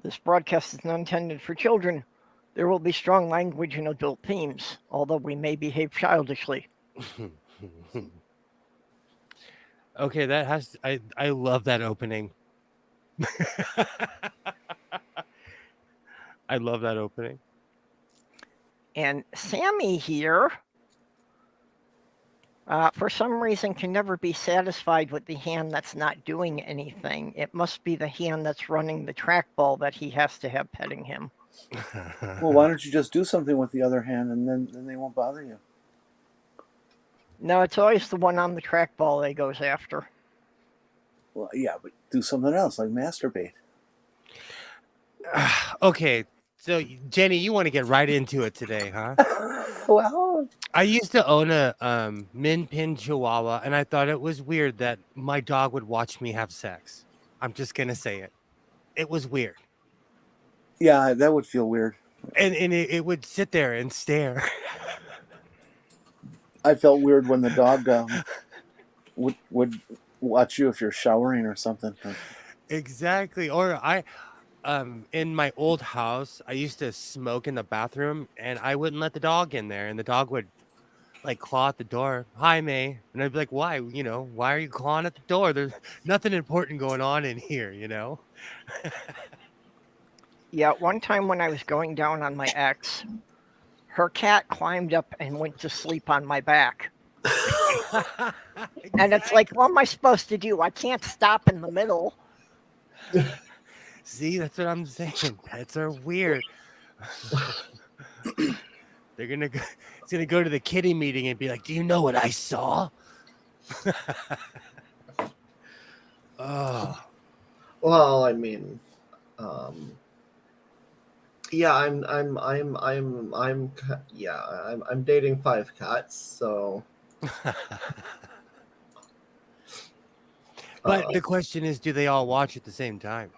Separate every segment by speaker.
Speaker 1: This broadcast is not intended for children. There will be strong language and adult themes, although we may behave childishly.
Speaker 2: Okay, that has I love that opening. I love that opening.
Speaker 1: And Sammy here, for some reason, can never be satisfied with the hand that's not doing anything. It must be the hand that's running the trackball that he has to have petting him.
Speaker 3: Well, why don't you just do something with the other hand, and then they won't bother you?
Speaker 1: No, it's always the one on the trackball they goes after.
Speaker 3: Well, yeah, but do something else, like masturbate.
Speaker 2: Okay, so Jenny, you want to get right into it today, huh?
Speaker 3: Well,
Speaker 2: I used to own a Min Pin Chihuahua, and I thought it was weird that my dog would watch me have sex. I'm just gonna say it. It was weird,
Speaker 3: yeah, that would feel weird.
Speaker 2: and it would sit there and stare.
Speaker 3: I felt weird when the dog would watch you if you're showering or something.
Speaker 2: Exactly. Or in my old house, I used to smoke in the bathroom, and I wouldn't let the dog in there, and the dog would like claw at the door. Hi, May, and I'd be like, why? Why are you clawing at the door? There's nothing important going on in here.
Speaker 1: Yeah, one time when I was going down on my ex, her cat climbed up and went to sleep on my back. And it's like, what am I supposed to do? I can't stop in the middle.
Speaker 2: See, that's what I'm saying. Pets are weird. They're gonna go, it's gonna go to the kitty meeting and be like, "Do you know what I saw?" Oh,
Speaker 4: Well, I mean, um, yeah, I'm dating 5 cats, so.
Speaker 2: but the question is, do they all watch at the same time?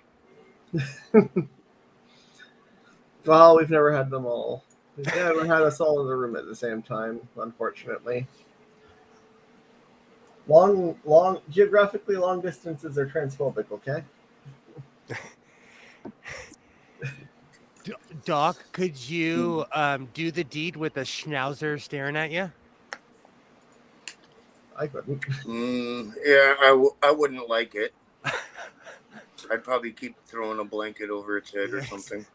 Speaker 4: Well, we've never had them all. We've never had us all in the room at the same time, unfortunately. Geographically long distances are transphobic, okay?
Speaker 2: Doc, could you do the deed with a schnauzer staring at you?
Speaker 4: I couldn't.
Speaker 5: Yeah, I wouldn't like it. I'd probably keep throwing a blanket over its head or
Speaker 2: Yes.
Speaker 5: something.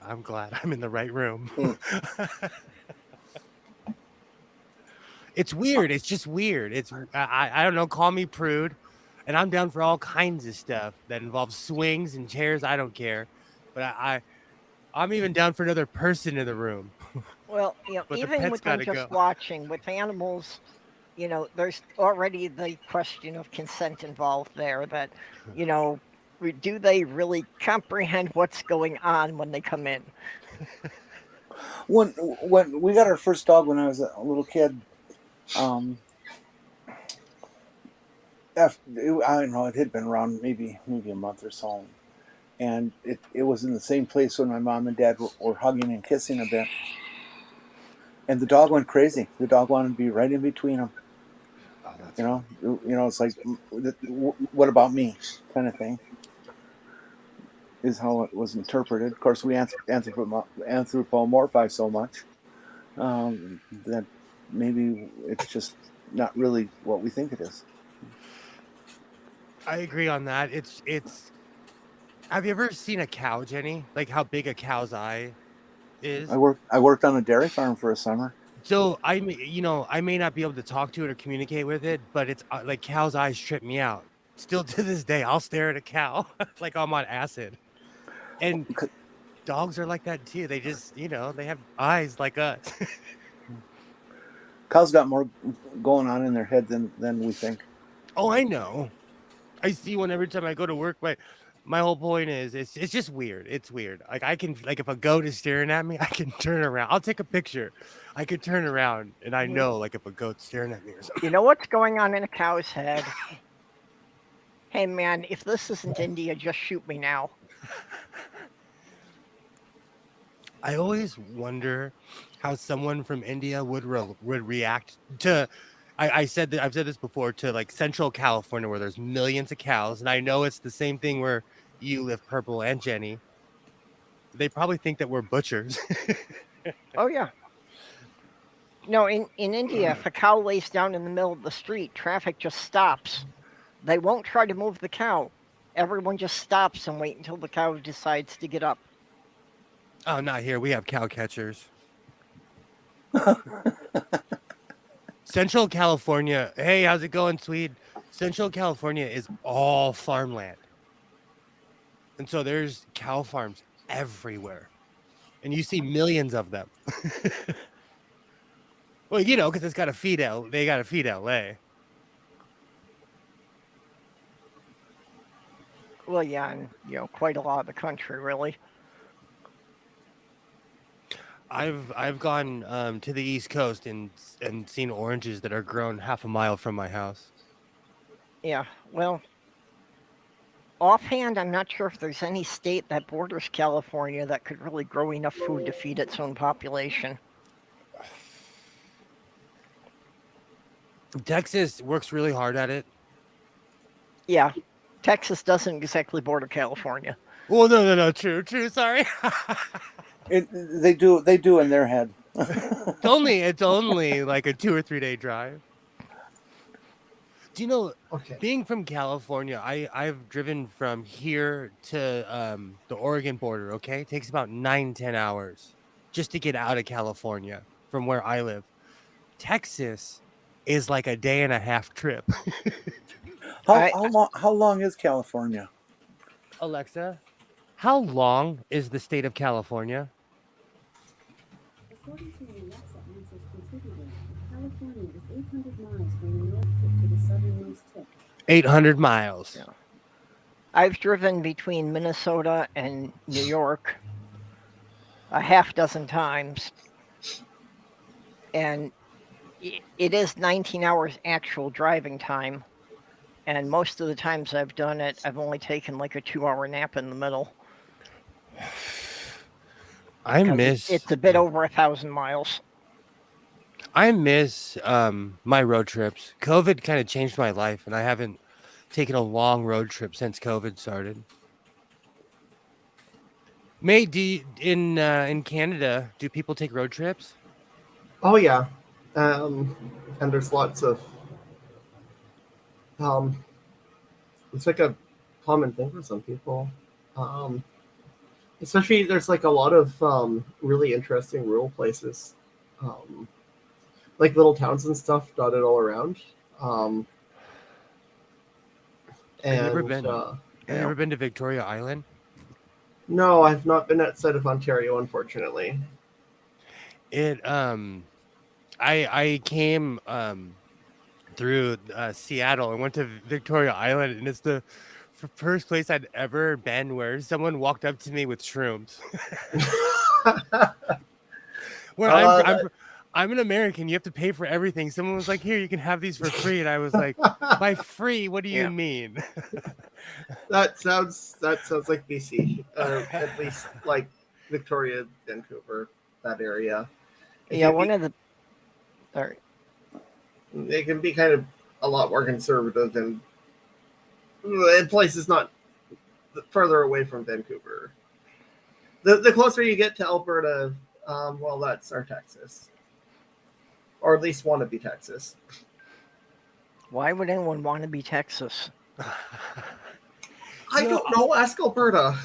Speaker 2: I'm glad I'm in the right room. It's weird. It's just weird. I don't know. Call me prude, and I'm down for all kinds of stuff that involves swings and chairs. I don't care, but I'm even down for another person in the room.
Speaker 1: Well,
Speaker 2: But the
Speaker 1: even
Speaker 2: pet's
Speaker 1: with them
Speaker 2: gotta
Speaker 1: just
Speaker 2: go.
Speaker 1: watching, with animals, there's already the question of consent involved there that, you know, do they really comprehend what's going on when they come in?
Speaker 3: When we got our first dog when I was a little kid, I don't know, it had been around maybe a month or so, and it was in the same place when my mom and dad were hugging and kissing a bit, and the dog went crazy. The dog wanted to be right in between them.
Speaker 2: Oh, that's
Speaker 3: It's like, what about me, kind of thing, is how it was interpreted. Of course, we anthropomorphize so much that maybe it's just not really what we think it is.
Speaker 2: I agree on that. It's. Have you ever seen a cow, Jenny? Like how big a cow's eye is?
Speaker 3: I worked on a dairy farm for a summer.
Speaker 2: So I may not be able to talk to it or communicate with it, but it's like cow's eyes trip me out. Still to this day, I'll stare at a cow like I'm on acid. And dogs are like that too. They just, they have eyes like us.
Speaker 3: Cows got more going on in their head than we think.
Speaker 2: Oh, I know. I see one every time I go to work. My whole point is it's just weird. It's weird. Like I can like if a goat is staring at me, I can turn around. I'll take a picture. I could turn around and I know like if a goat's staring at me or something.
Speaker 1: You know what's going on in a cow's head? Hey man, if this isn't India, just shoot me now.
Speaker 2: I always wonder how someone from India would react to. I've said this before to like Central California where there's millions of cows, and I know it's the same thing where you live purple and Jenny. They probably think that we're butchers.
Speaker 1: Oh yeah. No, in India, if a cow lays down in the middle of the street, traffic just stops. They won't try to move the cow. Everyone just stops and wait until the cow decides to get up.
Speaker 2: Oh, not here. We have cow catchers. Central California. Hey, how's it going, Swede? Central California is all farmland. And so there's cow farms everywhere. And you see millions of them. Well, you know, because they got to feed LA.
Speaker 1: Well, yeah, and quite a lot of the country, really.
Speaker 2: I've gone to the East Coast and seen oranges that are grown half a mile from my house.
Speaker 1: Yeah, well, offhand, I'm not sure if there's any state that borders California that could really grow enough food to feed its own population.
Speaker 2: Texas works really hard at it.
Speaker 1: Yeah, Texas doesn't exactly border California.
Speaker 2: Well, no, true, sorry.
Speaker 3: They do in their head.
Speaker 2: It's only like a 2 or 3 day drive. Do you know,
Speaker 4: Okay.
Speaker 2: being from California, I've driven from here to the Oregon border, okay? It takes about 9-10 hours just to get out of California from where I live. Texas is like a day and a half trip.
Speaker 3: How long is California?
Speaker 2: Alexa, how long is the state of California?
Speaker 6: According to an Alexa Answers contributor, California is 800 miles from the north tip to the southernmost tip.
Speaker 2: 800 miles.
Speaker 1: Yeah. I've driven between Minnesota and New York a half dozen times, and it is 19 hours actual driving time, and most of the times I've done it, I've only taken like a 2-hour nap in the middle. It's a bit over 1,000 miles.
Speaker 2: I miss my road trips. COVID kind of changed my life, and I haven't taken a long road trip since COVID started. May, in Canada, do people take road trips?
Speaker 4: Oh yeah, and there's lots of it's like a common thing for some people. Especially there's like a lot of really interesting rural places, like little towns and stuff dotted all around. And
Speaker 2: Have you ever been to Victoria Island?
Speaker 4: No, I've not been outside of Ontario, unfortunately.
Speaker 2: I came through Seattle and went to Victoria Island, and it's the first place I'd ever been where someone walked up to me with shrooms. Where I'm an American, you have to pay for everything. Someone was like, "Here, you can have these for free," and I was like, "By free? What do you mean?"
Speaker 4: That sounds like BC, at least like Victoria, Vancouver, that area. It can be kind of a lot more conservative and in places not further away from Vancouver. The closer you get to Alberta, well, that's our Texas, or at least want to be Texas.
Speaker 1: Why would anyone want to be Texas?
Speaker 4: I don't know. Ask Alberta.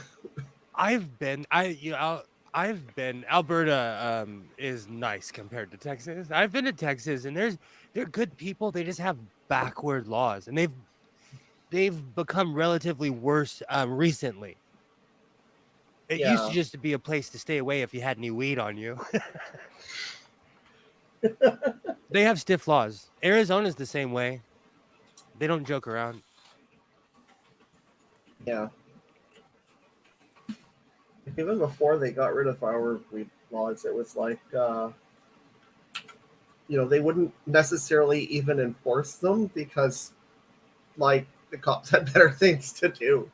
Speaker 2: Alberta is nice compared to Texas. I've been to Texas, and they're good people. They just have backward laws, and they've become relatively worse recently. It used to just be a place to stay away if you had any weed on you. They have stiff laws. Arizona's the same way. They don't joke around.
Speaker 4: Yeah. Even before they got rid of our weed laws, it was like, they wouldn't necessarily even enforce them because, like, the cops had better things to do.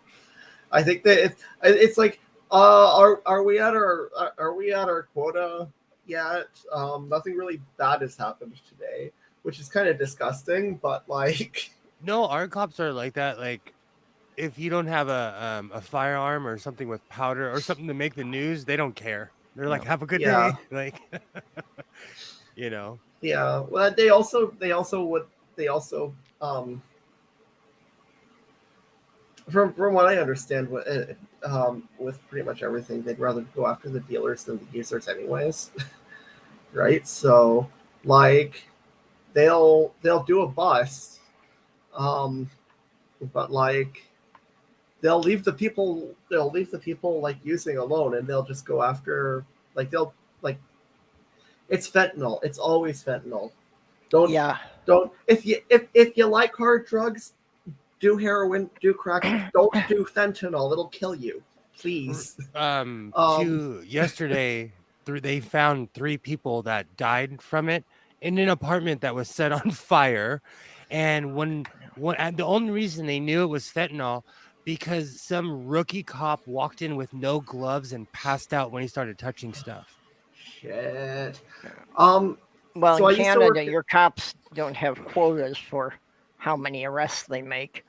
Speaker 4: I think that it's like, are we at our quota yet? Nothing really bad has happened today, which is kind of disgusting. But like,
Speaker 2: no, our cops are like that. Like, if you don't have a firearm or something with powder or something to make the news, they don't care. They're like, have a good
Speaker 4: Yeah.
Speaker 2: day. Like, you know.
Speaker 4: Yeah. Well, they also from what I understand, with pretty much everything, they'd rather go after the dealers than the users, anyways. Right? So, like, they'll do a bust, but like they'll leave the people like using alone, and they'll just go after they'll like it's fentanyl. It's always fentanyl. Don't
Speaker 1: Yeah.
Speaker 4: don't if you like hard drugs, do heroin, do crack. Don't do fentanyl. It'll kill you. Please.
Speaker 2: Yesterday, they found 3 people that died from it in an apartment that was set on fire, and and the only reason they knew it was fentanyl because some rookie cop walked in with no gloves and passed out when he started touching stuff.
Speaker 4: Shit.
Speaker 1: Well,
Speaker 4: So I
Speaker 1: in
Speaker 4: used to work
Speaker 1: Canada, your cops don't have quotas for how many arrests they make.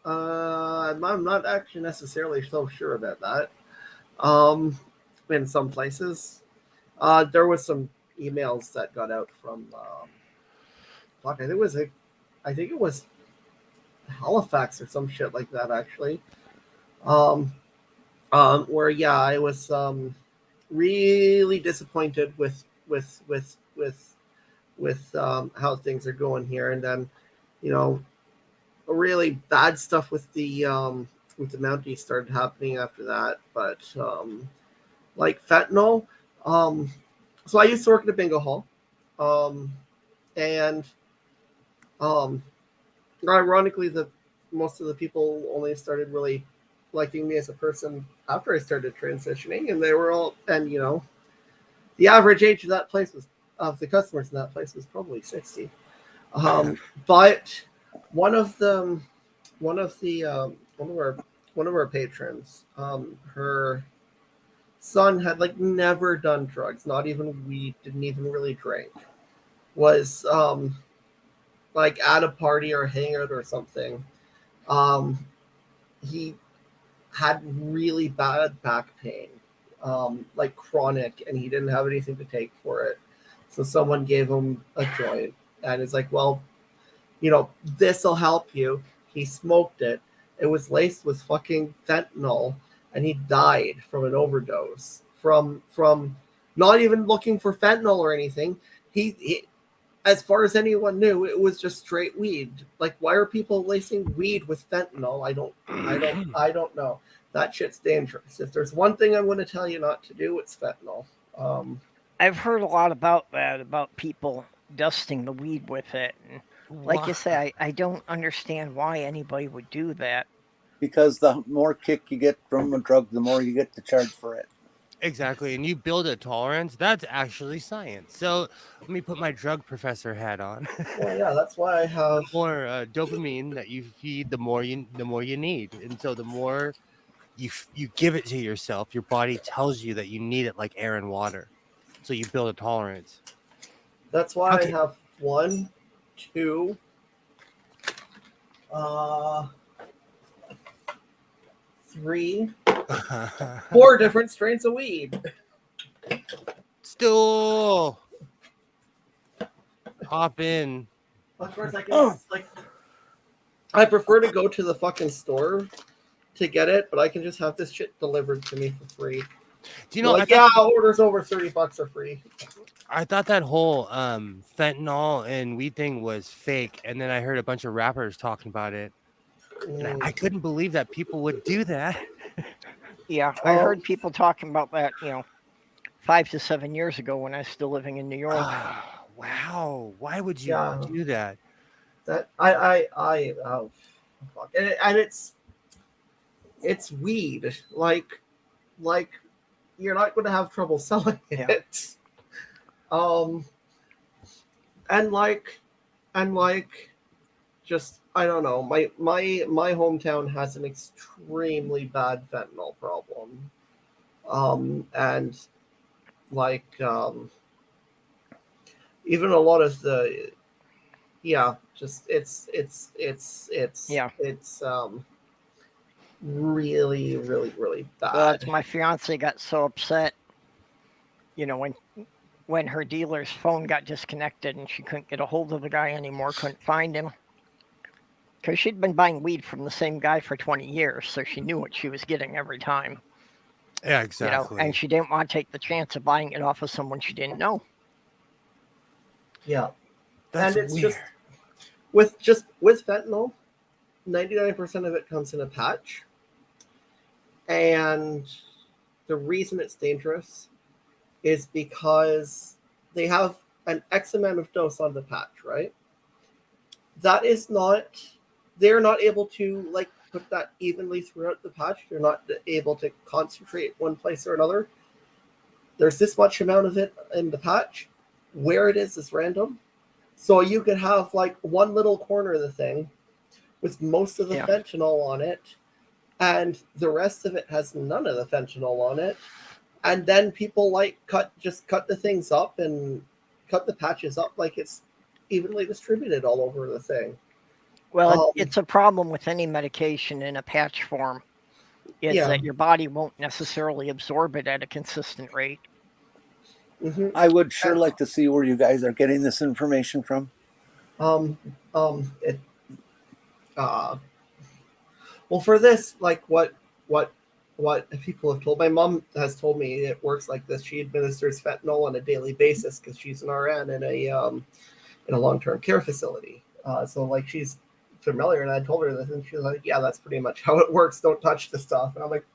Speaker 4: I'm not actually necessarily so sure about that. In some places, there was some emails that got out from fuck. I think it was Halifax or some shit like that. Actually, where yeah, I was really disappointed with how things are going here, and then you know really bad stuff with the Mounties started happening after that. But like fentanyl, so I used to work at a bingo hall, and ironically, most of the people only started really liking me as a person after I started transitioning, and they were all, and the average age of that place of the customers in that place was probably 60. But one of our patrons, her son had like never done drugs, not even weed, didn't even really drink, was like at a party or hangout or something. He had really bad back pain, like chronic, and he didn't have anything to take for it. So someone gave him a joint, and it's like, well, this will help you. He smoked it. It was laced with fucking fentanyl, and he died from an overdose. From not even looking for fentanyl or anything. He as far as anyone knew, it was just straight weed. Like, why are people lacing weed with fentanyl? I don't know. That shit's dangerous. If there's one thing I'm going to tell you not to do, it's fentanyl.
Speaker 1: I've heard a lot about that, about people dusting the weed with it. And like you say, I don't understand why anybody would do that.
Speaker 3: Because the more kick you get from a drug, the more you get to charge for it.
Speaker 2: Exactly, and you build a tolerance. That's actually science. So let me put my drug professor hat on.
Speaker 4: Well, yeah, that's why I have
Speaker 2: The more dopamine that you feed, the more you need, and so the more you give it to yourself, your body tells you that you need it like air and water. So you build a tolerance.
Speaker 4: That's why
Speaker 2: Okay.
Speaker 4: I have 1, 2, 3, 4 different strains of weed.
Speaker 2: Still hop in.
Speaker 4: Of course, I can I prefer to go to the fucking store to get it, but I can just have this shit delivered to me for free.
Speaker 2: Do you know?
Speaker 4: Orders over $30 are free.
Speaker 2: I thought that whole fentanyl and weed thing was fake, and then I heard a bunch of rappers talking about it, and I couldn't believe that people would do that.
Speaker 1: Yeah, I heard people talking about that, 5 to 7 years ago when I was still living in New York.
Speaker 2: Wow, why would you do that?
Speaker 4: That oh fuck, and it's weed. Like you're not going to have trouble selling it. And just I don't know. My hometown has an extremely bad fentanyl problem. And even a lot of the just it's really, really, really bad.
Speaker 1: Well, that's my fiance got so upset, when her dealer's phone got disconnected and she couldn't get a hold of the guy anymore, couldn't find him. Because she'd been buying weed from the same guy for 20 years, so she knew what she was getting every time.
Speaker 2: Yeah, exactly.
Speaker 1: And she didn't want to take the chance of buying it off of someone she didn't know.
Speaker 4: Yeah.
Speaker 2: That's
Speaker 4: and it's
Speaker 2: weird.
Speaker 4: with fentanyl, 99% of it comes in a patch. And the reason it's dangerous is because they have an X amount of dose on the patch, right? They're not able to like put that evenly throughout the patch. They're not able to concentrate one place or another. There's this much amount of it in the patch. Where it is random. So you could have like one little corner of the thing with most of the fentanyl on it, and the rest of it has none of the fentanyl on it. And then people like cut the things up and cut the patches up like it's evenly distributed all over the thing.
Speaker 1: Well, it's a problem with any medication in a patch form. Is that your body won't necessarily absorb it at a consistent rate.
Speaker 4: Mm-hmm.
Speaker 3: I would sure like to see where you guys are getting this information from.
Speaker 4: Well, for this, like what people have told, my mom has told me it works like this. She administers fentanyl on a daily basis because she's an RN in a long-term care facility. So like she's familiar, and I told her this, and she was like, "Yeah, that's pretty much how it works. Don't touch the stuff." And I'm like,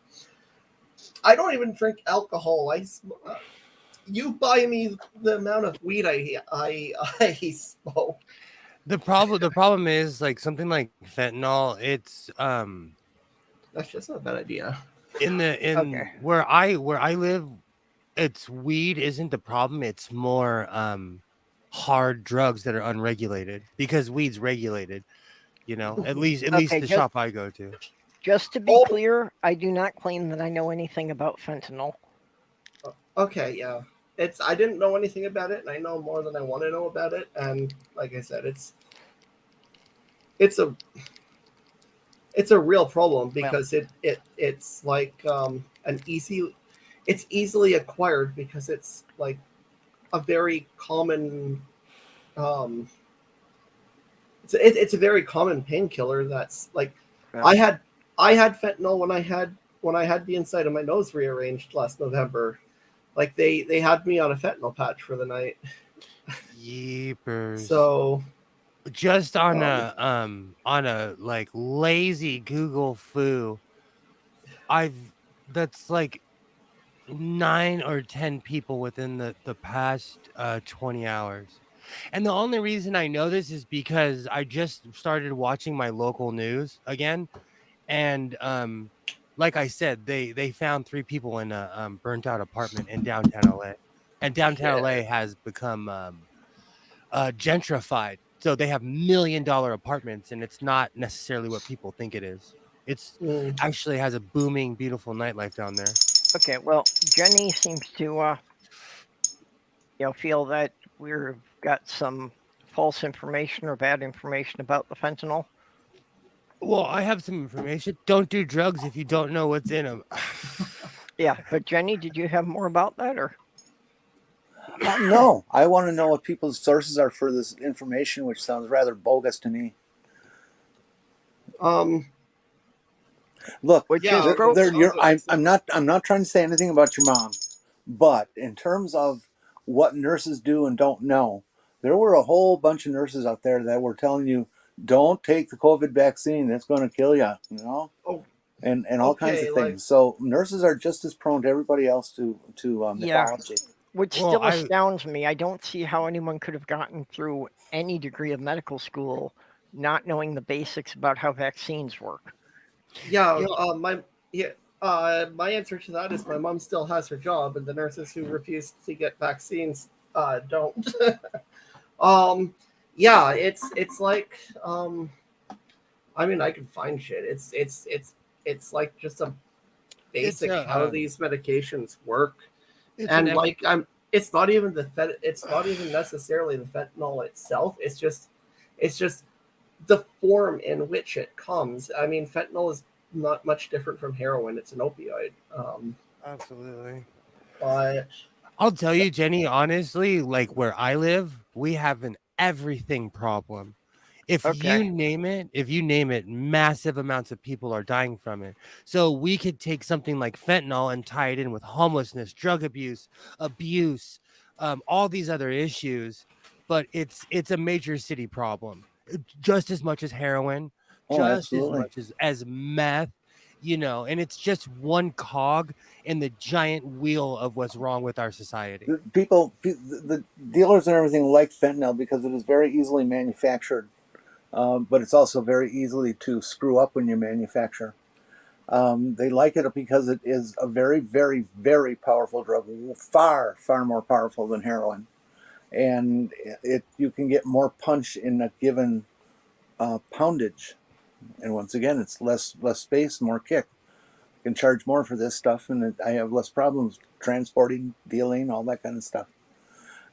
Speaker 4: "I don't even drink alcohol. You buy me the amount of weed I smoke."
Speaker 2: The problem is like something like fentanyl. It's
Speaker 4: That's just not a bad idea.
Speaker 2: Where I live, it's weed isn't the problem. It's more hard drugs that are unregulated, because weed's regulated. At least the shop I go to.
Speaker 1: Just to be clear, I do not claim that I know anything about fentanyl.
Speaker 4: Okay, yeah. I didn't know anything about it, and I know more than I want to know about it. And like I said, it's a real problem because it's like it's easily acquired because it's like a very common it's a very common painkiller that's like I had fentanyl when I had the inside of my nose rearranged last November. Like they had me on a fentanyl patch for the night.
Speaker 2: Yeepers.
Speaker 4: So
Speaker 2: just on a like lazy Google foo, that's like 9 or 10 people within the past 20 hours. And the only reason I know this is because I just started watching my local news again, and like I said, they found 3 people in a burnt out apartment in downtown LA, and downtown LA has become gentrified, so they have $1 million apartments, and it's not necessarily what people think it is. It's actually has a booming, beautiful nightlife down there.
Speaker 1: Okay, well, Jenny seems to feel that we've got some false information or bad information about the fentanyl.
Speaker 2: Well, I have some information. Don't do drugs if you don't know what's in them.
Speaker 1: Yeah, but Jenny, did you have more about that, or?
Speaker 3: No, I want to know what people's sources are for this information, which sounds rather bogus to me. Look, I'm not trying to say anything about your mom, but in terms of what nurses do and don't know, there were a whole bunch of nurses out there that were telling you, don't take the COVID vaccine, it's going to kill you, and all kinds of things. So nurses are just as prone to everybody else to mythology.
Speaker 1: Which still astounds me. I don't see how anyone could have gotten through any degree of medical school not knowing the basics about how vaccines work.
Speaker 4: My answer to that is my mom still has her job, and the nurses who refuse to get vaccines don't. It's like I mean, I can find shit. It's like just a basic how these medications work. And like it's not even it's not even necessarily the fentanyl itself. It's just the form in which it comes. I mean, fentanyl not much different from heroin. It's an opioid.
Speaker 2: Absolutely.
Speaker 4: But
Speaker 2: I'll tell you, Jenny, honestly, like where I live, we have an everything problem. If
Speaker 1: Okay.
Speaker 2: you name it, massive amounts of people are dying from it. So we could take something like fentanyl and tie it in with homelessness, drug abuse, all these other issues. But it's a major city problem, just as much as heroin,
Speaker 3: Oh,
Speaker 2: just as
Speaker 3: absolutely.
Speaker 2: much as meth, and it's just one cog in the giant wheel of what's wrong with our society.
Speaker 3: The dealers and everything like fentanyl because it is very easily manufactured, but it's also very easily to screw up when you manufacture. They like it because it is a very, very, very powerful drug, far, far more powerful than heroin, and you can get more punch in a given poundage. And once again, it's less space, more kick. I can charge more for this stuff, and I have less problems transporting, dealing, all that kind of stuff.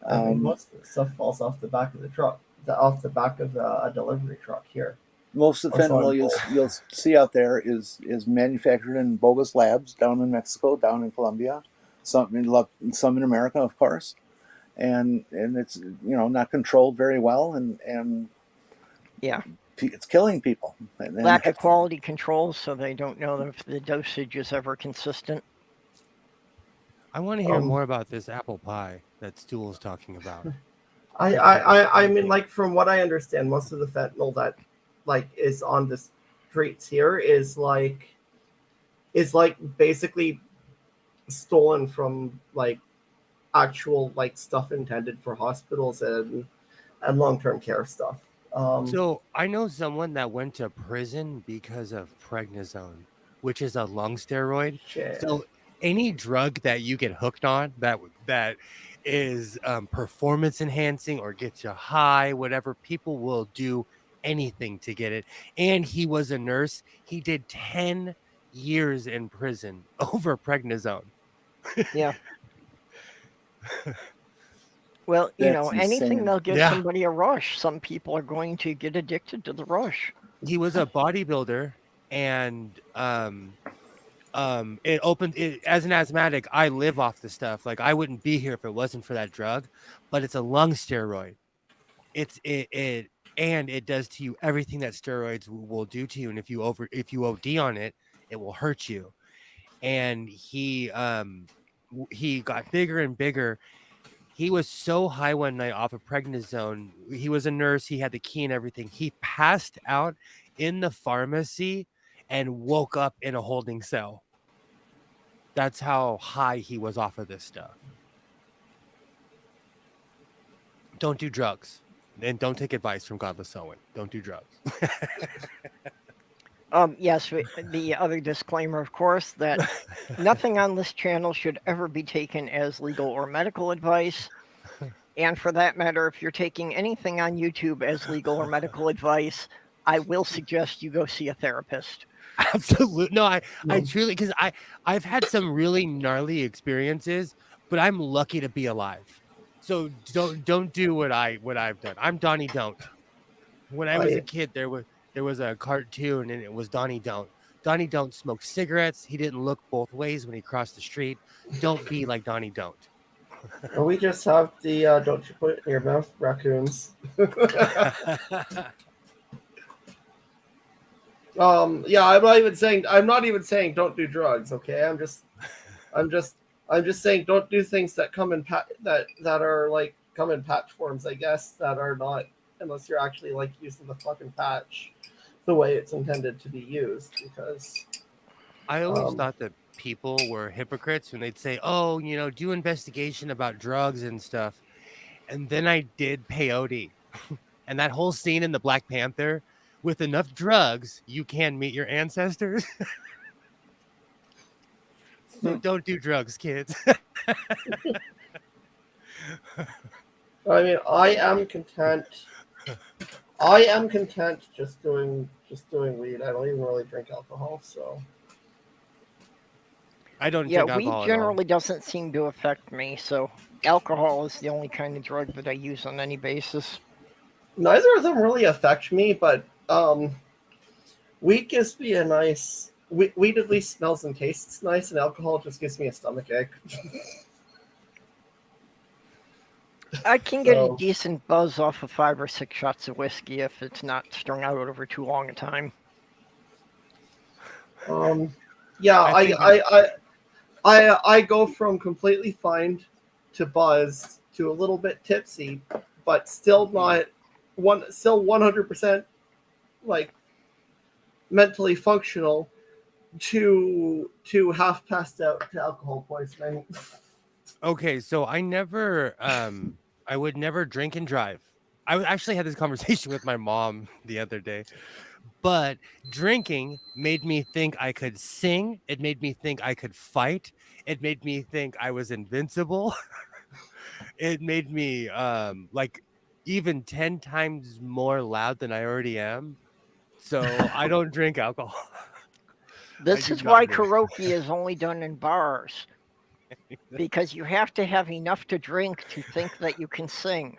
Speaker 4: I mean, most of the stuff falls off the back of the truck, off the back of a delivery truck here.
Speaker 3: Most of the fentanyl you'll see out there is manufactured in bogus labs down in Mexico, down in Colombia, some in America, of course, and it's not controlled very well, and
Speaker 1: Yeah.
Speaker 3: it's killing people.
Speaker 1: Lack of quality control, so they don't know if the dosage is ever consistent.
Speaker 2: I want to hear more about this apple pie that Stool's talking about.
Speaker 4: I mean, like from what I understand, most of the fentanyl that is on the streets here is basically stolen from actual stuff intended for hospitals and long-term care stuff.
Speaker 2: So I know someone that went to prison because of prednisone, which is a lung steroid.
Speaker 4: Shit.
Speaker 2: So any drug that you get hooked on that is performance enhancing or gets you high, whatever, people will do anything to get it. And he was a nurse. He did 10 years in prison over prednisone.
Speaker 1: Yeah. Well,
Speaker 3: That's
Speaker 1: anything
Speaker 3: insane.
Speaker 1: that'll give
Speaker 2: Yeah.
Speaker 1: somebody a rush. Some people are going to get addicted to the rush.
Speaker 2: He was a bodybuilder, and it opened it as an asthmatic. I live off the stuff. Like I wouldn't be here if it wasn't for that drug, but it's a lung steroid. And it does to you everything that steroids will do to you. And if you OD on it, it will hurt you. And he got bigger and bigger. He was so high one night off of prednisone. He was a nurse. He had the key and everything. He passed out in the pharmacy and woke up in a holding cell. That's how high he was off of this stuff. Don't do drugs. And don't take advice from Godless Owen. Don't do drugs.
Speaker 1: Yes, the other disclaimer, of course, that nothing on this channel should ever be taken as legal or medical advice. And for that matter, if you're taking anything on YouTube as legal or medical advice, I will suggest you go see a therapist.
Speaker 2: Absolutely. No, I truly, because I've had some really gnarly experiences, but I'm lucky to be alive. So don't do what I've done. I'm Donnie Don't. When I was a kid, there was a cartoon and it was Donnie Don't. Donnie Don't smoked cigarettes. He didn't look both ways when he crossed the street. Don't be like Donnie Don't.
Speaker 4: Well, we just have the don't you put it in your mouth raccoons. Yeah, I'm not even saying don't do drugs, okay? I'm just saying don't do things that come in that are come in patch forms, I guess, that are not, unless you're actually using the fucking patch the way it's intended to be used, because
Speaker 2: I always thought that people were hypocrites when they'd say, oh, do investigation about drugs and stuff. And then I did peyote. And that whole scene in the Black Panther, with enough drugs, you can meet your ancestors. So don't do drugs, kids.
Speaker 4: I mean, I am content just doing weed. I don't even really drink alcohol, so.
Speaker 2: I don't
Speaker 1: Yeah,
Speaker 2: drink alcohol
Speaker 1: weed
Speaker 2: at all.
Speaker 1: generally doesn't seem to affect me, so alcohol is the only kind of drug that I use on any basis.
Speaker 4: Neither of them really affect me, but weed gives me a nice weed at least smells and tastes nice, and alcohol just gives me a stomach ache.
Speaker 1: I can get a
Speaker 4: So-
Speaker 1: decent buzz off of 5 or 6 shots of whiskey if it's not strung out over too long a time.
Speaker 4: Yeah,
Speaker 2: I
Speaker 4: I go from completely fine to buzzed to a little bit tipsy, but still not still 100% like mentally functional to half passed out to alcohol poisoning.
Speaker 2: Okay, so I would never drink and drive. Actually had this conversation with my mom the other day. But drinking made me think I could sing. It made me think I could fight. It made me think I was invincible. It made me like even 10 times more loud than I already am. So I don't drink alcohol.
Speaker 1: This
Speaker 2: do
Speaker 1: is
Speaker 2: not
Speaker 1: why
Speaker 2: drink.
Speaker 1: karaoke is only done in bars. Because you have to have enough to drink to think that you can sing.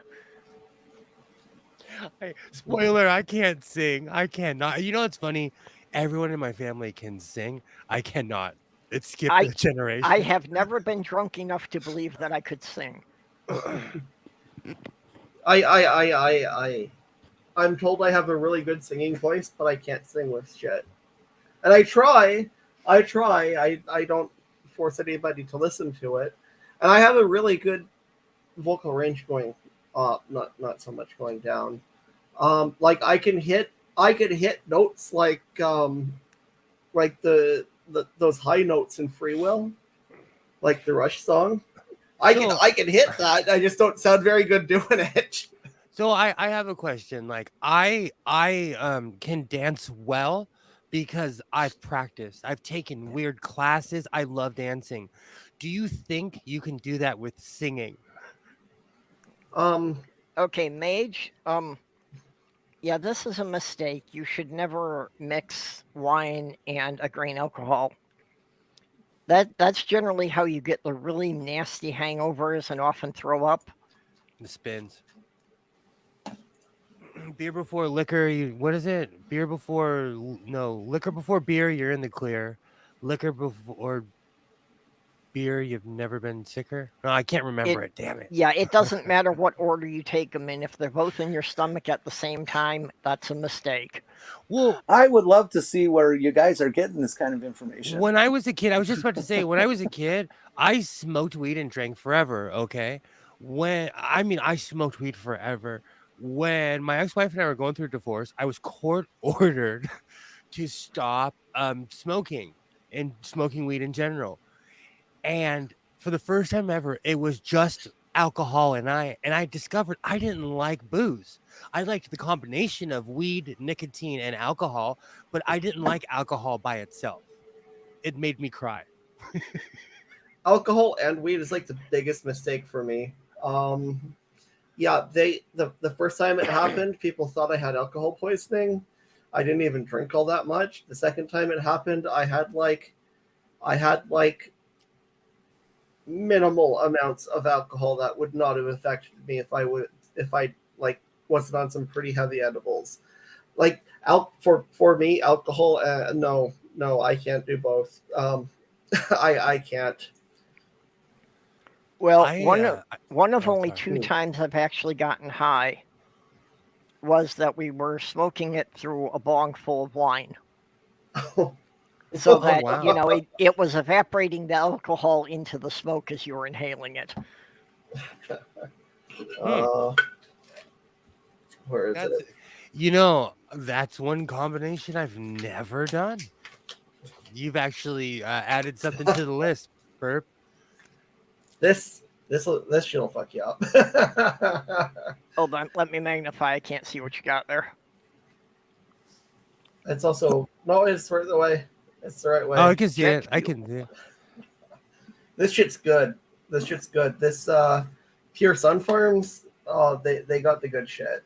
Speaker 2: Spoiler, I can't sing. I cannot. You know what's funny? Everyone in my family can sing. I cannot. It skipped
Speaker 1: I
Speaker 2: a generation.
Speaker 1: I have never been drunk enough to believe that I could sing.
Speaker 4: I'm told I have a really good singing voice, but I can't sing with shit. And I try. I don't force anybody to listen to it. And I have a really good vocal range going up, not so much going down. Like I could hit notes like those high notes in Free Will, like the Rush song. I can hit that. I just don't sound very good doing it.
Speaker 2: So I have a question. Like I can dance well because I've practiced. I've taken weird classes. I love dancing. Do you think you can do that with singing?
Speaker 1: Okay, Mage, yeah, this is a mistake. You should never mix wine and a grain alcohol. That's generally how you get the really nasty hangovers and often throw up.
Speaker 2: The spins. Beer before liquor. What is it? Beer before liquor before beer. You're in the clear. Liquor before beer. You've never been sicker. No, I can't remember it. Damn it.
Speaker 1: Yeah, it doesn't matter what order you take them in. If they're both in your stomach at the same time, that's a mistake.
Speaker 2: Well,
Speaker 3: I would love to see where you guys are getting this kind of information.
Speaker 2: when I was a kid, I was just about to say, when I was a kid, I smoked weed and drank forever. Okay. I smoked weed forever. When my ex-wife and I were going through a divorce, I was court ordered to stop smoking and smoking weed in general. And for the first time ever, it was just alcohol, and I discovered I didn't like booze. I liked the combination of weed, nicotine, and alcohol, but I didn't like alcohol by itself. It made me cry.
Speaker 4: Alcohol and weed is like the biggest mistake for me. Yeah, the first time it happened, people thought I had alcohol poisoning. I didn't even drink all that much. The second time it happened, I had like minimal amounts of alcohol that would not have affected me if I like wasn't on some pretty heavy edibles. Like for me, alcohol, no, I can't do both. I can't.
Speaker 1: Well,
Speaker 2: I,
Speaker 1: one of
Speaker 2: I'm
Speaker 1: only
Speaker 2: sorry.
Speaker 1: 2 times I've actually gotten high was that we were smoking it through a bong full of wine. So
Speaker 2: Oh,
Speaker 1: that,
Speaker 2: wow.
Speaker 1: it was evaporating the alcohol into the smoke as you were inhaling it.
Speaker 4: Where is
Speaker 2: That's
Speaker 4: it?
Speaker 2: that's one combination I've never done. You've actually added something to the list, Burp.
Speaker 4: This shit'll fuck you up.
Speaker 1: Hold on, let me magnify. I can't see what you got there.
Speaker 4: It's also no, it's right the way. It's the right way.
Speaker 2: Oh, I can see it. I can see it.
Speaker 4: This shit's good. This Pure Sun Farms. Oh, they got the good shit.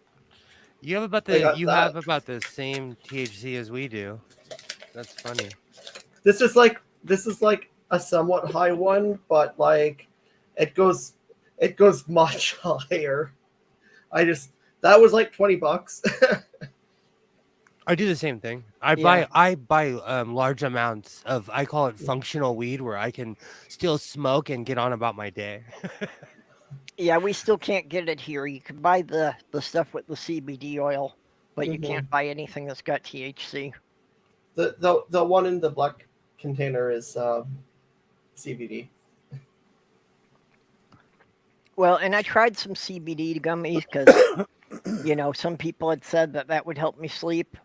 Speaker 2: You have about
Speaker 4: They got
Speaker 2: have
Speaker 4: that.
Speaker 2: about the same THC as we do. That's funny.
Speaker 4: This is like a somewhat high one, but like it goes much higher. That was like $20.
Speaker 2: I do the same thing.
Speaker 1: Yeah.
Speaker 2: I buy large amounts of, I call it functional weed, where I can still smoke and get on about my day.
Speaker 1: Yeah, we still can't get it here. You can buy the stuff with the CBD oil, but you can't buy anything that's got THC.
Speaker 4: The one in the black container is CBD.
Speaker 1: Well, and I tried some CBD gummies because, some people had said that would help me sleep.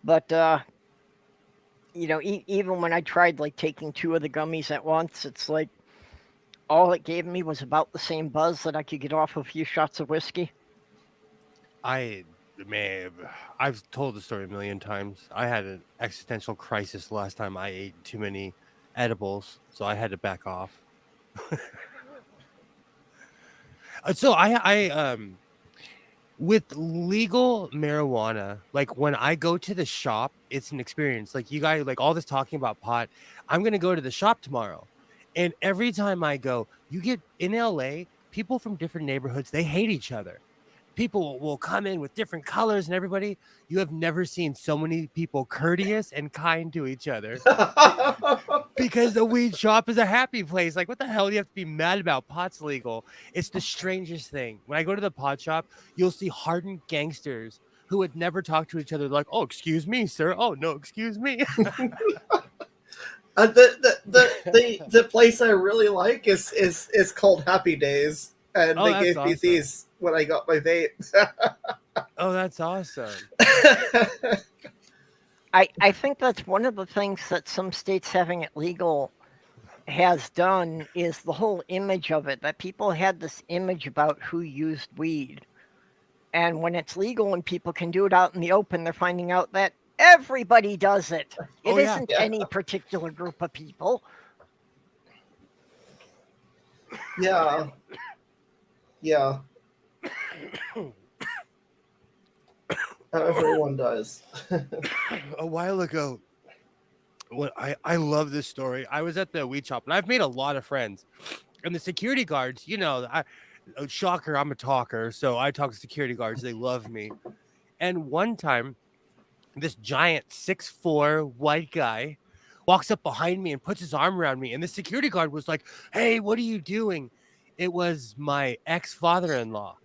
Speaker 1: But, even when I tried like taking 2 of the gummies at once, it's like all it gave me was about the same buzz that I could get off a few shots of whiskey.
Speaker 2: I've told the story a million times. I had an existential crisis last time I ate too many edibles, so I had to back off. So with legal marijuana, like when I go to the shop, it's an experience. Like you guys, like all this talking about pot, I'm gonna go to the shop tomorrow, and every time I go, you get in LA, people from different neighborhoods, they hate each other. People will come in with different colors, and everybody, you have never seen so many people courteous and kind to each other because the weed shop is a happy place. Like, what the hell do you have to be mad about? Pot's legal. It's the strangest thing. When I go to the pot shop, you'll see hardened gangsters who would never talk to each other. Like, oh, excuse me, sir. Oh, no, excuse me.
Speaker 4: The place I really like is called Happy Days, and
Speaker 2: Oh,
Speaker 4: they
Speaker 2: that's
Speaker 4: gave me
Speaker 2: awesome.
Speaker 4: these when I got my vape.
Speaker 2: Oh, that's awesome.
Speaker 1: I think that's one of the things that some states having it legal has done is the whole image of it, that people had this image about who used weed. And when it's legal and people can do it out in the open, they're finding out that everybody does it. It
Speaker 2: Oh, yeah.
Speaker 1: isn't
Speaker 4: Yeah.
Speaker 1: any particular group of people.
Speaker 4: Yeah. Yeah. Everyone does.
Speaker 2: A while ago, when I love this story. I was at the weed shop, and I've made a lot of friends. And the security guards, shocker, I'm a talker, so I talk to security guards. They love me. And one time, this giant 6'4" white guy walks up behind me and puts his arm around me. And the security guard was like, "Hey, what are you doing?" It was my ex-father-in-law.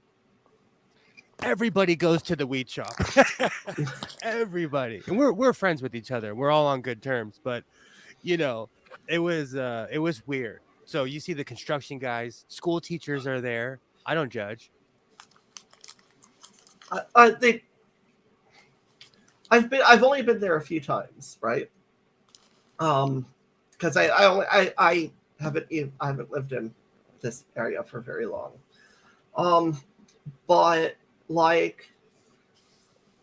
Speaker 2: Everybody goes to the weed shop. Everybody. And we're friends with each other. We're all on good terms, but it was weird. So you see the construction guys, school teachers are there. I don't judge.
Speaker 4: I've only been there a few times, right? Because I haven't lived in this area for very long. But like,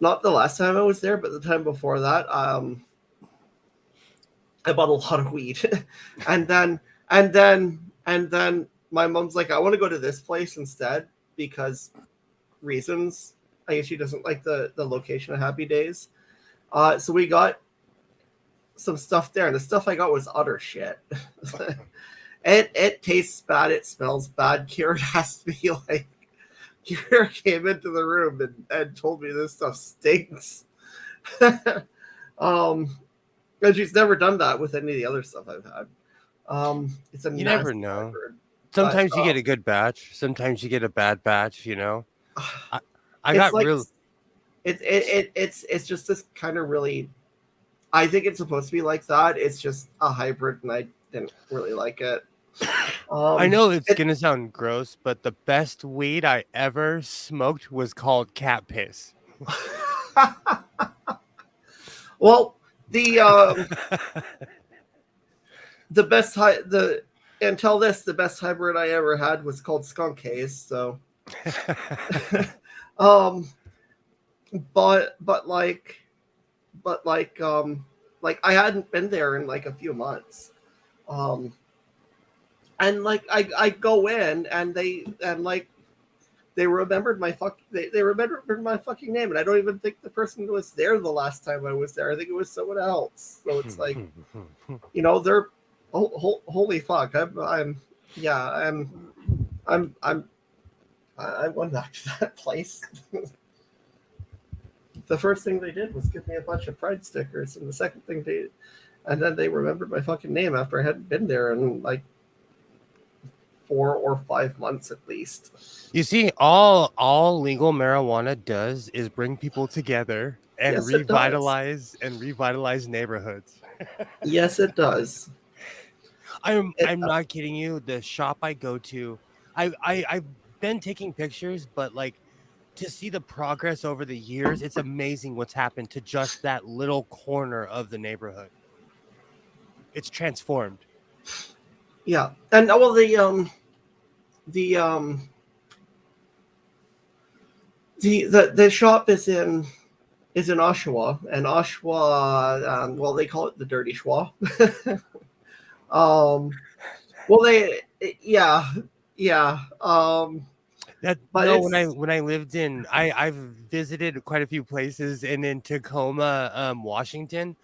Speaker 4: not the last time I was there, but the time before that, I bought a lot of weed, and then my mom's like, I want to go to this place instead because reasons. I guess she doesn't like the location of Happy Days. So we got some stuff there, and the stuff I got was utter shit. It tastes bad, it smells bad. Kira has to be like, Kira came into the room and told me this stuff stinks. And she's never done that with any of the other stuff I've had. It's a
Speaker 2: You never know.
Speaker 4: hybrid.
Speaker 2: Sometimes you get a good batch. Sometimes you get a bad batch. I
Speaker 4: It's
Speaker 2: got
Speaker 4: like,
Speaker 2: real.
Speaker 4: it's just this kind of really. I think it's supposed to be like that. It's just a hybrid, and I didn't really like it.
Speaker 2: I know it's gonna sound gross, but the best weed I ever smoked was called cat piss.
Speaker 4: Well, the best the best hybrid I ever had was called skunk haze. So, but I hadn't been there in like a few months. And like I go in and they remembered my they remembered my fucking name, and I don't even think the person was there the last time I was there. I think it was someone else. So it's like, they're holy fuck. I went back to that place. The first thing they did was give me a bunch of pride stickers, and the second thing and then they remembered my fucking name after I hadn't been there in like 4 or 5 months at least.
Speaker 2: You see, all legal marijuana does is bring people together and
Speaker 4: Yes, it does.
Speaker 2: revitalize neighborhoods.
Speaker 4: Yes, it does.
Speaker 2: I'm
Speaker 4: It
Speaker 2: not kidding you. The shop I go to, I've been taking pictures, but like to see the progress over the years, it's amazing what's happened to just that little corner of the neighborhood. It's transformed.
Speaker 4: Yeah, and well, the the shop is in Oshawa, and Oshawa, well, they call it the Dirty Schwa. Well, yeah.
Speaker 2: That
Speaker 4: But
Speaker 2: no,
Speaker 4: it's
Speaker 2: when I lived in, I've visited quite a few places, and in Tacoma, Washington,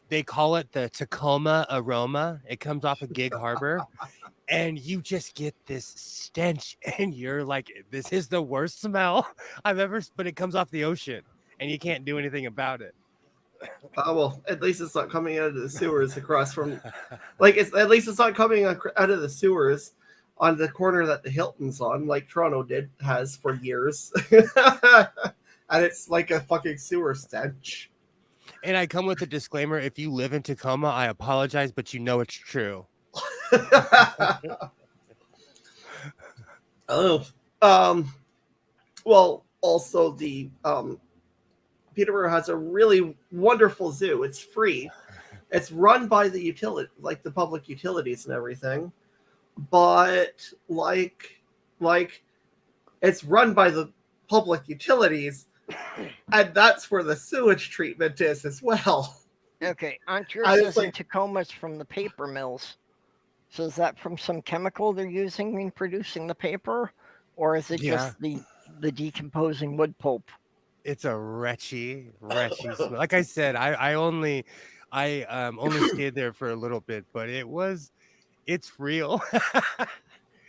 Speaker 2: they call it the Tacoma aroma. It comes off of Gig Harbor, and you just get this stench, and you're like, this is the worst smell I've ever. But it comes off the ocean, and you can't do anything about it.
Speaker 4: well, at least it's not coming out of the sewers across from, like, it's at least it's not coming out of the sewers on the corner that the Hilton's on, like Toronto has for years, and it's like a fucking sewer stench.
Speaker 2: And I come with a disclaimer: if you live in Tacoma, I apologize, but you know it's true.
Speaker 4: Oh, well, also the Peterborough has a really wonderful zoo. It's free. It's run by the utility, like the public utilities and everything, but like it's run by the public utilities, and that's where the sewage treatment is as well.
Speaker 1: Okay, Andrew
Speaker 4: I was
Speaker 1: says in Tacoma's from the paper mills. So is that from some chemical they're using in producing the paper, or is it just the decomposing wood pulp?
Speaker 2: It's a wretchy smell. Like I said, I only stayed there for a little bit, but it's real.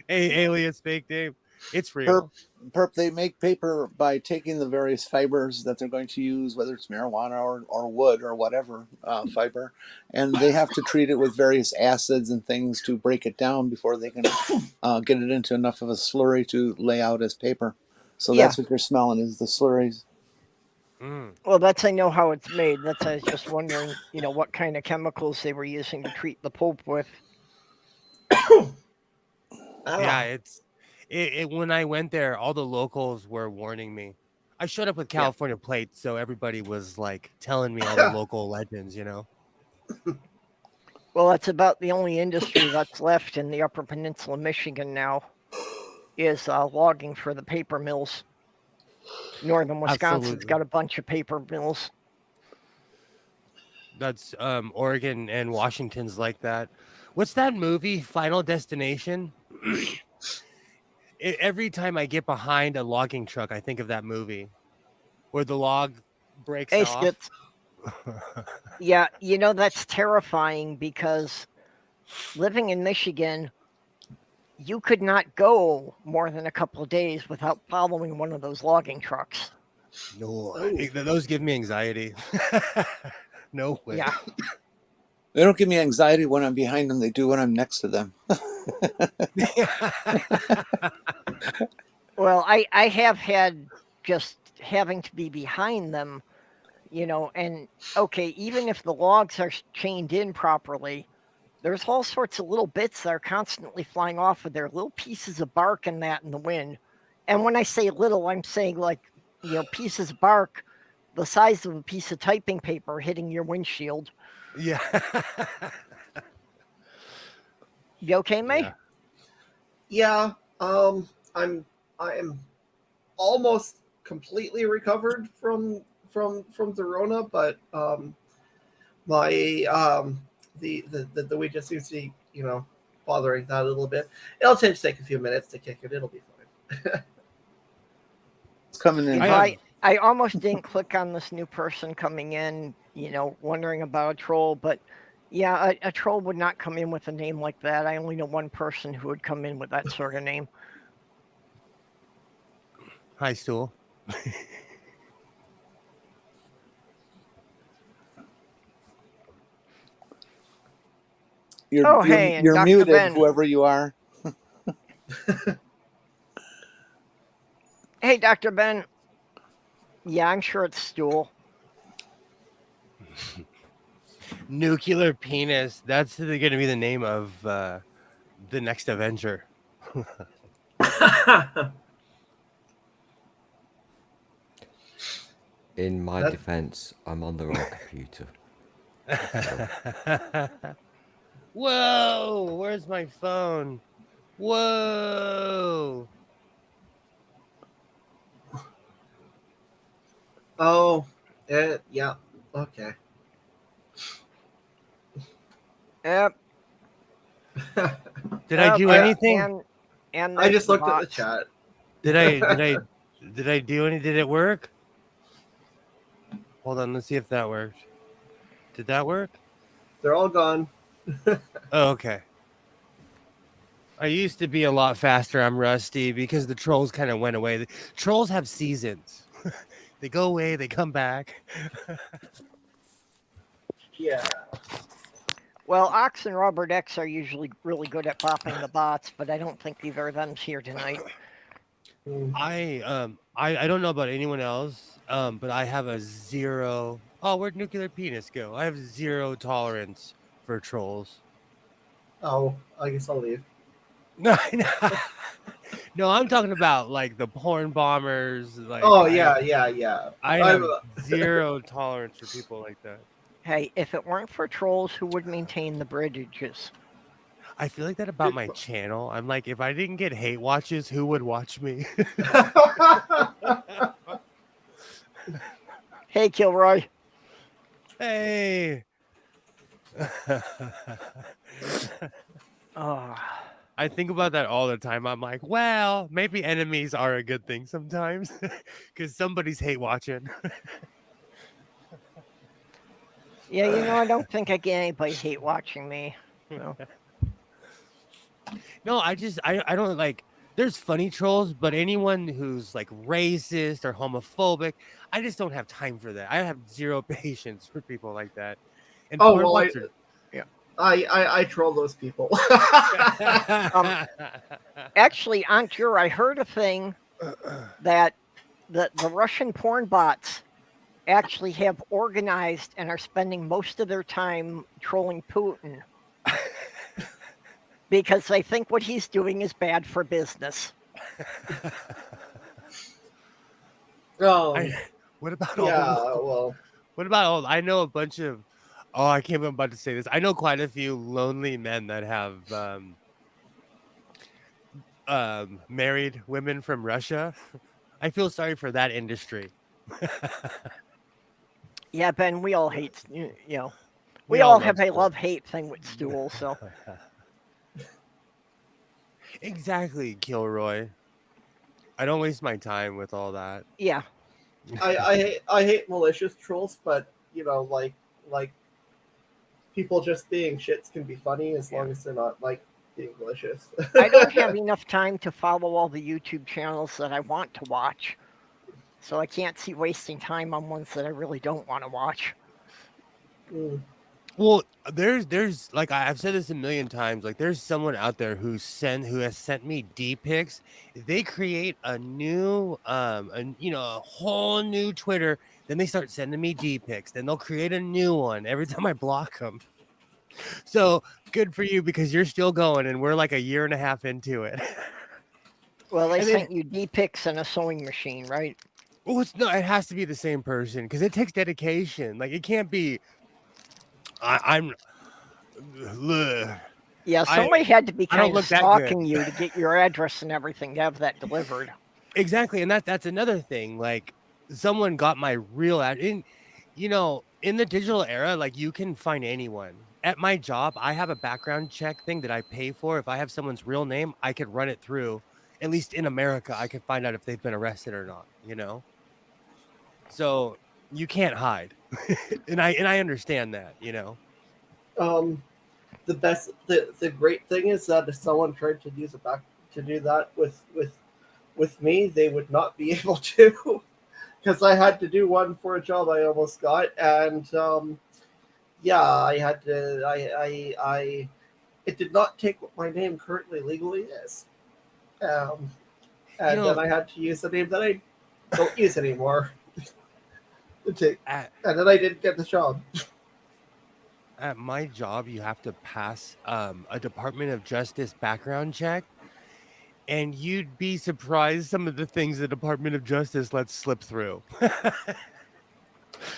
Speaker 2: Alias fake name. It's real.
Speaker 3: Perp, they make paper by taking the various fibers that they're going to use, whether it's marijuana or wood or whatever fiber, and they have to treat it with various acids and things to break it down before they can get it into enough of a slurry to lay out as paper. So that's what you're smelling is the slurries.
Speaker 1: Well, that's I know how it's made. That's I was just wondering, what kind of chemicals they were using to treat the pulp with.
Speaker 2: Yeah, when I went there, all the locals were warning me. I showed up with California plates, so everybody was like telling me all the local legends,
Speaker 1: Well, that's about the only industry that's left in the Upper Peninsula, Michigan now, is logging for the paper mills. Northern Wisconsin's got a bunch of paper mills.
Speaker 2: That's Oregon and Washington's like that. What's that movie, Final Destination? Every time I get behind a logging truck, I think of that movie where the log breaks off.
Speaker 1: Yeah, that's terrifying because living in Michigan, you could not go more than a couple of days without following one of those logging trucks.
Speaker 2: No, those give me anxiety. No way.
Speaker 1: Yeah.
Speaker 3: They don't give me anxiety when I'm behind them. They do when I'm next to them.
Speaker 1: Well, I have had just having to be behind them, and okay, even if the logs are chained in properly, there's all sorts of little bits that are constantly flying off with their little pieces of bark and that in the wind. And when I say little, I'm saying like, pieces of bark the size of a piece of typing paper hitting your windshield.
Speaker 2: Yeah.
Speaker 1: You okay, May?
Speaker 4: Yeah. I am almost completely recovered from the Rona, but my the weed just seems to be bothering that a little bit. It'll just take a few minutes to kick it. It'll be fine.
Speaker 3: It's coming in.
Speaker 1: I almost didn't click on this new person coming in, wondering about a troll, but yeah, a troll would not come in with a name like that. I only know one person who would come in with that sort of name.
Speaker 2: Hi, Stool.
Speaker 1: Oh, hey, and
Speaker 3: you're
Speaker 1: Dr.
Speaker 3: muted,
Speaker 1: Ben.
Speaker 3: whoever you are.
Speaker 1: Hey, Dr. Ben. Yeah, I'm sure it's stool.
Speaker 2: Nuclear penis. That's going to be the name of the next Avenger.
Speaker 7: In my
Speaker 4: That-
Speaker 7: defense, I'm on the wrong computer.
Speaker 2: Whoa! Where's my phone? Whoa!
Speaker 4: Oh, yeah. Okay.
Speaker 1: Yep.
Speaker 2: Did I do
Speaker 1: yeah,
Speaker 2: anything?
Speaker 1: And
Speaker 4: I
Speaker 1: there's
Speaker 4: just looked at the
Speaker 1: bots.
Speaker 4: chat.
Speaker 2: Did I do any? Did it work? Hold on, let's see if that worked. Did that work?
Speaker 4: They're all gone.
Speaker 2: Oh, okay. I used to be a lot faster. I'm rusty because the trolls kind of went away. The trolls have seasons. They go away, they come back.
Speaker 4: Yeah.
Speaker 1: Well, Ox and Robert X are usually really good at bopping the bots, but I don't think either of them's here tonight.
Speaker 2: I don't know about anyone else, but I have a zero. Oh, where'd Nuclear Penis go? I have zero tolerance for trolls.
Speaker 4: Oh, I guess I'll leave.
Speaker 2: No, no, I'm talking about like the porn bombers. Like,
Speaker 4: Oh, yeah.
Speaker 2: I have zero tolerance for people like that.
Speaker 1: Hey, if it weren't for trolls, who would maintain the bridges?
Speaker 2: I feel like that about my channel. I'm like, if I didn't get hate watches, who would watch me?
Speaker 1: Hey, Kilroy.
Speaker 2: Hey.
Speaker 1: Oh,
Speaker 2: I think about that all the time. I'm like, well, maybe enemies are a good thing sometimes because somebody's hate watching.
Speaker 1: yeah, I don't think I get anybody hate watching me. So.
Speaker 2: No, I don't like. There's funny trolls, but anyone who's like racist or homophobic, I just don't have time for that. I have zero patience for people like that. And
Speaker 4: Oh,
Speaker 2: porn
Speaker 4: well,
Speaker 2: bots
Speaker 4: I troll those people.
Speaker 1: Actually, Aunt Jur, I heard a thing that the Russian porn bots actually have organized and are spending most of their time trolling Putin because they think what he's doing is bad for business.
Speaker 2: What about all?
Speaker 4: Yeah, well,
Speaker 2: What about all? I know a bunch of. Oh, I can't believe I'm about to say this. I know quite a few lonely men that have married women from Russia. I feel sorry for that industry.
Speaker 1: Yeah, Ben, we all hate, we
Speaker 2: We
Speaker 1: all
Speaker 2: all
Speaker 1: have
Speaker 2: love
Speaker 1: a
Speaker 2: Stool.
Speaker 1: love-hate thing with Stool, so.
Speaker 2: Exactly, Kilroy. I don't waste my time with all that.
Speaker 1: Yeah.
Speaker 4: I hate malicious trolls, but like people just being shits can be funny as long as they're not like being malicious.
Speaker 1: I don't have enough time to follow all the YouTube channels that I want to watch, so I can't see wasting time on ones that I really don't want to watch.
Speaker 2: Well, there's like I've said this a million times. Like there's someone out there who has sent me D pics. They create a new a whole new Twitter. Then they start sending me D pics. Then they'll create a new one every time I block them. So good for you because you're still going, and we're like a year and a half into it.
Speaker 1: Well, they
Speaker 2: And
Speaker 1: sent you D-pics and a sewing machine, right?
Speaker 2: Well, it's not. It has to be the same person because it takes dedication. Like it can't be. I'm.
Speaker 1: Yeah, somebody had to be
Speaker 2: I don't
Speaker 1: kind of
Speaker 2: look that
Speaker 1: stalking
Speaker 2: good.
Speaker 1: you to get your address and everything to have that delivered.
Speaker 2: Exactly, and that's another thing. Like someone got my real ad in, in the digital era. Like you can find anyone. At my job, I have a background check thing that I pay for. If I have someone's real name, I could run it through. At least in America, I could find out if they've been arrested or not. So you can't hide, and I understand that.
Speaker 4: The great thing is that if someone tried to do that with me, they would not be able to, because I had to do one for a job I almost got, and I had to it did not take what my name currently legally is. And
Speaker 2: know-
Speaker 4: then I had to use the name that I don't use anymore. And then I didn't get the job.
Speaker 2: At my job, you have to pass a Department of Justice background check, and you'd be surprised some of the things the Department of Justice lets slip through.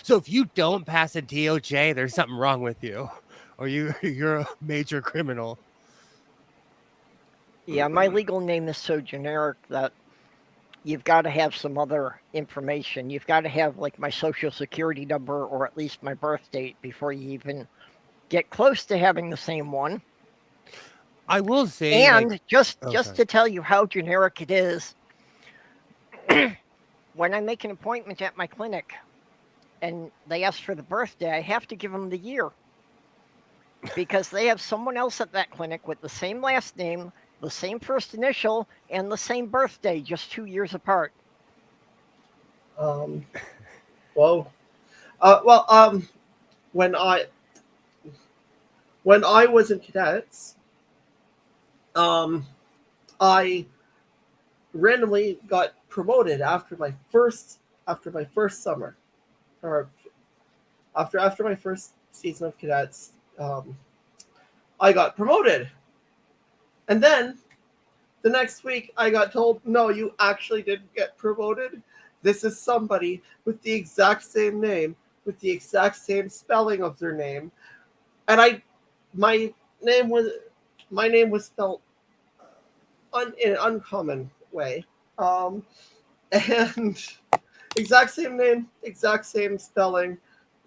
Speaker 2: So if you don't pass a DOJ, there's something wrong with you, or you're a major criminal.
Speaker 1: Yeah, my legal name is so generic that you've got to have some other information. You've got to have like my social security number or at least my birth date before you even get close to having the same one.
Speaker 2: I will say,
Speaker 1: And
Speaker 2: like,
Speaker 1: just
Speaker 2: sorry.
Speaker 1: to tell you how generic it is, when I make an appointment at my clinic and they ask for the birthday, I have to give them the year because they have someone else at that clinic with the same last name, the same first initial, and the same birthday, just 2 years apart.
Speaker 4: Well, when I was in cadets, I randomly got promoted after my first summer, or after my first season of cadets. I got promoted, and then the next week I got told, "No, you actually didn't get promoted. This is somebody with the exact same name, with the exact same spelling of their name," and my name was spelled in an uncommon way, and exact same name, exact same spelling.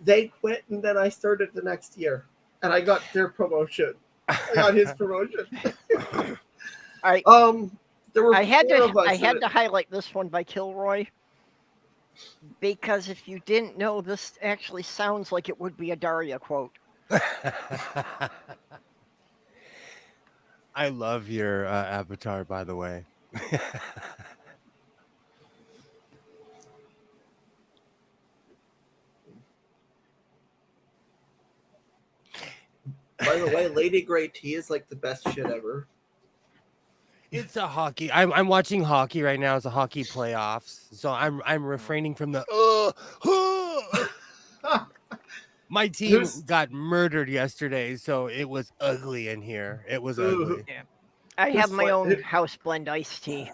Speaker 4: They quit, and then I started the next year, and I got their promotion. I got his promotion.
Speaker 1: I
Speaker 4: There were
Speaker 1: I had
Speaker 4: four of us.
Speaker 1: I had to highlight this one by Kilroy because if you didn't know, this actually sounds like it would be a Daria quote.
Speaker 2: I love your avatar, by the way.
Speaker 4: By the way, Lady Grey Tea is like the best shit ever.
Speaker 2: It's a hockey. I'm watching hockey right now. It's a hockey playoffs, so I'm refraining from the. My team got murdered yesterday, so it was ugly in here. It was ugly.
Speaker 1: Yeah. I have my own house blend iced tea.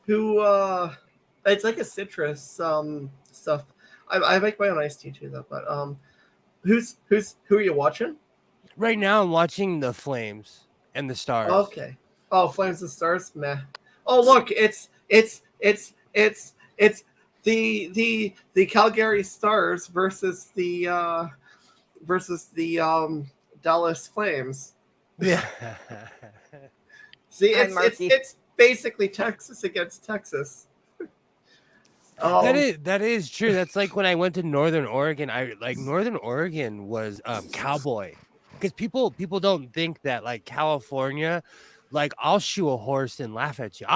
Speaker 4: It's like a citrus stuff. I make my own iced tea too, though. But who are you watching?
Speaker 2: Right now, I'm watching the Flames and the Stars.
Speaker 4: Okay. Oh, Flames and Stars, meh. Oh, look, it's the Calgary Stars versus the Dallas Flames.
Speaker 2: Yeah.
Speaker 4: See, it's basically Texas against Texas.
Speaker 2: That is true. That's like when I went to Northern Oregon. Northern Oregon was cowboy, because people don't think that like California, like I'll shoe a horse and laugh at you.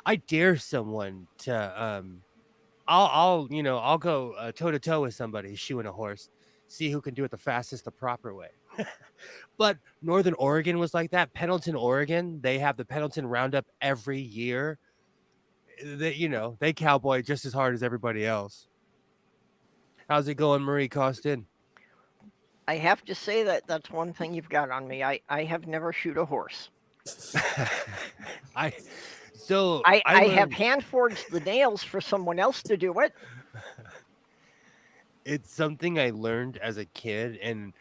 Speaker 2: I dare someone to I'll go toe to toe with somebody shoeing a horse, see who can do it the fastest, the proper way. But Northern Oregon was like that. Pendleton, Oregon, they have the Pendleton Roundup every year. They cowboy just as hard as everybody else. How's it going, Marie Costin?
Speaker 1: I have to say that's one thing you've got on me. I have never shoot a horse.
Speaker 2: I
Speaker 1: have hand forged the nails for someone else to do it.
Speaker 2: It's something I learned as a kid, and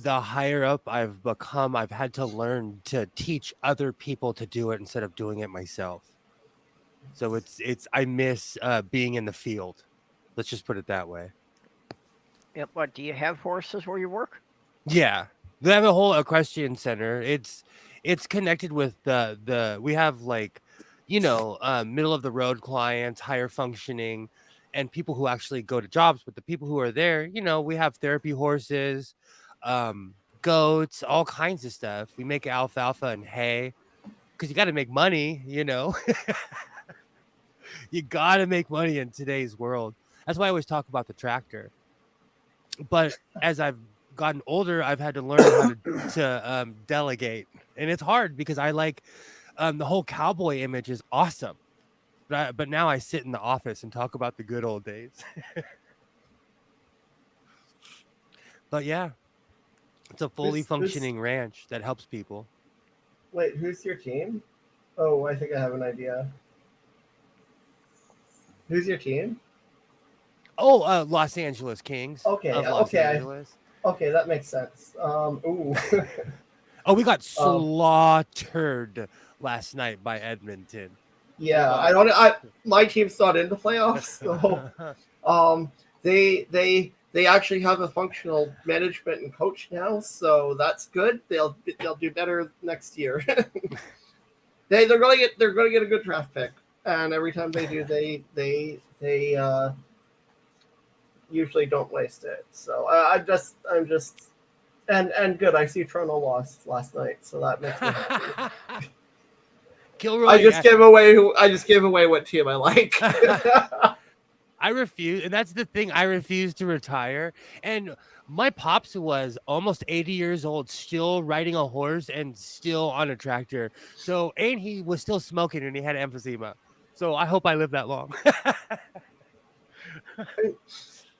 Speaker 2: the higher up I've become, I've had to learn to teach other people to do it instead of doing it myself. So I miss being in the field. Let's just put it that way.
Speaker 1: Yeah, what, do you have horses where you work?
Speaker 2: Yeah, they have a whole equestrian center. It's connected with we have like, middle of the road clients, higher functioning, and people who actually go to jobs. But the people who are there, we have therapy horses, goats, all kinds of stuff. We make alfalfa and hay because you got to make money, You got to make money in today's world. That's why I always talk about the tractor. But as I've gotten older, I've had to learn how to delegate, and it's hard because I like the whole cowboy image is awesome, but now I sit in the office and talk about the good old days. But yeah, it's a fully
Speaker 4: Who's-
Speaker 2: functioning ranch that helps people.
Speaker 4: Wait, who's your team? Oh, I think I have an idea. Who's your team?
Speaker 2: Oh, Los Angeles Kings.
Speaker 4: Okay,
Speaker 2: of Los
Speaker 4: okay,
Speaker 2: Angeles.
Speaker 4: Okay, that makes sense. Ooh.
Speaker 2: Oh, we got slaughtered last night by Edmonton.
Speaker 4: Yeah, my team's not in the playoffs, so they actually have a functional management and coach now, so that's good. They'll do better next year. they're gonna get a good draft pick, and every time they do, they usually don't waste it. So I'm just and good. I see Toronto lost last night, so that makes me happy.
Speaker 2: Kilroy,
Speaker 4: I just gave away what team I like.
Speaker 2: I refuse, and that's the thing. I refuse to retire. And my pops was almost 80 years old, still riding a horse and still on a tractor. So, and he was still smoking and he had emphysema. So I hope I live that long.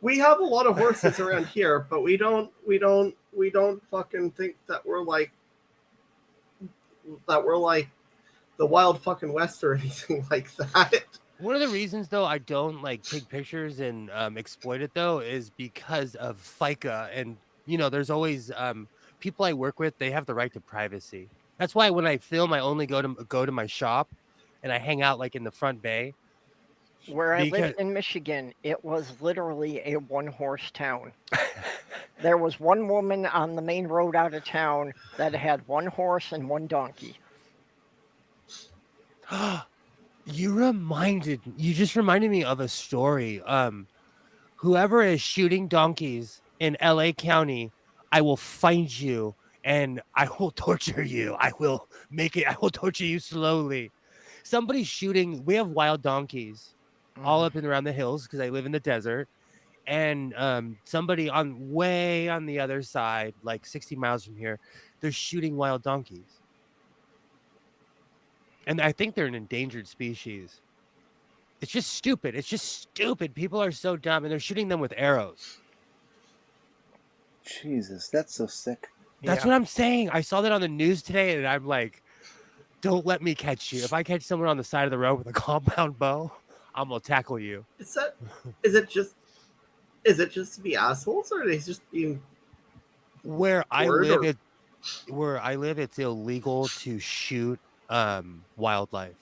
Speaker 4: We have a lot of horses around here, but we don't fucking think that we're like the Wild fucking West or anything like that.
Speaker 2: One of the reasons, though, I don't like take pictures and exploit it, though, is because of FICA. And, you know, there's always people I work with, they have the right to privacy. That's why when I film, I only go to my shop and I hang out like in the front bay.
Speaker 1: Where I lived in Michigan, it was literally a one-horse town. There was one woman on the main road out of town that had one horse and one donkey.
Speaker 2: You just reminded me of a story. Whoever is shooting donkeys in LA County, I will find you and I will torture you. I will torture you slowly. Somebody's shooting, we have wild donkeys all up and around the hills because I live in the desert. And somebody way on the other side, like 60 miles from here, they're shooting wild donkeys. And I think they're an endangered species. It's just stupid. People are so dumb, and they're shooting them with arrows.
Speaker 3: Jesus, that's so sick.
Speaker 2: That's what I'm saying. I saw that on the news today, and I'm like, don't let me catch you. If I catch someone on the side of the road with a compound bow, I'm going to tackle you.
Speaker 4: Is it just to be assholes, or are they just being
Speaker 2: Where I live, it's illegal to shoot wildlife,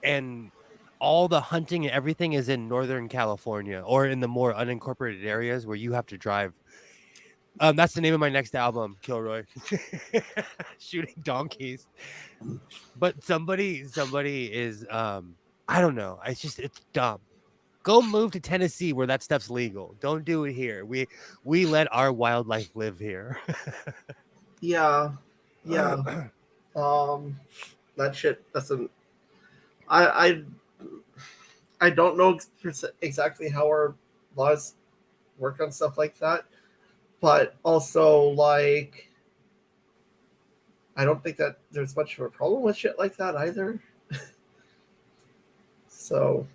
Speaker 2: and all the hunting and everything is in Northern California or in the more unincorporated areas where you have to drive. That's the name of my next album, Kilroy. Shooting donkeys. But somebody is I don't know. It's dumb. Go move to Tennessee where that stuff's legal. Don't do it here. We let our wildlife live here.
Speaker 4: Yeah. That shit doesn't. I don't know exactly how our laws work on stuff like that, but also like I don't think that there's much of a problem with shit like that either. So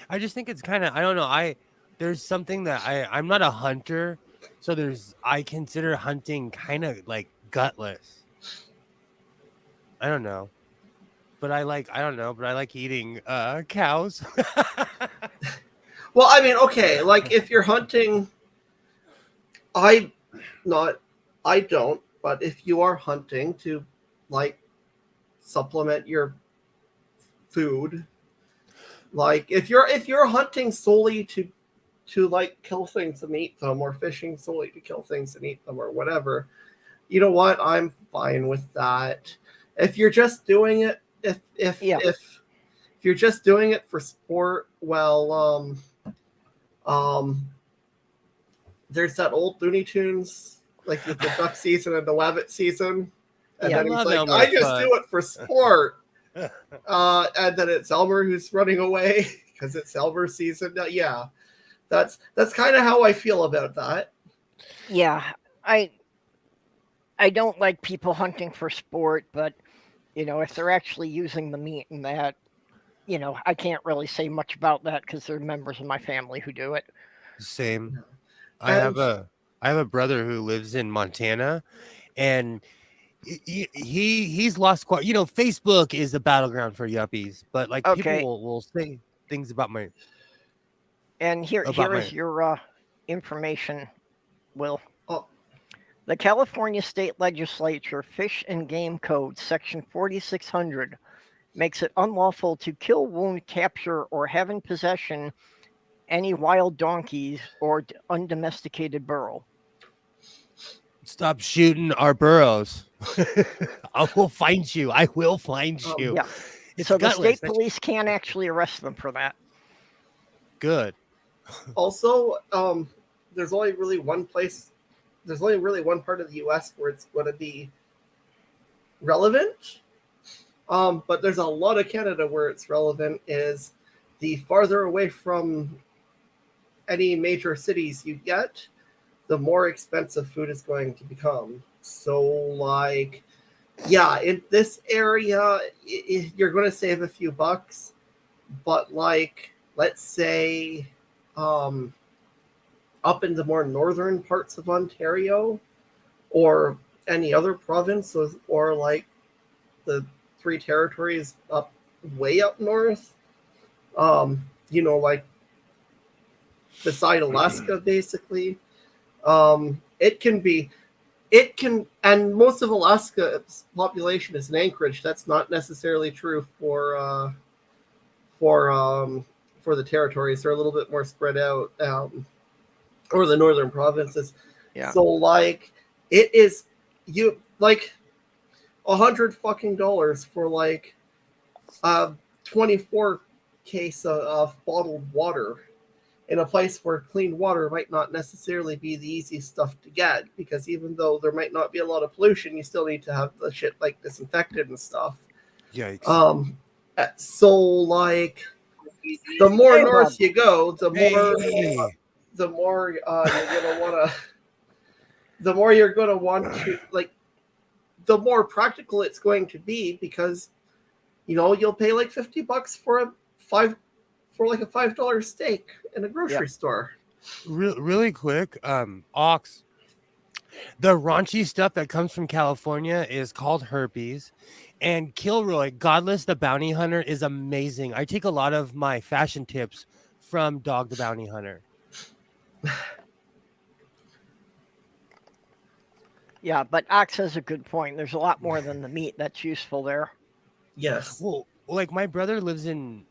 Speaker 2: I just think it's kind of, I don't know. There's something that I'm not a hunter, so I consider hunting kind of like gutless. I don't know. But I like eating cows.
Speaker 4: well, I mean, okay, like if you're hunting, I don't, but if you are hunting to like supplement your food, like if you're hunting solely to like kill things and eat them, or fishing solely to kill things and eat them, or whatever, you know what? I'm fine with that. If you're just doing it, if you're just doing it for sport, well, there's that old Looney Tunes, like with the duck season and the rabbit season, and then he's like, I just do it for sport. And then it's Elmer who's running away because it's Elmer season. Yeah, that's kind of how I feel about that.
Speaker 1: Yeah, I don't like people hunting for sport, but if they're actually using the meat and that, I can't really say much about that because they're members of my family who do it.
Speaker 2: Same. I
Speaker 4: And
Speaker 2: have a brother who lives in Montana, and he's lost quite. Facebook is a battleground for yuppies, but like people
Speaker 1: Okay,
Speaker 2: will say things about my
Speaker 1: and here is your information, Will.
Speaker 4: oh,
Speaker 1: The California State Legislature Fish and Game Code, Section 4600, makes it unlawful to kill, wound, capture, or have in possession any wild donkeys or undomesticated burro.
Speaker 2: stop shooting our burros. I will find you. I will find you.
Speaker 1: Yeah.
Speaker 2: It's
Speaker 1: So the
Speaker 2: gutless.
Speaker 1: state police can't actually arrest them for that.
Speaker 2: Good.
Speaker 4: also, there's only really one place. There's only really one part of the U.S. where it's going to be relevant. But there's a lot of Canada where it's relevant. Is the farther away from any major cities you get, the more expensive food is going to become. So, like, yeah, in this area, you're going to save a few bucks. But, like, let's say up in the more northern parts of Ontario or any other province, or like the three territories up way up north, like beside Alaska, basically, and most of Alaska's population is in Anchorage. That's not necessarily true for the territories. They're a little bit more spread out, or the northern provinces.
Speaker 1: Yeah.
Speaker 4: So like it is like $100 for like 24 case of bottled water in a place where clean water might not necessarily be the easiest stuff to get, because even though there might not be a lot of pollution, you still need to have the shit like disinfected and stuff.
Speaker 2: Yikes.
Speaker 4: So like the more
Speaker 1: Hey,
Speaker 4: north
Speaker 1: Bob.
Speaker 4: you go, the more
Speaker 2: Hey.
Speaker 4: the more you're gonna want to, like, the more practical it's going to be, because you'll pay like $50 for a $5 steak in a grocery store.
Speaker 2: Really quick, Ox. The raunchy stuff that comes from California is called herpes. And Kilroy, Godless the Bounty Hunter, is amazing. I take a lot of my fashion tips from Dog the Bounty Hunter.
Speaker 1: Yeah, but Ox has a good point. There's a lot more than the meat that's useful there.
Speaker 4: Yes.
Speaker 2: Well, like my brother lives in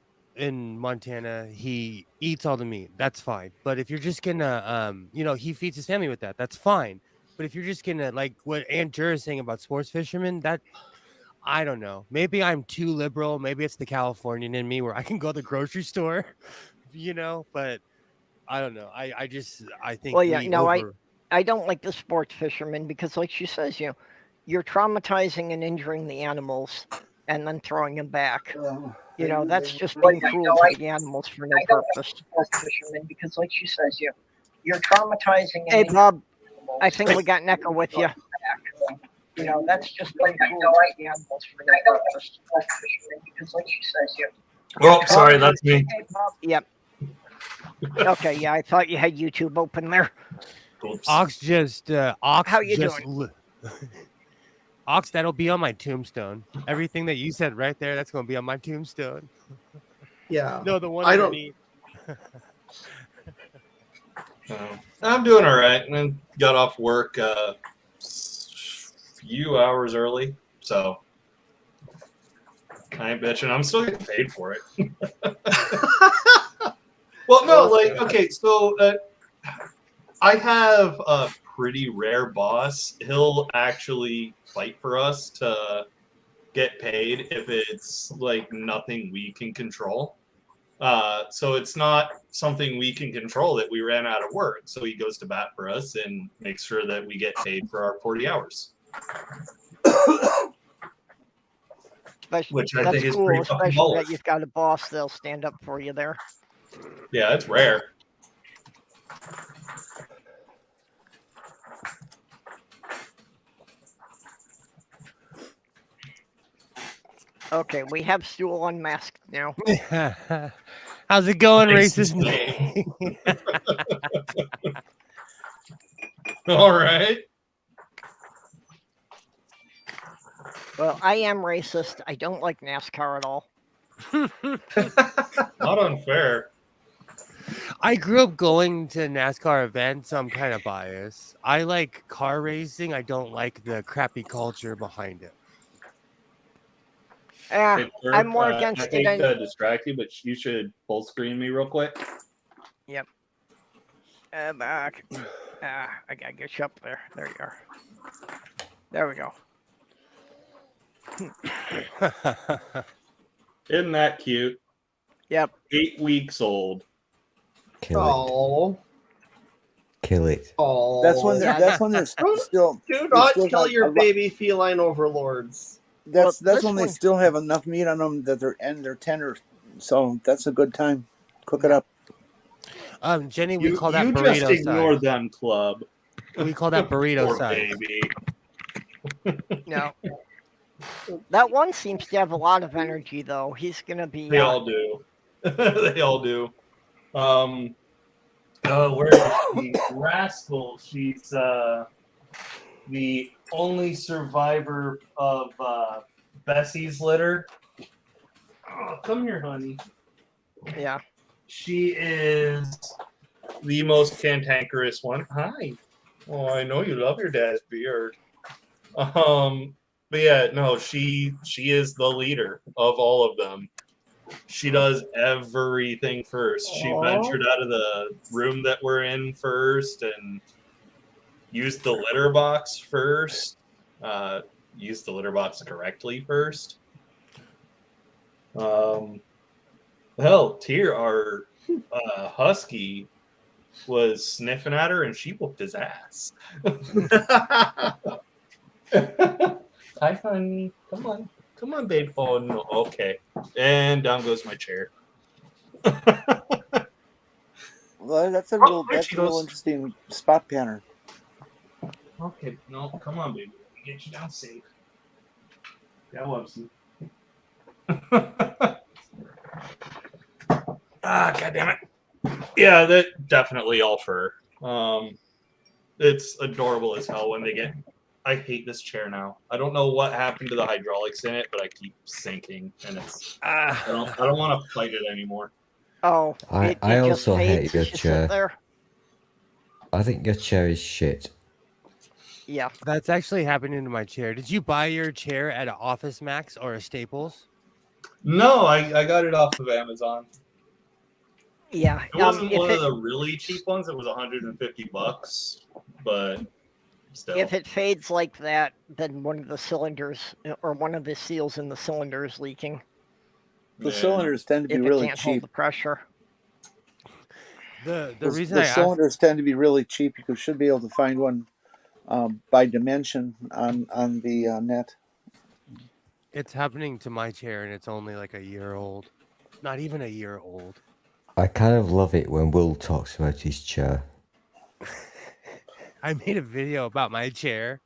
Speaker 2: Montana. He eats all the meat. That's fine. But if you're just gonna he feeds his family with that. That's fine. But if you're just gonna, like what Aunt Jura is saying about sports fishermen, that I don't know. Maybe I'm too liberal. Maybe it's the Californian in me where I can go to the grocery store, but I don't know. I think
Speaker 1: Well, yeah,
Speaker 2: we
Speaker 1: no,
Speaker 2: over.
Speaker 1: I don't like the sports fishermen because, like she says, you're traumatizing and injuring the animals and then throwing them back. That's just being cruel to the animals for no purpose.
Speaker 8: Fishermen, because, like she says, you're traumatizing.
Speaker 1: Hey, Bob, I think we got an echo with you.
Speaker 8: That's just being cruel to the animals for no purpose. Because, like she says,
Speaker 9: Oh, sorry, that's me.
Speaker 1: Yep. Okay, yeah, I thought you had YouTube open there.
Speaker 9: Oops.
Speaker 2: Ox just Ox.
Speaker 1: How you
Speaker 2: doing? Ox, that'll be on my tombstone. Everything that you said right there, that's gonna be on my tombstone.
Speaker 4: Yeah.
Speaker 2: No, the one
Speaker 4: I don't-
Speaker 2: underneath.
Speaker 9: I'm doing all right. And I got off work a few hours early, so I ain't bitching. I'm still getting paid for it. Well, no, like, okay, so I have a pretty rare boss. He'll actually fight for us to get paid if it's like nothing we can control. So it's not something we can control that we ran out of work. So he goes to bat for us and makes sure that we get paid for our 40 hours. Which I think is pretty fucking
Speaker 1: especially
Speaker 9: bold.
Speaker 1: that you've got a boss that'll stand up for you there.
Speaker 9: Yeah, it's rare.
Speaker 1: Okay, we have Stool unmasked now.
Speaker 2: How's it going,
Speaker 9: Racist
Speaker 2: racist name?
Speaker 9: All right.
Speaker 1: Well, I am racist. I don't like NASCAR at all.
Speaker 9: Not unfair.
Speaker 2: I grew up going to NASCAR events, so I'm kind of biased. I like car racing. I don't like the crappy culture behind it.
Speaker 1: Yeah,
Speaker 10: Hey, Turk,
Speaker 1: I'm more
Speaker 10: I
Speaker 1: against it.
Speaker 10: hate to distract you, but you should full screen me real quick.
Speaker 1: Yep. Back. I gotta get you up there. There you are. There we go.
Speaker 10: Isn't that cute?
Speaker 1: Yep.
Speaker 10: 8 weeks old.
Speaker 7: Kill it.
Speaker 4: Oh,
Speaker 7: Kill it.
Speaker 4: oh.
Speaker 3: That's when they're still.
Speaker 4: Do not
Speaker 3: still
Speaker 4: kill
Speaker 3: have
Speaker 4: your
Speaker 3: a lot-
Speaker 4: baby feline overlords.
Speaker 3: That's
Speaker 1: Well, this
Speaker 3: when they
Speaker 1: one-
Speaker 3: still have enough meat on them that they're tender. So that's a good time. Cook it up.
Speaker 2: Jenny, we call that
Speaker 10: you
Speaker 2: burrito
Speaker 10: just ignore
Speaker 2: size.
Speaker 10: them, club.
Speaker 2: We call that burrito
Speaker 9: Poor
Speaker 2: size.
Speaker 9: baby.
Speaker 1: No. That one seems to have a lot of energy, though. He's gonna be.
Speaker 9: They all do. They all do. Where is she? Rascal. She's the only survivor of Bessie's litter. Oh, come here, honey.
Speaker 1: Yeah.
Speaker 9: She is the most cantankerous one. Hi. Oh, I know you love your dad's beard. But yeah, no, she is the leader of all of them. She does everything first. She
Speaker 4: Aw.
Speaker 9: ventured out of the room that we're in first and used the litter box first. Used the litter box correctly first. Hell, Tyr, our husky, was sniffing at her and she whooped his ass. Hi, honey. Come on. Come on, babe. Oh, no. Okay. And down goes my chair.
Speaker 3: Well, that's a
Speaker 9: Oh,
Speaker 3: real
Speaker 9: Cheetos.
Speaker 3: interesting spot pattern.
Speaker 9: Okay. No, come on, baby. Let me get you down safe. Yeah, I love you. God damn it. Yeah, that definitely all fur. It's adorable as hell when they get. I hate this chair now. I don't know what happened to the hydraulics in it, but I keep sinking, and it's. I don't want to fight it anymore.
Speaker 1: Oh.
Speaker 7: I
Speaker 1: it just
Speaker 7: also
Speaker 1: fades
Speaker 7: hate your
Speaker 1: as you sit
Speaker 7: chair.
Speaker 1: there.
Speaker 7: I think your chair is shit.
Speaker 1: Yeah.
Speaker 2: That's actually happening to my chair. Did you buy your chair at an Office Max or a Staples?
Speaker 9: No, I got it off of Amazon.
Speaker 1: Yeah.
Speaker 9: It wasn't
Speaker 1: if
Speaker 9: one
Speaker 1: it,
Speaker 9: of the really cheap ones. It was $150, but still.
Speaker 1: If it fades like that, then one of the cylinders or one of the seals in the cylinder is leaking.
Speaker 3: The cylinders tend to
Speaker 1: If
Speaker 3: be
Speaker 1: it
Speaker 3: really
Speaker 1: can't hold
Speaker 3: cheap.
Speaker 1: the pressure.
Speaker 2: The
Speaker 3: The
Speaker 2: reason I asked,
Speaker 3: cylinders tend to be really cheap. You should be able to find one by dimension on the net.
Speaker 2: it's happening to my chair and it's only like a year old. Not even a year old.
Speaker 7: I kind of love it when Will talks about his chair.
Speaker 2: I made a video about my chair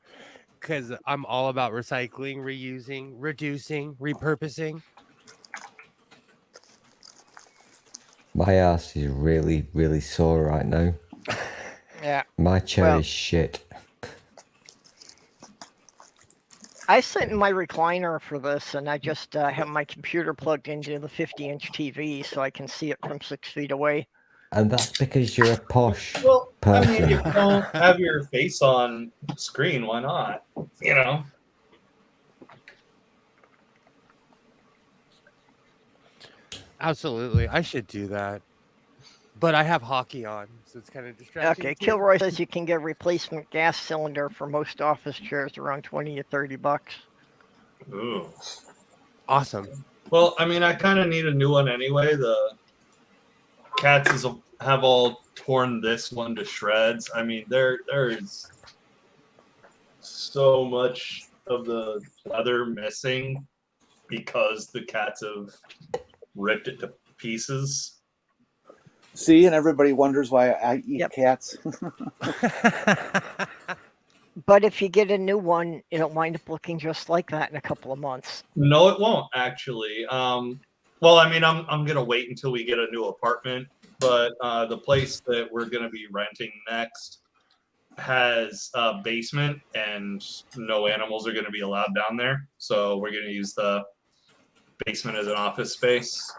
Speaker 2: because I'm all about recycling, reusing, reducing, repurposing.
Speaker 7: My ass is really, really sore right now.
Speaker 1: Yeah.
Speaker 7: My chair
Speaker 1: Well-
Speaker 7: is shit.
Speaker 1: I sit in my recliner for this, and I just have my computer plugged into the 50-inch TV so I can see it from 6 feet away.
Speaker 7: And that's because you're a posh
Speaker 9: Well, I mean,
Speaker 7: person.
Speaker 9: you don't have your face on screen. Why not? You know.
Speaker 2: Absolutely. I should do that. But I have hockey on, so it's kind of distracting.
Speaker 1: Okay,
Speaker 2: too.
Speaker 1: Kilroy says you can get a replacement gas cylinder for most office chairs around 20 to 30 bucks.
Speaker 9: Ooh.
Speaker 2: Awesome.
Speaker 9: Well, I mean, I kind of need a new one anyway. The cats have all torn this one to shreds. I mean, there is so much of the leather missing because the cats have ripped it to pieces.
Speaker 3: See, and everybody wonders why I eat
Speaker 1: Yep.
Speaker 3: cats.
Speaker 1: But if you get a new one, it'll wind up looking just like that in a couple of months.
Speaker 9: No, it won't actually. Well, I mean, I'm gonna wait until we get a new apartment, but the place that we're gonna be renting next has a basement, and no animals are gonna be allowed down there. So we're gonna use the basement as an office space.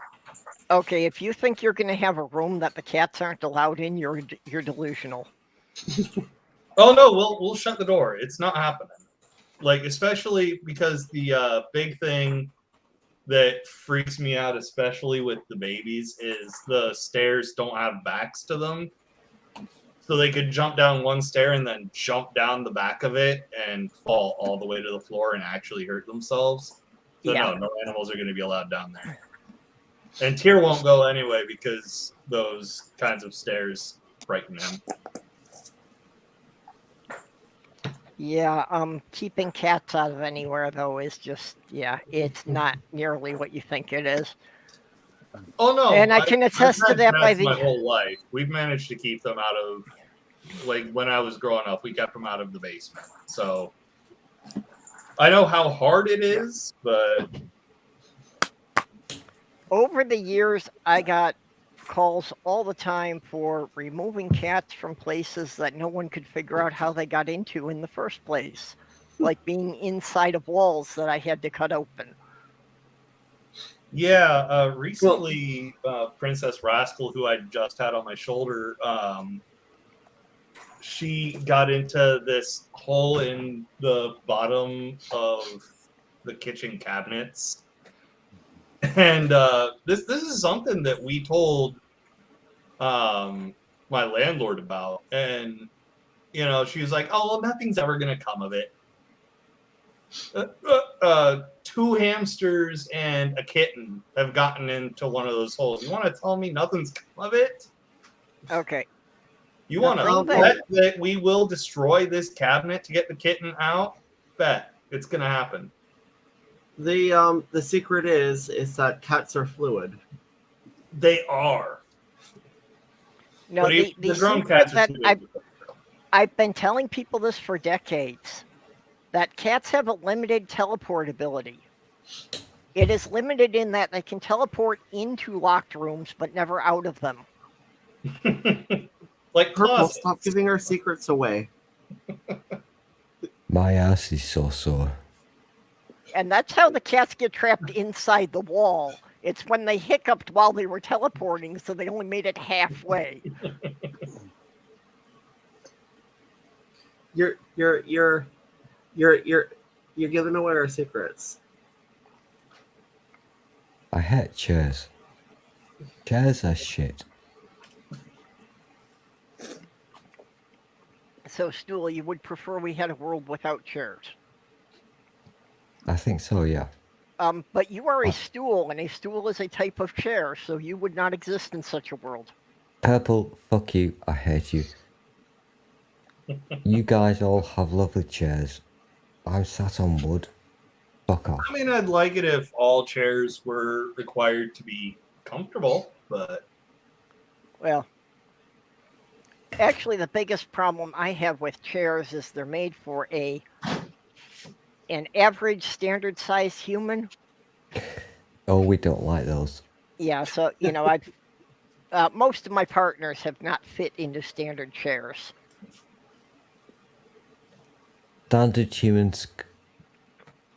Speaker 1: Okay, if you think you're going to have a room that the cats aren't allowed in, you're delusional.
Speaker 9: Oh no, we'll shut the door. It's not happening. Like, especially because the big thing that freaks me out, especially with the babies, is the stairs don't have backs to them. So they could jump down one stair and then jump down the back of it and fall all the way to the floor and actually hurt themselves. So
Speaker 1: Yeah.
Speaker 9: no animals are going to be allowed down there. And Tyr won't go anyway because those kinds of stairs frighten him.
Speaker 1: Yeah, keeping cats out of anywhere, though, is just, yeah, it's not nearly what you think it is.
Speaker 9: Oh no!
Speaker 1: And I can attest
Speaker 9: I've
Speaker 1: to
Speaker 9: had
Speaker 1: that by
Speaker 9: cats
Speaker 1: the...
Speaker 9: my whole life. We've managed to keep them out of, like, when I was growing up, we kept them out of the basement. So I know how hard it is, but
Speaker 1: Over the years, I got calls all the time for removing cats from places that no one could figure out how they got into in the first place, like being inside of walls that I had to cut open.
Speaker 9: yeah, recently Princess Rascal, who I just had on my shoulder, she got into this hole in the bottom of the kitchen cabinets. And this is something that we told my landlord about, and you know, she was like, "Oh, well, nothing's ever gonna come of it." 2 hamsters and a kitten have gotten into one of those holes. You want to tell me nothing's come of it?
Speaker 1: Okay.
Speaker 9: You want to bet that we will destroy this cabinet to get the kitten out? Bet it's gonna happen.
Speaker 4: The secret is that cats are fluid.
Speaker 9: They are.
Speaker 1: No, the
Speaker 9: drone
Speaker 1: secret
Speaker 9: cats are
Speaker 1: that
Speaker 9: fluid.
Speaker 1: I've been telling people this for decades, that cats have a limited teleport ability. It is limited in that they can teleport into locked rooms, but never out of them.
Speaker 9: Like
Speaker 4: Purple,
Speaker 9: closets.
Speaker 4: stop giving our secrets away.
Speaker 7: My ass is so sore.
Speaker 1: And that's how the cats get trapped inside the wall. It's when they hiccuped while they were teleporting, so they only made it halfway.
Speaker 4: You're giving away our secrets.
Speaker 7: I hate chairs. Chairs are shit.
Speaker 1: So, Stool, you would prefer we had a world without chairs?
Speaker 7: I think so, yeah.
Speaker 1: But you are a stool, and a stool is a type of chair, so you would not exist in such a world.
Speaker 7: Purple, fuck you. I hate you. You guys all have lovely chairs. I'm sat on wood. Fuck off.
Speaker 9: I mean, I'd like it if all chairs were required to be comfortable, but
Speaker 1: Well, actually, the biggest problem I have with chairs is they're made for an average standard size human.
Speaker 7: Oh, we don't like those.
Speaker 1: Yeah, so, you know, most of my partners have not fit into standard chairs.
Speaker 7: Standard humans.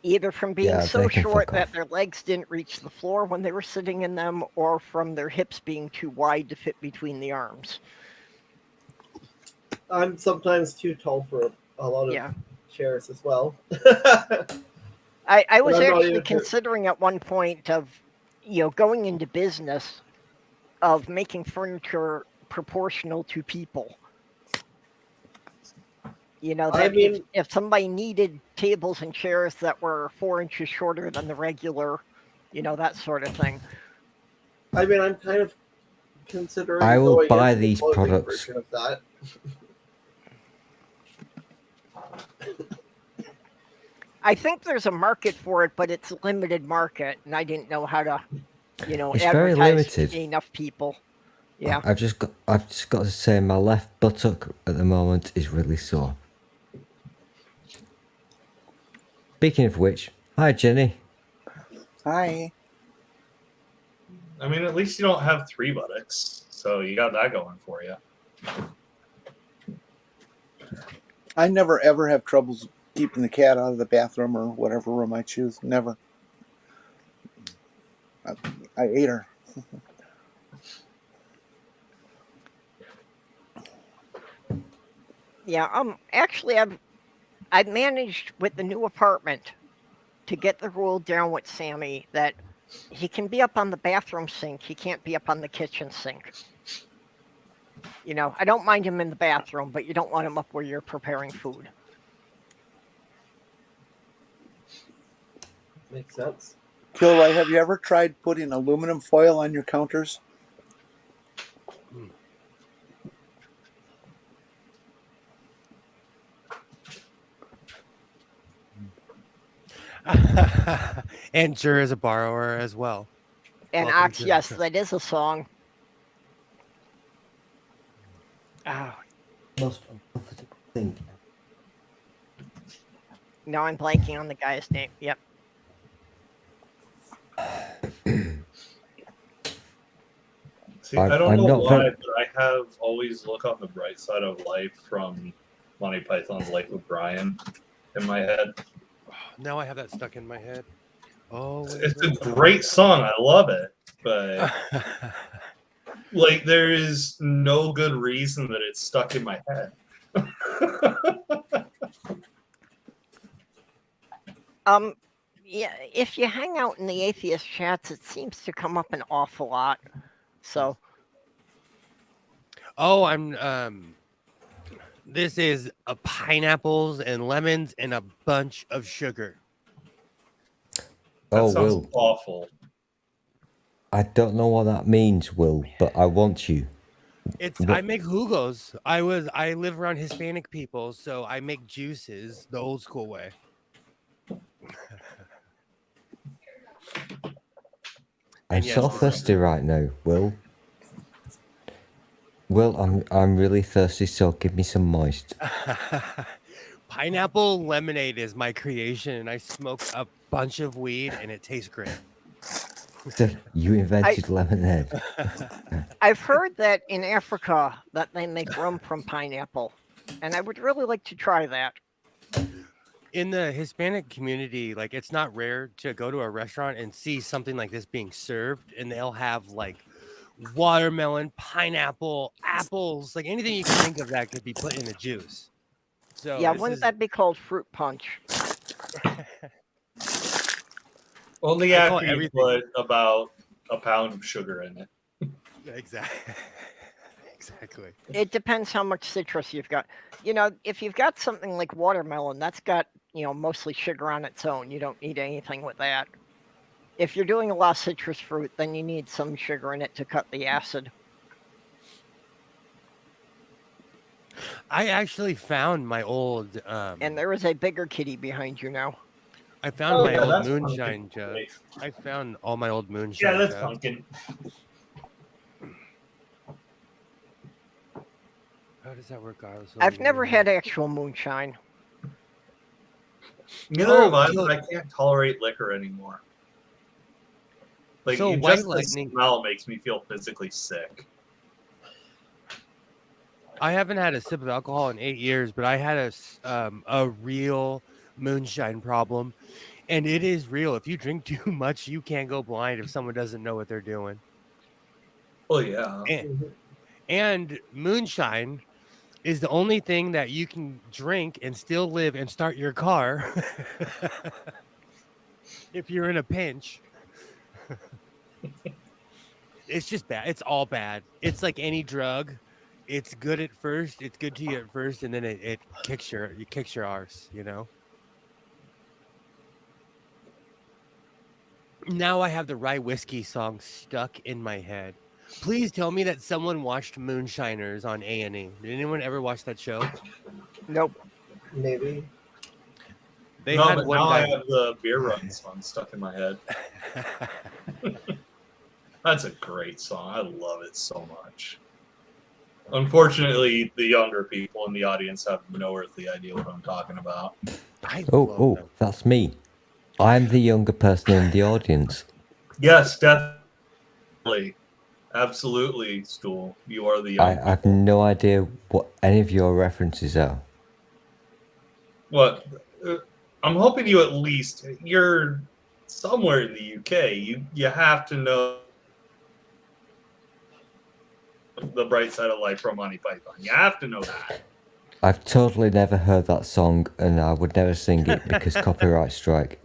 Speaker 1: Either from being
Speaker 7: Yeah,
Speaker 1: so
Speaker 7: they can
Speaker 1: short
Speaker 7: fuck
Speaker 1: that
Speaker 7: off.
Speaker 1: their legs didn't reach the floor when they were sitting in them, or from their hips being too wide to fit between the arms.
Speaker 4: I'm sometimes too tall for a lot of chairs as well.
Speaker 1: I was
Speaker 4: But I'm not
Speaker 1: actually
Speaker 4: even sure.
Speaker 1: considering at one point of, you know, going into business of making furniture proportional to people. You know,
Speaker 4: I
Speaker 1: that
Speaker 4: mean-
Speaker 1: if somebody needed tables and chairs that were 4 inches shorter than the regular, you know, that sort of thing.
Speaker 4: I mean, I'm kind of considering.
Speaker 7: I will
Speaker 4: going
Speaker 7: buy
Speaker 4: into the
Speaker 7: these
Speaker 4: clothing
Speaker 7: products.
Speaker 4: version of that.
Speaker 1: I think there's a market for it, but it's a limited market, and I didn't know how to, you know,
Speaker 7: It's very
Speaker 1: advertise to
Speaker 7: limited.
Speaker 1: enough people. Yeah.
Speaker 7: I've just got to say my left buttock at the moment is really sore. Speaking of which, hi Jenny.
Speaker 3: Hi.
Speaker 9: I mean, at least you don't have 3 buttocks, so you got that going for you.
Speaker 3: I never ever have troubles keeping the cat out of the bathroom or whatever room I choose. Never. I ate her.
Speaker 1: Yeah, actually, I've managed with the new apartment to get the rule down with Sammy that he can be up on the bathroom sink. He can't be up on the kitchen sink. You know, I don't mind him in the bathroom, but you don't want him up where you're preparing food.
Speaker 4: Makes sense.
Speaker 3: Kilroy, have you ever tried putting aluminum foil on your counters?
Speaker 2: And Jur is a borrower as well.
Speaker 1: And
Speaker 2: Welcome
Speaker 1: Ox,
Speaker 2: to the
Speaker 1: yes,
Speaker 2: show.
Speaker 1: that is a song. Oh,
Speaker 7: Most uncomfortable thing.
Speaker 1: now I'm blanking on the guy's name. Yep.
Speaker 9: See, I don't
Speaker 7: I'm
Speaker 9: know
Speaker 7: not
Speaker 9: why,
Speaker 7: very-
Speaker 9: but I have always look on the bright side of life from Monty Python's Life of Brian in my head.
Speaker 2: Now I have that stuck in my head. Oh,
Speaker 9: It's a great song. I love it, but like there is no good reason that it's stuck in my head.
Speaker 1: Yeah, if you hang out in the atheist chats, it seems to come up an awful lot. So,
Speaker 2: Oh, this is pineapples and lemons and a bunch of sugar.
Speaker 9: That
Speaker 7: Oh,
Speaker 9: sounds
Speaker 7: Will,
Speaker 9: awful.
Speaker 7: I don't know what that means, Will, but I want you.
Speaker 2: I make jugos. I live around Hispanic people, so I make juices the old school way.
Speaker 7: I'm
Speaker 2: And yes,
Speaker 7: so thirsty right now, Will. Will, I'm really thirsty, so give me some moist.
Speaker 2: Pineapple lemonade is my creation, and I smoke a bunch of weed, and it tastes great.
Speaker 7: So you invented lemonade.
Speaker 1: I've heard that in Africa that they make rum from pineapple, and I would really like to try that.
Speaker 2: In the Hispanic community, like it's not rare to go to a restaurant and see something like this being served, and they'll have like watermelon, pineapple, apples, like anything you can think of that could be put in the juice. So
Speaker 1: Yeah,
Speaker 2: this
Speaker 1: wouldn't
Speaker 2: is-
Speaker 1: that be called fruit punch?
Speaker 9: Only
Speaker 2: I call
Speaker 9: after you
Speaker 2: everything-
Speaker 9: put about a pound of sugar in it.
Speaker 2: Exactly. Exactly.
Speaker 1: It depends how much citrus you've got. You know, if you've got something like watermelon, that's got, you know, mostly sugar on its own. You don't need anything with that. If you're doing a lot of citrus fruit, then you need some sugar in it to cut the acid.
Speaker 2: I actually found my old
Speaker 1: And there is a bigger kitty behind you now.
Speaker 2: I found
Speaker 9: Oh,
Speaker 2: my
Speaker 9: yeah,
Speaker 2: old
Speaker 9: that's
Speaker 2: moonshine
Speaker 9: pumpkin.
Speaker 2: jug. I found all my old moonshine
Speaker 9: Yeah, that's
Speaker 2: jugs.
Speaker 9: pumpkin.
Speaker 2: How does that work?
Speaker 1: I've never had actual moonshine.
Speaker 9: Neither
Speaker 2: Oh,
Speaker 9: have I,
Speaker 2: so-
Speaker 9: but I can't tolerate liquor anymore. Like,
Speaker 2: So
Speaker 9: just
Speaker 2: White
Speaker 9: the
Speaker 2: Lightning-
Speaker 9: smell makes me feel physically sick.
Speaker 2: I haven't had a sip of alcohol in 8 years, but I had a real moonshine problem, and it is real. If you drink too much, you can't go blind if someone doesn't know what they're doing.
Speaker 9: Oh yeah.
Speaker 2: And moonshine is the only thing that you can drink and still live and start your car if you're in a pinch. It's just bad. It's all bad. It's like any drug. It's good at first. It's good to you at first, and then it kicks your arse, you know? Now I have the Rye Whiskey song stuck in my head. Please tell me that someone watched Moonshiners on A&E. Did anyone ever watch that show?
Speaker 1: Nope.
Speaker 4: Maybe.
Speaker 2: They
Speaker 9: no,
Speaker 2: had
Speaker 9: but
Speaker 2: one
Speaker 9: now
Speaker 2: guy.
Speaker 9: I have the beer run song stuck in my head. That's a great song. I love it so much. Unfortunately, the younger people in the audience have no earthly idea what I'm talking about.
Speaker 7: Oh, that's me. I'm the younger person in the audience.
Speaker 9: Yes, definitely. Absolutely, Stool. You are the young
Speaker 7: I have
Speaker 9: people.
Speaker 7: no idea what any of your references are.
Speaker 9: What? I'm hoping you at least, you're somewhere in the UK. You have to know the bright side of life from Monty Python. You have to know that.
Speaker 7: I've totally never heard that song, and I would never sing it because copyright strike.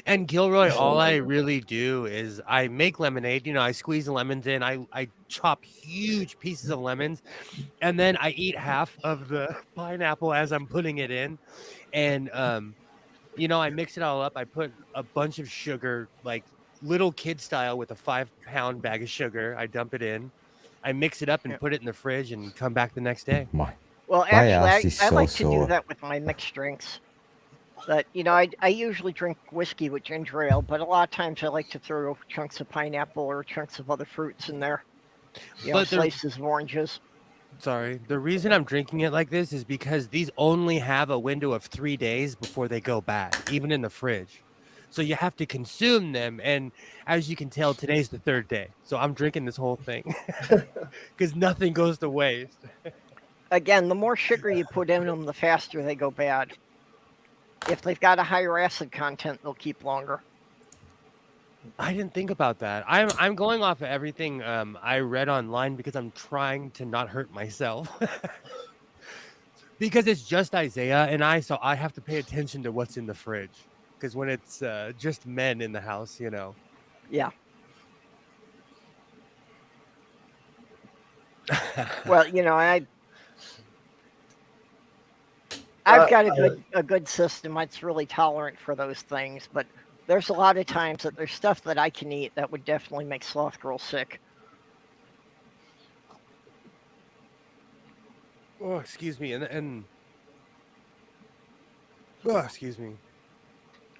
Speaker 2: And Gilroy, all I really do is I make lemonade. You know, I squeeze the lemons in. I chop huge pieces of lemons, and then I eat half of the pineapple as I'm putting it in. And you know, I mix it all up. I put a bunch of sugar, like little kid style, with a 5-pound bag of sugar. I dump it in. I mix it up and put it in the fridge, and come back the next day.
Speaker 1: Well,
Speaker 7: My
Speaker 1: actually,
Speaker 7: ass is
Speaker 1: I
Speaker 7: so
Speaker 1: like to do
Speaker 7: sore.
Speaker 1: that with my mixed drinks. But you know, I usually drink whiskey with ginger ale, but a lot of times I like to throw chunks of pineapple or chunks of other fruits in there. You know,
Speaker 2: But the-
Speaker 1: slices of oranges.
Speaker 2: Sorry. The reason I'm drinking it like this is because these only have a window of 3 days before they go bad, even in the fridge. So you have to consume them. And as you can tell, today's the 3rd day. So I'm drinking this whole thing because nothing goes to waste.
Speaker 1: Again, the more sugar you put in them, the faster they go bad. If they've got a higher acid content, they'll keep longer.
Speaker 2: I didn't think about that. I'm going off of everything I read online because I'm trying to not hurt myself. Because it's just Isaiah and I, so I have to pay attention to what's in the fridge. Because when it's just men in the house, you know.
Speaker 1: Yeah. Well, you know, I've got a good system. It's really tolerant for those things, but there's a lot of times that there's stuff that I can eat that would definitely make Sloth Girl sick.
Speaker 2: Oh, excuse me, and oh, excuse me.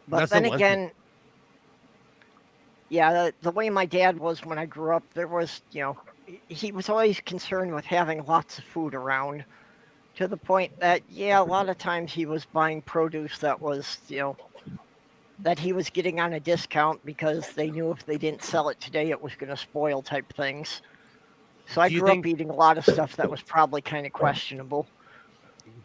Speaker 1: But
Speaker 2: That's
Speaker 1: then
Speaker 2: the one thing-
Speaker 1: again, yeah, the way my dad was when I grew up, there was, you know, he was always concerned with having lots of food around, to the point that, yeah, a lot of times he was buying produce that was, you know, that he was getting on a discount because they knew if they didn't sell it today, it was going to spoil type things. So I
Speaker 2: Do you
Speaker 1: grew up
Speaker 2: think-
Speaker 1: eating a lot of stuff that was probably kind of questionable.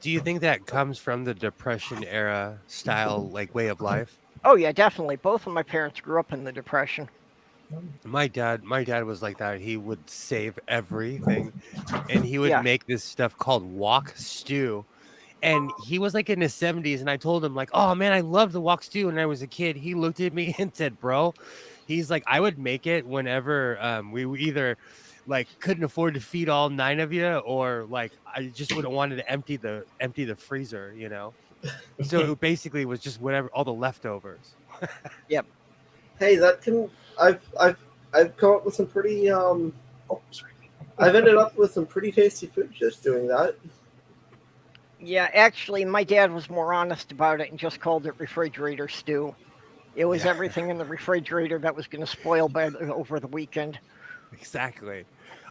Speaker 2: Do you think that comes from the Depression era style, like way of life?
Speaker 1: Oh yeah, definitely. Both of my parents grew up in the Depression.
Speaker 2: My dad was like that. He would save everything, and he would
Speaker 1: Yeah.
Speaker 2: make this stuff called wok stew. And he was like in his 70s, and I told him like, "Oh man, I love the wok stew." When I was a kid, he looked at me and said, "Bro," he's like, "I would make it whenever we either like couldn't afford to feed all 9 of you, or like I just wouldn't wanted to empty the freezer, you know." So it basically was just whatever, all the leftovers.
Speaker 1: Yep.
Speaker 4: Hey, that can I've come up with some pretty I've ended up with some pretty tasty food just doing that.
Speaker 1: Yeah, actually, my dad was more honest about it and just called it refrigerator stew. It was everything in the refrigerator that was going to spoil over the weekend.
Speaker 2: Exactly.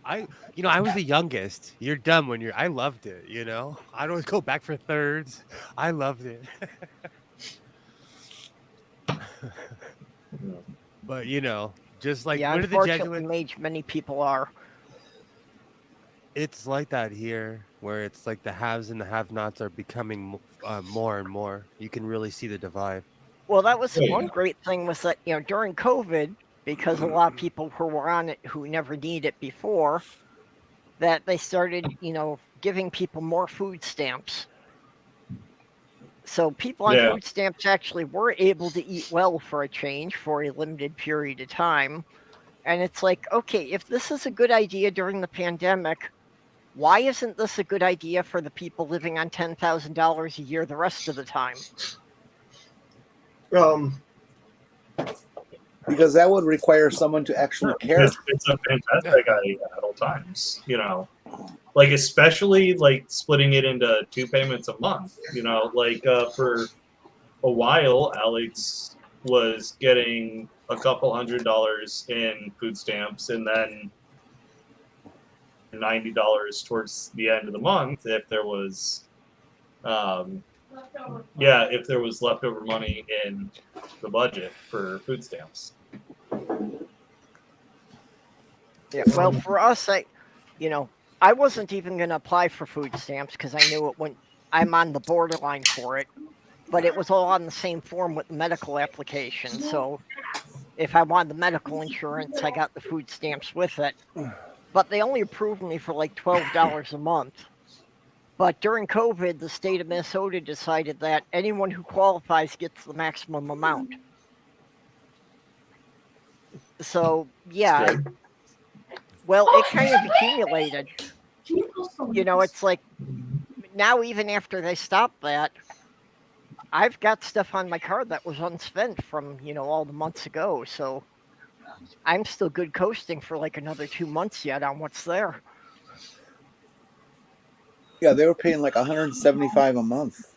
Speaker 2: I was the youngest. You're dumb when I loved it, you know. I'd always go back for thirds. I loved it. But you know, just like
Speaker 1: yeah,
Speaker 2: what are the
Speaker 1: unfortunately,
Speaker 2: Jesuits?
Speaker 1: many people are.
Speaker 2: It's like that here, where it's like the haves and the have-nots are becoming more and more. You can really see the divide.
Speaker 1: Well, that was
Speaker 9: Oh, yeah.
Speaker 1: one great thing was that, you know, during COVID, because a lot of people who were on it who never needed it before, that they started, you know, giving people more food stamps. So people on
Speaker 9: Yeah.
Speaker 1: food stamps actually were able to eat well for a change for a limited period of time. And it's like, okay, if this is a good idea during the pandemic, why isn't this a good idea for the people living on $10,000 a year the rest of the time?
Speaker 3: Because that would require someone to actually care.
Speaker 9: It's a fantastic idea at all times, you know. Like especially like splitting it into 2 payments a month, you know. Like for a while, Alex was getting a couple $100s in food stamps, and then $90 towards the end of the month if there was, if there was leftover money in the budget for food stamps.
Speaker 1: Yeah. Well, for us, I wasn't even going to apply for food stamps because I knew it when I'm on the borderline for it. But it was all on the same form with the medical application. So if I wanted the medical insurance, I got the food stamps with it. But they only approved me for like $12 a month. But during COVID, the state of Minnesota decided that anyone who qualifies gets the maximum amount. So, yeah, it kind of accumulated. It's like now, even after they stopped that, I've got stuff on my card that was unspent from, all the months ago. So I'm still good coasting for like another 2 months yet on what's there.
Speaker 3: Yeah, they were paying like $175 a month.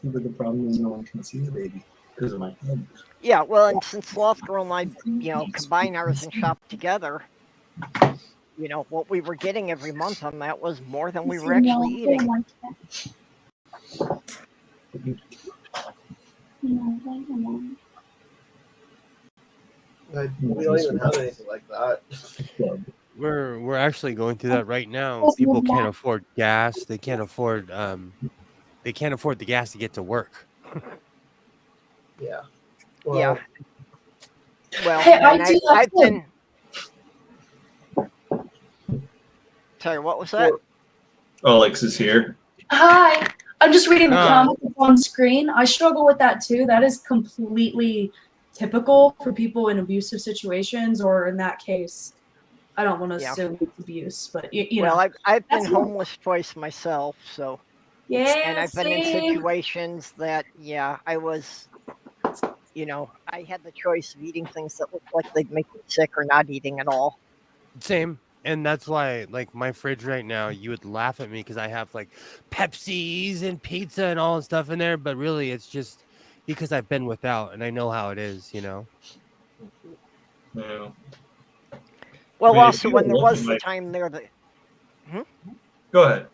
Speaker 10: But the problem is no one can see the baby because of my head.
Speaker 1: Yeah, well, and since Sloth Girl and I, combine ours and shop together, what we were getting every month on that was more than we were actually eating.
Speaker 4: We don't even have anything like that.
Speaker 2: We're actually going through that right now. People can't afford gas. They can't afford the gas to get to work.
Speaker 4: Yeah.
Speaker 1: Yeah. Well,
Speaker 11: Hey,
Speaker 1: and
Speaker 11: I do
Speaker 1: I've
Speaker 11: have
Speaker 1: been. Sorry, what was that?
Speaker 9: Alex is here.
Speaker 11: Hi. I'm just reading the
Speaker 2: Ah.
Speaker 11: comments on screen. I struggle with that too. That is completely typical for people in abusive situations, or in that case, I don't want to
Speaker 1: Yeah.
Speaker 11: assume it's abuse, but you
Speaker 1: Well,
Speaker 11: know.
Speaker 1: I've been
Speaker 11: that's normal.
Speaker 1: homeless twice myself, so.
Speaker 11: Yeah,
Speaker 1: And I've been in
Speaker 11: same.
Speaker 1: situations that, I was, I had the choice of eating things that looked like they'd make me sick or not eating at all.
Speaker 2: Same. And that's why, like, my fridge right now, you would laugh at me because I have, like, Pepsis and pizza and all that stuff in there. But really, it's just because I've been without and I know how it is,
Speaker 9: Yeah.
Speaker 1: Well,
Speaker 9: I mean, if
Speaker 1: also,
Speaker 9: you
Speaker 1: when there
Speaker 9: look
Speaker 1: was
Speaker 9: at
Speaker 1: the
Speaker 9: my-
Speaker 1: time there that.
Speaker 9: Go ahead.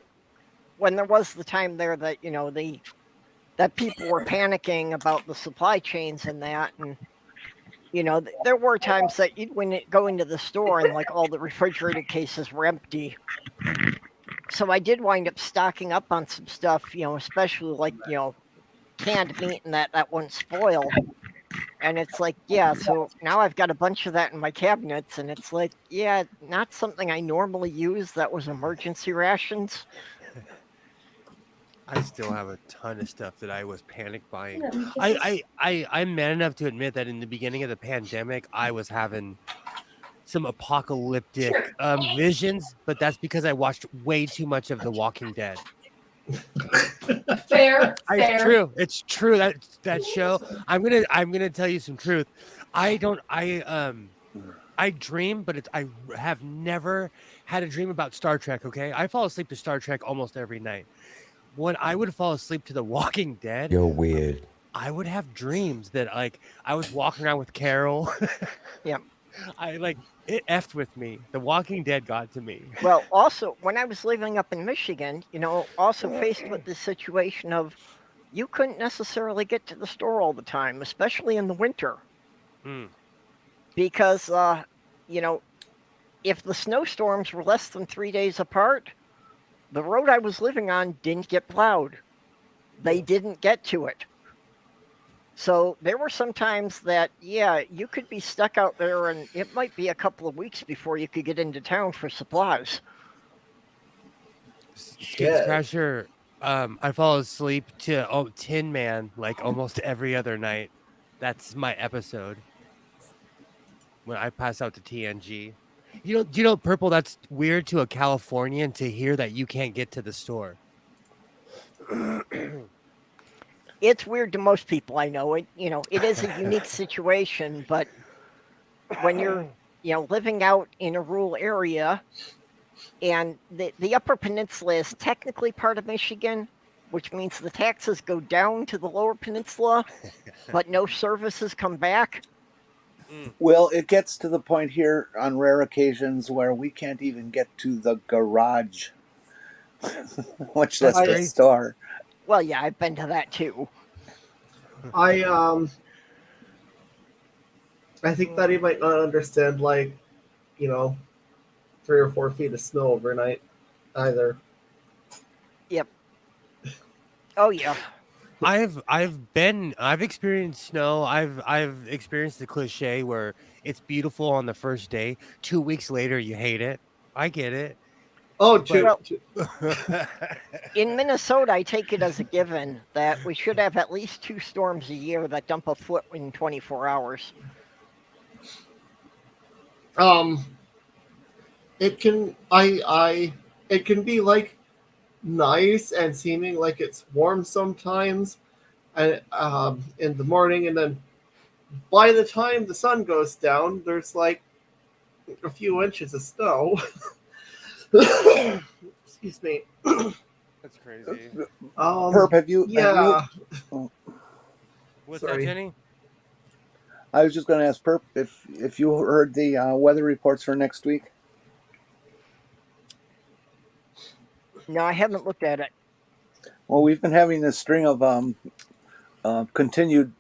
Speaker 1: When there was the time there that, that people were panicking about the supply chains and that. And, there were times that you'd go into the store and, like, all the refrigerated cases were empty. So I did wind up stocking up on some stuff, especially like, canned meat and that wouldn't spoil. And it's like, so now I've got a bunch of that in my cabinets, and it's like, not something I normally use. That was emergency rations.
Speaker 2: I still have a ton of stuff that I was panic buying.
Speaker 11: Yeah,
Speaker 2: I'm man enough to admit that in the beginning of the pandemic, I was having some apocalyptic visions, but that's because I watched way too much of The Walking Dead.
Speaker 11: fair.
Speaker 2: It's true. It's true that show. I'm gonna tell you some truth. I dream, but I have never had a dream about Star Trek. Okay, I fall asleep to Star Trek almost every night. When I would fall asleep to The Walking Dead,
Speaker 7: You're weird.
Speaker 2: I would have dreams that, like, I was walking around with Carol.
Speaker 1: Yeah.
Speaker 2: It effed with me. The Walking Dead got to me.
Speaker 1: Well, also, when I was living up in Michigan, also faced with the situation of you couldn't necessarily get to the store all the time, especially in the winter. Because, if the snowstorms were less than 3 days apart, the road I was living on didn't get plowed. They didn't get to it. So there were some times that, you could be stuck out there and it might be a couple of weeks before you could get into town for supplies.
Speaker 2: Skid Crasher, I fall asleep to Tin Man like almost every other night. That's my episode. When I pass out to TNG. Do you know, Purple, that's weird to a Californian to hear that you can't get to the store.
Speaker 1: It's weird to most people I know. It is a unique situation, but when you're, living out in a rural area, and the Upper Peninsula is technically part of Michigan, which means the taxes go down to the Lower Peninsula, but no services come back.
Speaker 3: Well, it gets to the point here on rare occasions where we can't even get to the garage, much less
Speaker 1: That's
Speaker 3: the
Speaker 1: crazy.
Speaker 3: store.
Speaker 1: Well, yeah, I've been to that too.
Speaker 4: I think that he might not understand, like, 3 or 4 feet of snow overnight either.
Speaker 1: Yep. Oh yeah.
Speaker 2: I've experienced snow. I've experienced the cliche where it's beautiful on the first day. 2 weeks later, you hate it. I get it.
Speaker 4: Oh,
Speaker 1: Well, in Minnesota, I take it as a given that we should have at least 2 storms a year that dump a foot in 24 hours.
Speaker 4: It can it can be like nice and seeming like it's warm sometimes, and in the morning, and then by the time the sun goes down, there's like a few inches of snow. Excuse me.
Speaker 2: That's crazy.
Speaker 3: Perp, have you?
Speaker 4: Yeah.
Speaker 2: What's
Speaker 4: Sorry.
Speaker 2: that, Jenny?
Speaker 3: I was just going to ask Perp if you heard the weather reports for next week.
Speaker 1: No, I haven't looked at it.
Speaker 3: Well, we've been having this string of continued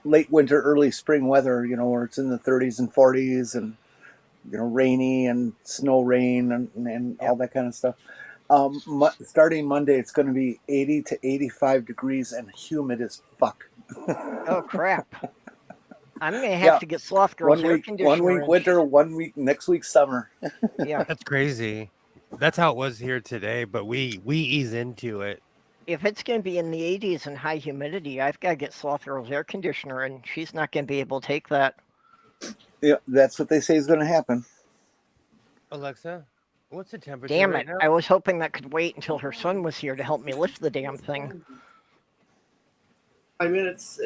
Speaker 3: late winter, early spring weather. Where it's in the 30s and 40s, and rainy and snow rain and all that kind of stuff. Starting Monday, it's going to be 80 to 85 degrees and humid as fuck.
Speaker 1: Oh crap! I'm gonna have to get Sloth Girl's air conditioner.
Speaker 3: 1 week winter, 1 week next week summer.
Speaker 1: Yeah,
Speaker 2: that's crazy. That's how it was here today, but we ease into it.
Speaker 1: If it's gonna be in the 80s and high humidity, I've got to get Sloth Girl's air conditioner, and she's not gonna be able to take that.
Speaker 3: Yeah, that's what they say is going to happen.
Speaker 2: Alexa, what's the temperature?
Speaker 1: Damn
Speaker 2: right
Speaker 1: it!
Speaker 2: now?
Speaker 1: I was hoping that could wait until her son was here to help me lift the damn thing.
Speaker 4: I mean, it's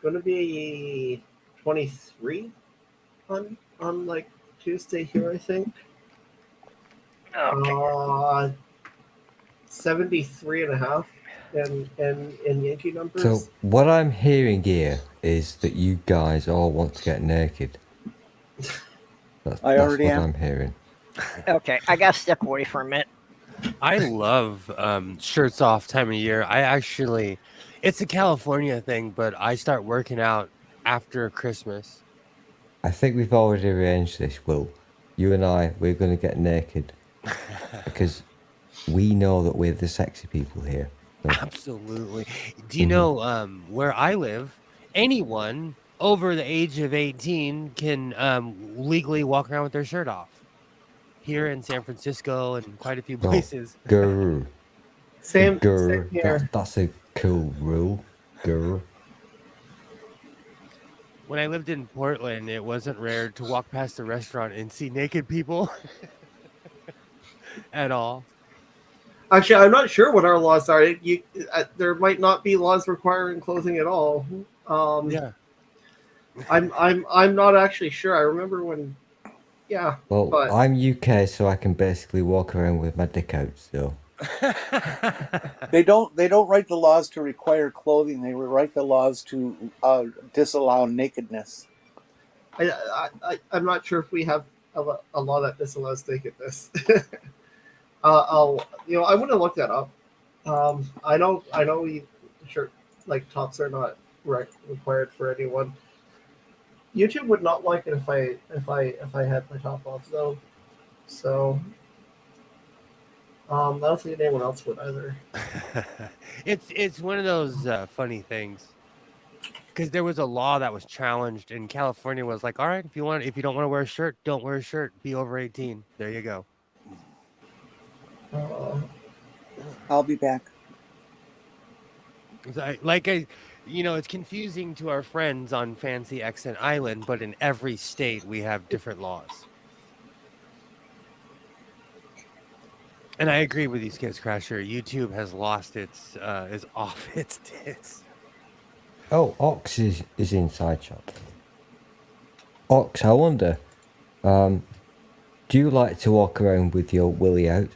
Speaker 4: going to be 23 on like Tuesday here, I think.
Speaker 1: Okay.
Speaker 4: 73 and a half in Yankee numbers.
Speaker 7: So what I'm hearing here is that you guys all want to get naked. That's what I'm hearing.
Speaker 1: Okay, I gotta step away for a minute.
Speaker 2: I love shirts off time of year. It's a California thing, but I start working out after Christmas.
Speaker 7: I think we've already arranged this, Will. You and I, we're going to get naked. Because we know that we're the sexy people here. So.
Speaker 2: Absolutely. Do you know where I live, anyone over the age of 18 can legally walk around with their shirt off. Here in San Francisco and quite a few places.
Speaker 7: Grr.
Speaker 4: Same
Speaker 7: here. That's a cool rule. Grr.
Speaker 2: When I lived in Portland, it wasn't rare to walk past a restaurant and see naked people at all.
Speaker 4: Actually, I'm not sure what our laws are. There might not be laws requiring clothing at all.
Speaker 2: Yeah.
Speaker 4: I'm not actually sure. I remember when. Yeah.
Speaker 7: Well,
Speaker 4: but
Speaker 7: I'm UK, so I can basically walk around with my dick out. So.
Speaker 3: They don't write the laws to require clothing. They write the laws to disallow nakedness.
Speaker 4: I'm not sure if we have a law that disallows nakedness. I want to look that up. I know shirt like tops are not required for anyone. YouTube would not like it if I had my top off though. So I don't think anyone else would either.
Speaker 2: It's one of those funny things, because there was a law that was challenged, and California was like, all right, if you don't want to wear a shirt, don't wear a shirt. Be over 18. There you go.
Speaker 3: I'll be back.
Speaker 2: It's confusing to our friends on Fancy Accent Island, but in every state we have different laws. And I agree with these kids, Crasher. YouTube has lost is off its tits.
Speaker 7: Oh, Ox is inside shop. Ox, I wonder, do you like to walk around with your willy out?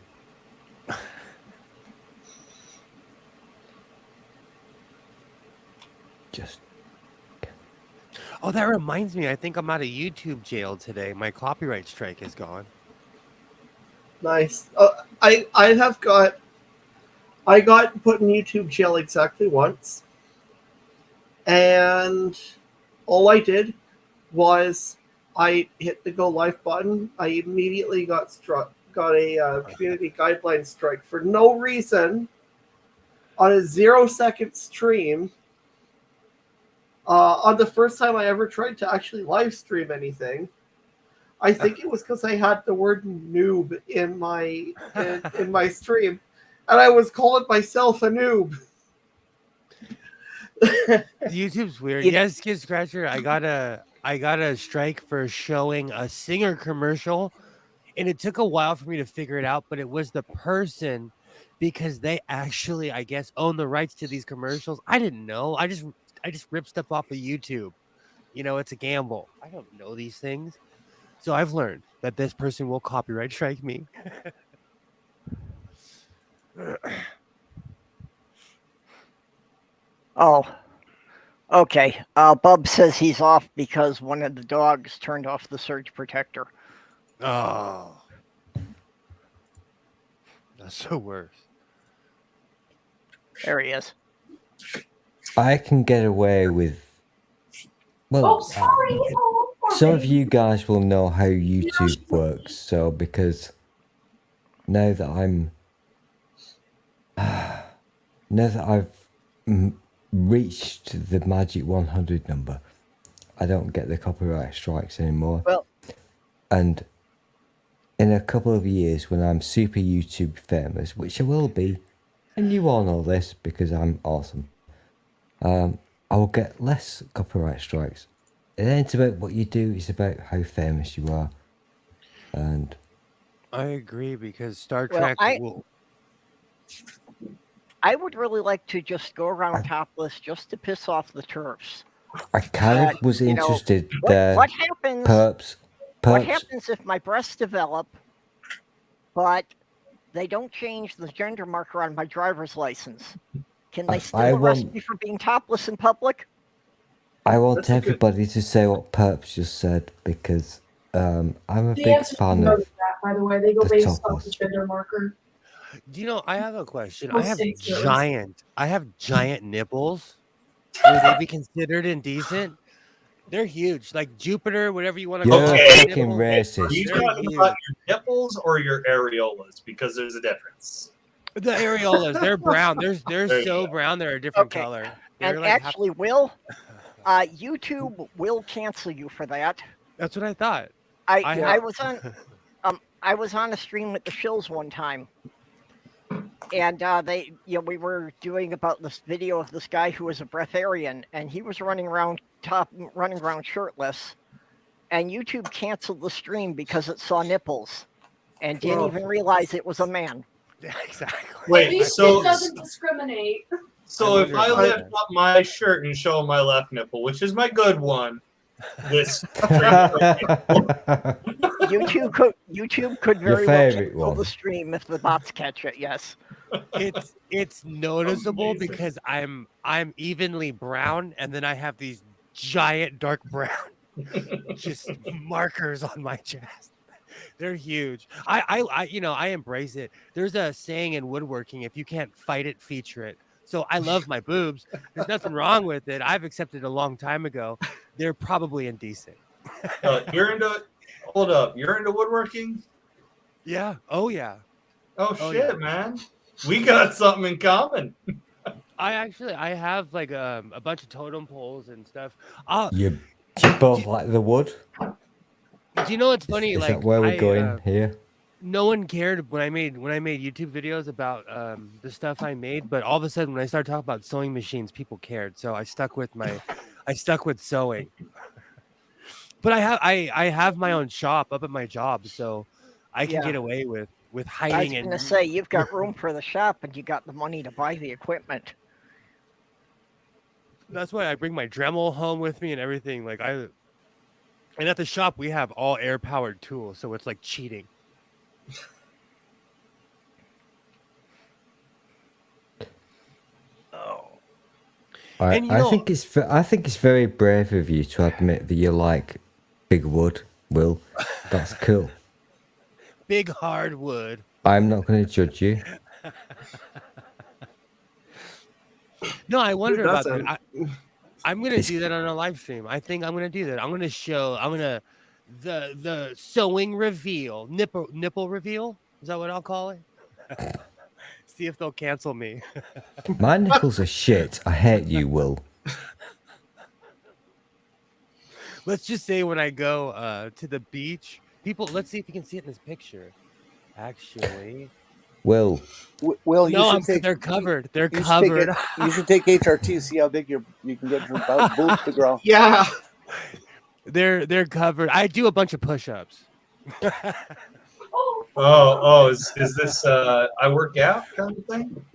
Speaker 7: Just
Speaker 2: Oh, that reminds me. I think I'm out of YouTube jail today. My copyright strike is gone.
Speaker 4: Nice. I got put in YouTube jail exactly once, and all I did was I hit the go live button. I immediately got a community guideline strike for no reason on a 0-second stream. On the first time I ever tried to actually live stream anything. I think it was because I had the word noob in my in my stream, and I was calling myself a noob.
Speaker 2: YouTube's weird. Yes, Kid Scratcher. I got a strike for showing a Singer commercial, and it took a while for me to figure it out. But it was the person, because they actually, I guess, own the rights to these commercials. I didn't know. I just ripped stuff off of YouTube. You know, it's a gamble. I don't know these things. So I've learned that this person will copyright strike me.
Speaker 1: Oh, okay. Bub says he's off because one of the dogs turned off the surge protector.
Speaker 2: Oh, that's the worst.
Speaker 1: There he is.
Speaker 7: I can get away with. Well, some of you guys will know how YouTube works, so because now that I've reached the magic 100 number, I don't get the copyright strikes anymore.
Speaker 1: Well,
Speaker 7: and in a couple of years, when I'm super YouTube famous, which I will be, and you all know this because I'm awesome, I will get less copyright strikes. It ain't about what you do, it's about how famous you are. And
Speaker 2: I agree, because Star
Speaker 1: Well,
Speaker 2: Trek
Speaker 1: I-
Speaker 2: will.
Speaker 1: I would really like to just go around topless just to piss off the turfs.
Speaker 7: I kind of was
Speaker 1: you know,
Speaker 7: interested there.
Speaker 1: What happens?
Speaker 7: Perps.
Speaker 1: What happens if my breasts develop, but they don't change the gender marker on my driver's license? Can they still
Speaker 7: I
Speaker 1: arrest
Speaker 7: want-
Speaker 1: me for being topless in public?
Speaker 7: I want
Speaker 4: That's a good-
Speaker 7: everybody to say what Perps just said because I'm a
Speaker 11: The
Speaker 7: big
Speaker 11: answer
Speaker 7: fan
Speaker 11: no
Speaker 7: of.
Speaker 11: to that, by the way. They go
Speaker 7: the
Speaker 11: based off
Speaker 7: topless.
Speaker 11: the gender marker.
Speaker 2: Do you know? I have a question.
Speaker 11: Most states do at least.
Speaker 2: I have giant nipples. Would they be considered indecent? They're huge, like Jupiter, whatever you want to
Speaker 7: You're
Speaker 2: call
Speaker 9: Okay.
Speaker 2: it.
Speaker 7: fucking
Speaker 9: Are
Speaker 7: racist.
Speaker 9: you
Speaker 2: They're
Speaker 9: talking
Speaker 2: huge.
Speaker 9: about your nipples or your areolas? Because there's a difference.
Speaker 2: The areolas, they're brown. They're
Speaker 9: There you
Speaker 2: so
Speaker 9: go.
Speaker 2: brown. They're a different
Speaker 1: Okay.
Speaker 2: color. They're
Speaker 1: And
Speaker 2: like
Speaker 1: actually, Will, YouTube will cancel you for that.
Speaker 2: that's what I thought.
Speaker 1: I was on a stream with the Shills one time, and we were doing about this video of this guy who was a breatharian, and he was running around shirtless, and YouTube canceled the stream because it saw nipples, and didn't even realize it was a man.
Speaker 2: Yeah, exactly.
Speaker 11: At
Speaker 9: Wait,
Speaker 11: least
Speaker 9: so
Speaker 11: it doesn't discriminate.
Speaker 9: so if I
Speaker 2: wonder
Speaker 9: lift
Speaker 2: about
Speaker 9: up my shirt and show my left nipple, which is my good one, this
Speaker 1: YouTube could
Speaker 7: Your
Speaker 1: very well
Speaker 7: favorite
Speaker 1: cancel
Speaker 7: one.
Speaker 1: the stream if the bots catch it. Yes.
Speaker 2: It's noticeable
Speaker 9: Amazing.
Speaker 2: because I'm evenly brown, and then I have these giant dark brown just markers on my chest. They're huge. I embrace it. There's a saying in woodworking: if you can't fight it, feature it. So I love my boobs. There's nothing wrong with it. I've accepted a long time ago. They're probably indecent.
Speaker 9: you're into. Hold up, you're into woodworking?
Speaker 2: Yeah. Oh yeah.
Speaker 9: Oh
Speaker 2: Oh,
Speaker 9: shit,
Speaker 2: yeah.
Speaker 9: man, we got something in common.
Speaker 2: I have like a bunch of totem poles and stuff.
Speaker 7: you both like the wood?
Speaker 2: Do you know what's funny?
Speaker 7: Is
Speaker 2: like
Speaker 7: that where we're
Speaker 2: I,
Speaker 7: going here?
Speaker 2: no one cared when I made YouTube videos about the stuff I made, but all of a sudden when I started talking about sewing machines, people cared. So I stuck with sewing. But I have my own shop up at my job, so I can
Speaker 1: Yeah.
Speaker 2: get away with
Speaker 1: I was
Speaker 2: hiding
Speaker 1: going to
Speaker 2: and
Speaker 1: say, you've got room for the shop and you got the money to buy the equipment.
Speaker 2: that's why I bring my Dremel home with me and everything. And at the shop we have all air powered tools, so it's like cheating.
Speaker 1: Oh.
Speaker 2: And
Speaker 7: I think it's very brave of you to admit that you like big wood, Will. That's cool.
Speaker 2: big hardwood.
Speaker 7: I'm not going to judge you.
Speaker 2: No, I wonder about that.
Speaker 4: doesn't?
Speaker 2: I'm gonna do that on a live stream. I think I'm gonna do that. I'm gonna show. I'm gonna the sewing reveal, nipple reveal. Is that what I'll call it? See if they'll cancel me.
Speaker 7: My nipples are shit. I hate you, Will.
Speaker 2: Let's just say when I go to the beach, people. Let's see if you can see it in this picture. Actually,
Speaker 7: Will.
Speaker 3: Will, you
Speaker 2: no,
Speaker 3: should take.
Speaker 2: they're covered. They're
Speaker 3: You should
Speaker 2: covered.
Speaker 3: you should take HRT. See how big you can get your boobs to grow.
Speaker 4: Yeah.
Speaker 2: They're covered. I do a bunch of push-ups.
Speaker 9: Is this I work out kind of thing?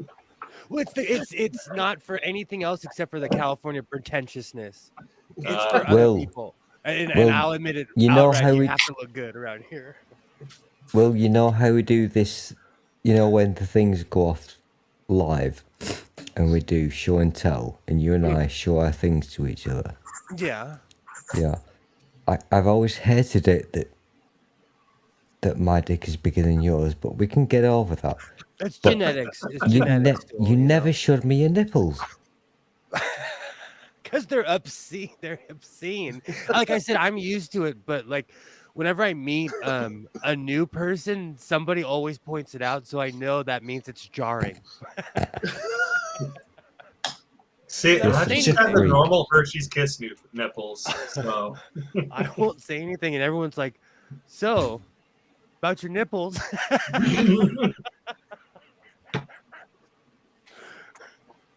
Speaker 2: Well, it's not for anything else except for the California pretentiousness. It's for other
Speaker 7: Will.
Speaker 2: people, and
Speaker 7: Will,
Speaker 2: I'll admit it.
Speaker 7: you know
Speaker 2: outright,
Speaker 7: how
Speaker 2: you
Speaker 7: we-
Speaker 2: have to look good around here.
Speaker 7: Well, you know how we do this, you know, when the things go off live and we do show and tell, and you and I show our things to each other.
Speaker 2: Yeah.
Speaker 7: Yeah. I've always hated it that my dick is bigger than yours, but we can get over that.
Speaker 2: It's
Speaker 7: But
Speaker 2: genetics. It's
Speaker 7: You,
Speaker 2: genetics.
Speaker 7: you never showed me your nipples.
Speaker 2: Because they're obscene. They're obscene. Like I said, I'm used to it, but like whenever I meet a new person, somebody always points it out, so I know that means it's jarring.
Speaker 9: See,
Speaker 2: You're
Speaker 9: I
Speaker 2: such
Speaker 9: just
Speaker 2: a
Speaker 9: have the
Speaker 7: freak.
Speaker 9: normal Hershey's Kiss nipples. So
Speaker 2: I won't say anything, and everyone's like, "So, about your nipples?"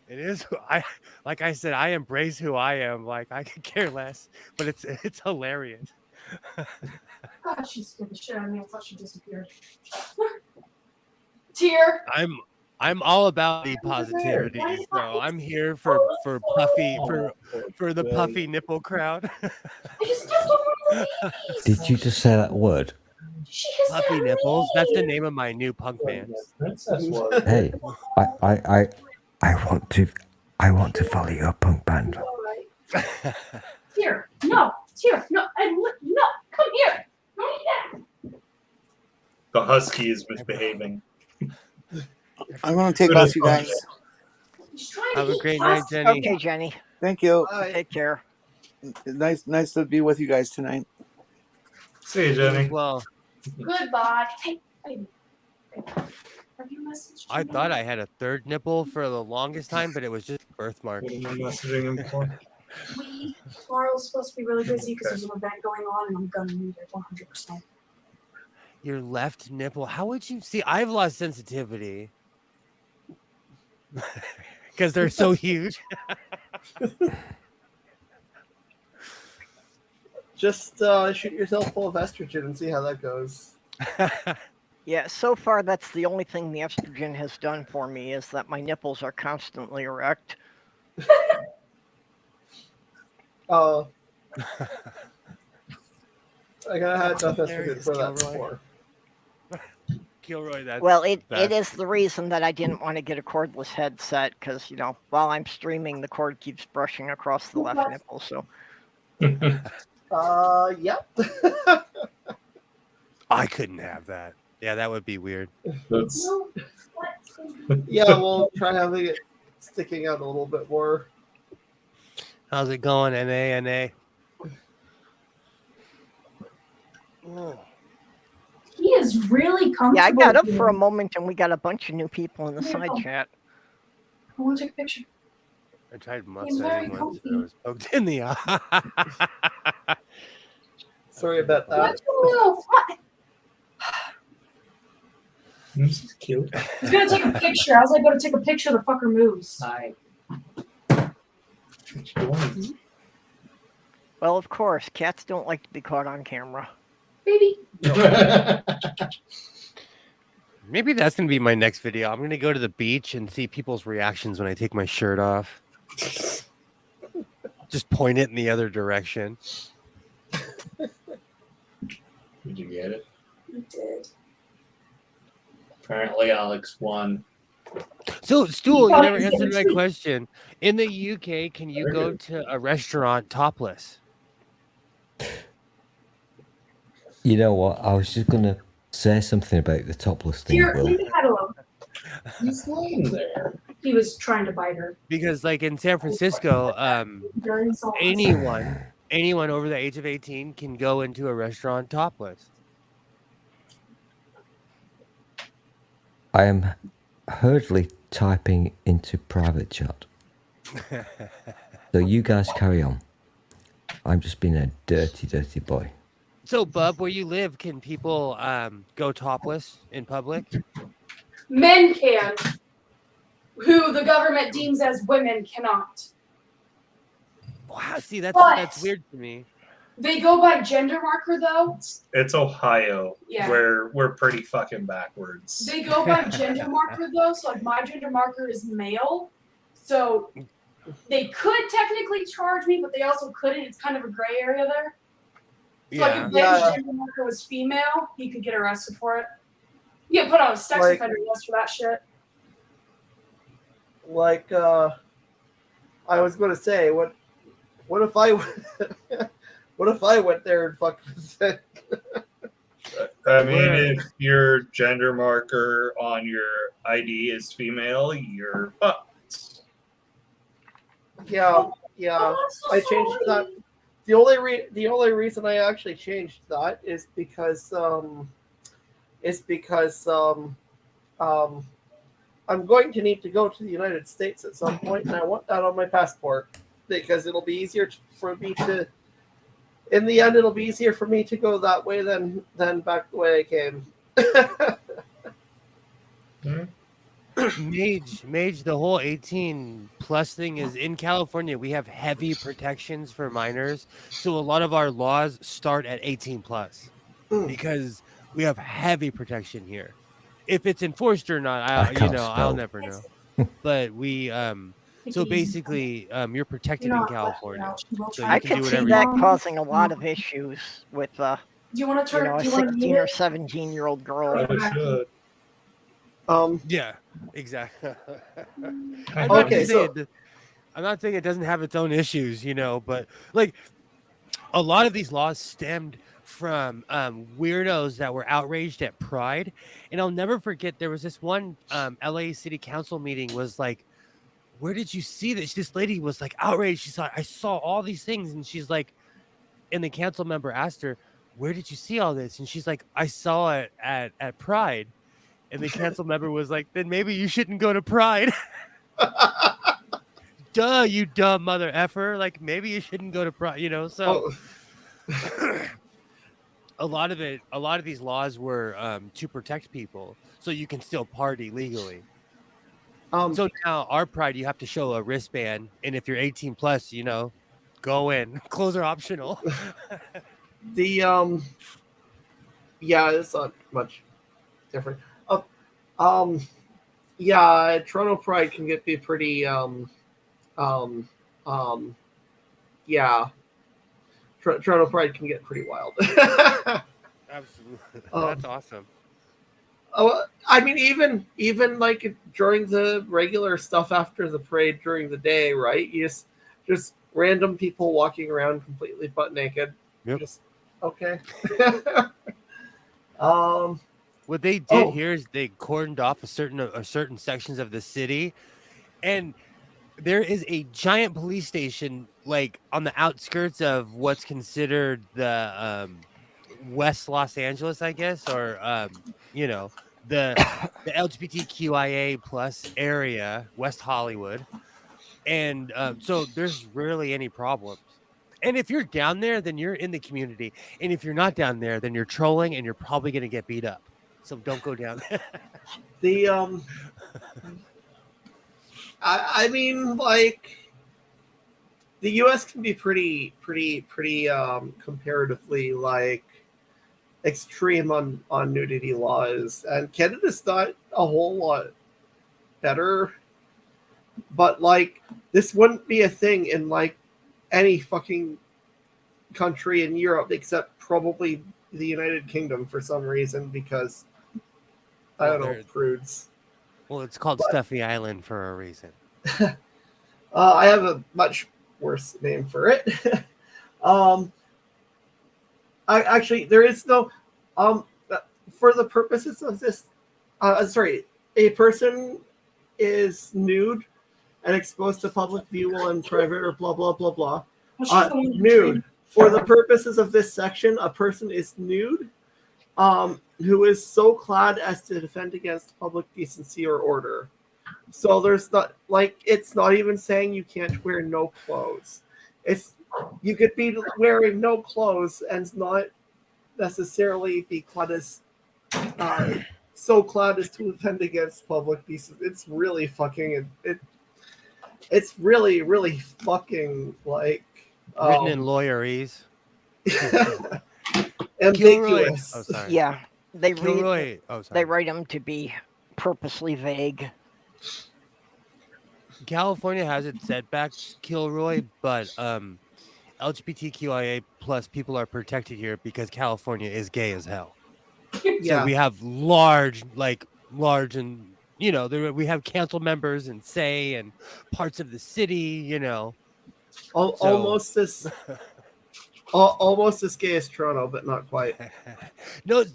Speaker 2: It is. Like I said, I embrace who I am. Like I could care less, but it's hilarious.
Speaker 11: God, she scared the shit out of me. I thought she disappeared. Tear.
Speaker 2: I'm all about the positivity, so I'm here for puffy for the puffy nipple crowd.
Speaker 11: I just stepped over one of these.
Speaker 7: Did you just say that word?
Speaker 11: She has
Speaker 2: Puffy
Speaker 11: that
Speaker 2: nipples. That's the
Speaker 11: name.
Speaker 2: name of my new punk band.
Speaker 7: Hey, I want to follow your punk band.
Speaker 11: Tear. No. Tear. No. No. Come here. Don't eat that.
Speaker 9: the husky is misbehaving.
Speaker 3: I'm going to take off, you guys.
Speaker 11: He's trying to
Speaker 2: Have a
Speaker 11: eat
Speaker 2: great
Speaker 11: us.
Speaker 2: night, Jenny.
Speaker 1: Okay, Jenny.
Speaker 3: Thank you.
Speaker 1: Take care.
Speaker 3: Nice to be with you guys tonight.
Speaker 9: See you, Jenny.
Speaker 2: Well,
Speaker 11: Goodbye. Hey, baby. Have you messaged
Speaker 2: I
Speaker 11: me?
Speaker 2: thought I had a third nipple for the longest time, but it was just a birthmark.
Speaker 9: What am I messaging him for?
Speaker 11: Tomorrow's supposed to be really busy because there's an event going on, and I'm gonna need it 100%.
Speaker 2: Your left nipple. How would you see? I've lost sensitivity because they're so huge.
Speaker 4: Just shoot yourself full of estrogen and see how that goes.
Speaker 1: Yeah, so far that's the only thing the estrogen has done for me is that my nipples are constantly erect.
Speaker 4: Oh. I gotta have enough estrogen
Speaker 2: Hilarious,
Speaker 4: for that
Speaker 2: Gilroy.
Speaker 4: before.
Speaker 2: Gilroy, that's
Speaker 1: Well, it
Speaker 2: that's-
Speaker 1: is the reason that I didn't want to get a cordless headset because, you know, while I'm streaming, the cord keeps brushing across the left nipple. So
Speaker 4: Yep.
Speaker 2: I couldn't have that. Yeah, that would be weird.
Speaker 9: That's
Speaker 11: No. What?
Speaker 4: Yeah, we'll try having it sticking out a little bit more.
Speaker 2: How's it going, NA?
Speaker 11: He is really comfortable.
Speaker 1: yeah, I got up
Speaker 11: here.
Speaker 1: for a moment and we got a bunch of new people in the side chat.
Speaker 11: I want to take a picture.
Speaker 2: I tried
Speaker 11: He's very
Speaker 2: mustache once and I
Speaker 11: comfy.
Speaker 2: was poked in the eye.
Speaker 4: Sorry about that.
Speaker 11: What a little fly.
Speaker 9: this is cute.
Speaker 11: He's gonna take a picture. I was like, go to take a picture. The fucker moves.
Speaker 1: Well, of course, cats don't like to be caught on camera.
Speaker 11: Baby.
Speaker 2: Maybe that's gonna be my next video. I'm gonna go to the beach and see people's reactions when I take my shirt off. Just point it in the other direction.
Speaker 10: Did you get it?
Speaker 11: He did.
Speaker 10: Apparently, Alex won.
Speaker 2: So, Stool, you
Speaker 11: Oh,
Speaker 2: never
Speaker 11: he's
Speaker 2: answered my
Speaker 11: getting-
Speaker 2: question. In the UK, can you go to a restaurant topless?
Speaker 7: You know what? I was just gonna say something about the topless thing,
Speaker 11: Here,
Speaker 7: Will.
Speaker 11: leave the cat alone.
Speaker 9: He's laying there.
Speaker 11: He was trying to bite her.
Speaker 2: Because, like in San Francisco,
Speaker 11: Very soft.
Speaker 2: anyone over the age of 18 can go into a restaurant topless.
Speaker 7: I am hurriedly typing into private chat. So you guys carry on. I'm just being a dirty, dirty boy.
Speaker 2: So, Bub, where you live, can people go topless in public?
Speaker 11: Men can, who the government deems as women cannot.
Speaker 2: Wow, see, that's
Speaker 11: But-
Speaker 2: weird to me.
Speaker 11: They go by gender marker though.
Speaker 9: It's Ohio,
Speaker 11: Yeah.
Speaker 9: where we're pretty fucking backwards.
Speaker 11: They go by gender marker though. So like my gender marker is male. So they could technically charge me, but they also couldn't. It's kind of a gray area there. So like if Ben's gender marker was female, he could get arrested for it. You get put on a sex
Speaker 4: Like-
Speaker 11: offender list for that shit.
Speaker 4: Like, I was going to say, what if I, what if I went there and fucking said,
Speaker 9: I mean, if your gender marker on your ID is female, you're fucked.
Speaker 4: yeah,
Speaker 11: Oh, I'm so
Speaker 4: I changed
Speaker 11: sorry.
Speaker 4: that. The only reason I actually changed that is because I'm going to need to go to the United States at some point, and I want that on my passport because it'll be easier for me to. In the end, it'll be easier for me to go that way than back the way I came.
Speaker 2: Mage, the whole 18 plus thing is in California. We have heavy protections for minors, so a lot of our laws start at 18 plus because we have heavy protection here. If it's enforced or not,
Speaker 7: I can't
Speaker 2: I'll
Speaker 7: spell.
Speaker 2: never know. But we so basically you're protected in California. So you
Speaker 1: I
Speaker 2: can do
Speaker 1: could see
Speaker 2: whatever
Speaker 1: that
Speaker 2: you
Speaker 1: causing a lot of issues with
Speaker 11: Do you want to turn?
Speaker 1: a
Speaker 11: do you want to
Speaker 1: 16 or 17-year-old girl.
Speaker 2: Yeah, exactly.
Speaker 4: Okay, so-
Speaker 2: I'm not saying it doesn't have its own issues, but like a lot of these laws stemmed from weirdos that were outraged at Pride, and I'll never forget there was this one LA City Council meeting was like, where did you see this? This lady was like outraged. She's like, I saw all these things, and she's like, and the council member asked her, where did you see all this? And she's like, I saw it at Pride. And the council member was like, then maybe you shouldn't go to Pride. Duh, you dumb mother effer. Like, maybe you shouldn't go to Pride, so a lot of these laws were to protect people so you can still party legally. So now our Pride, you have to show a wristband, and if you're 18 plus, go in. Clothes are optional.
Speaker 4: The yeah, it's not much different. Yeah, Toronto Pride can be pretty yeah. Toronto Pride can get pretty wild.
Speaker 2: Absolutely. That's awesome.
Speaker 4: I mean, even like during the regular stuff after the parade during the day, right? You just random people walking around completely butt naked.
Speaker 2: Yep.
Speaker 4: Just okay.
Speaker 2: What they did here is they cordoned off a certain sections of the city, and there is a giant police station like on the outskirts of what's considered the West Los Angeles, I guess, or the LGBTQIA plus area, West Hollywood, and so there's rarely any problems. And if you're down there, then you're in the community, and if you're not down there, then you're trolling, and you're probably gonna get beat up. So don't go down there.
Speaker 4: I mean, like the U.S. can be pretty comparatively like extreme on nudity laws, and Canada's not a whole lot better. But like, this wouldn't be a thing in like any fucking country in Europe except probably the United Kingdom for some reason, because I don't know, prudes.
Speaker 2: Well, it's called Stuffy Island for a reason.
Speaker 4: I have a much worse name for it. I actually there is no for the purposes of this. Sorry, a person is nude and exposed to public view while in private or blah blah blah blah.
Speaker 11: Well, she's the one who
Speaker 4: Nude. For the purposes of this section, a person is nude, who is so clad as to defend against public decency or order. So there's not like it's not even saying you can't wear no clothes. It's you could be wearing no clothes and not necessarily be clad as so clad as to defend against public decency. It's really fucking it's really really fucking like
Speaker 2: Written in lawyerese.
Speaker 4: ambiguous.
Speaker 2: Oh, sorry.
Speaker 1: Yeah, they
Speaker 2: Kilroy. Oh, sorry.
Speaker 1: they write them to be purposely vague.
Speaker 2: California has its setbacks, Kilroy, but LGBTQIA plus people are protected here because California is gay as hell.
Speaker 4: Yeah.
Speaker 2: So we have large and we have council members and say and parts of the city,
Speaker 4: Almost as almost as gay as Toronto, but not quite.
Speaker 2: No,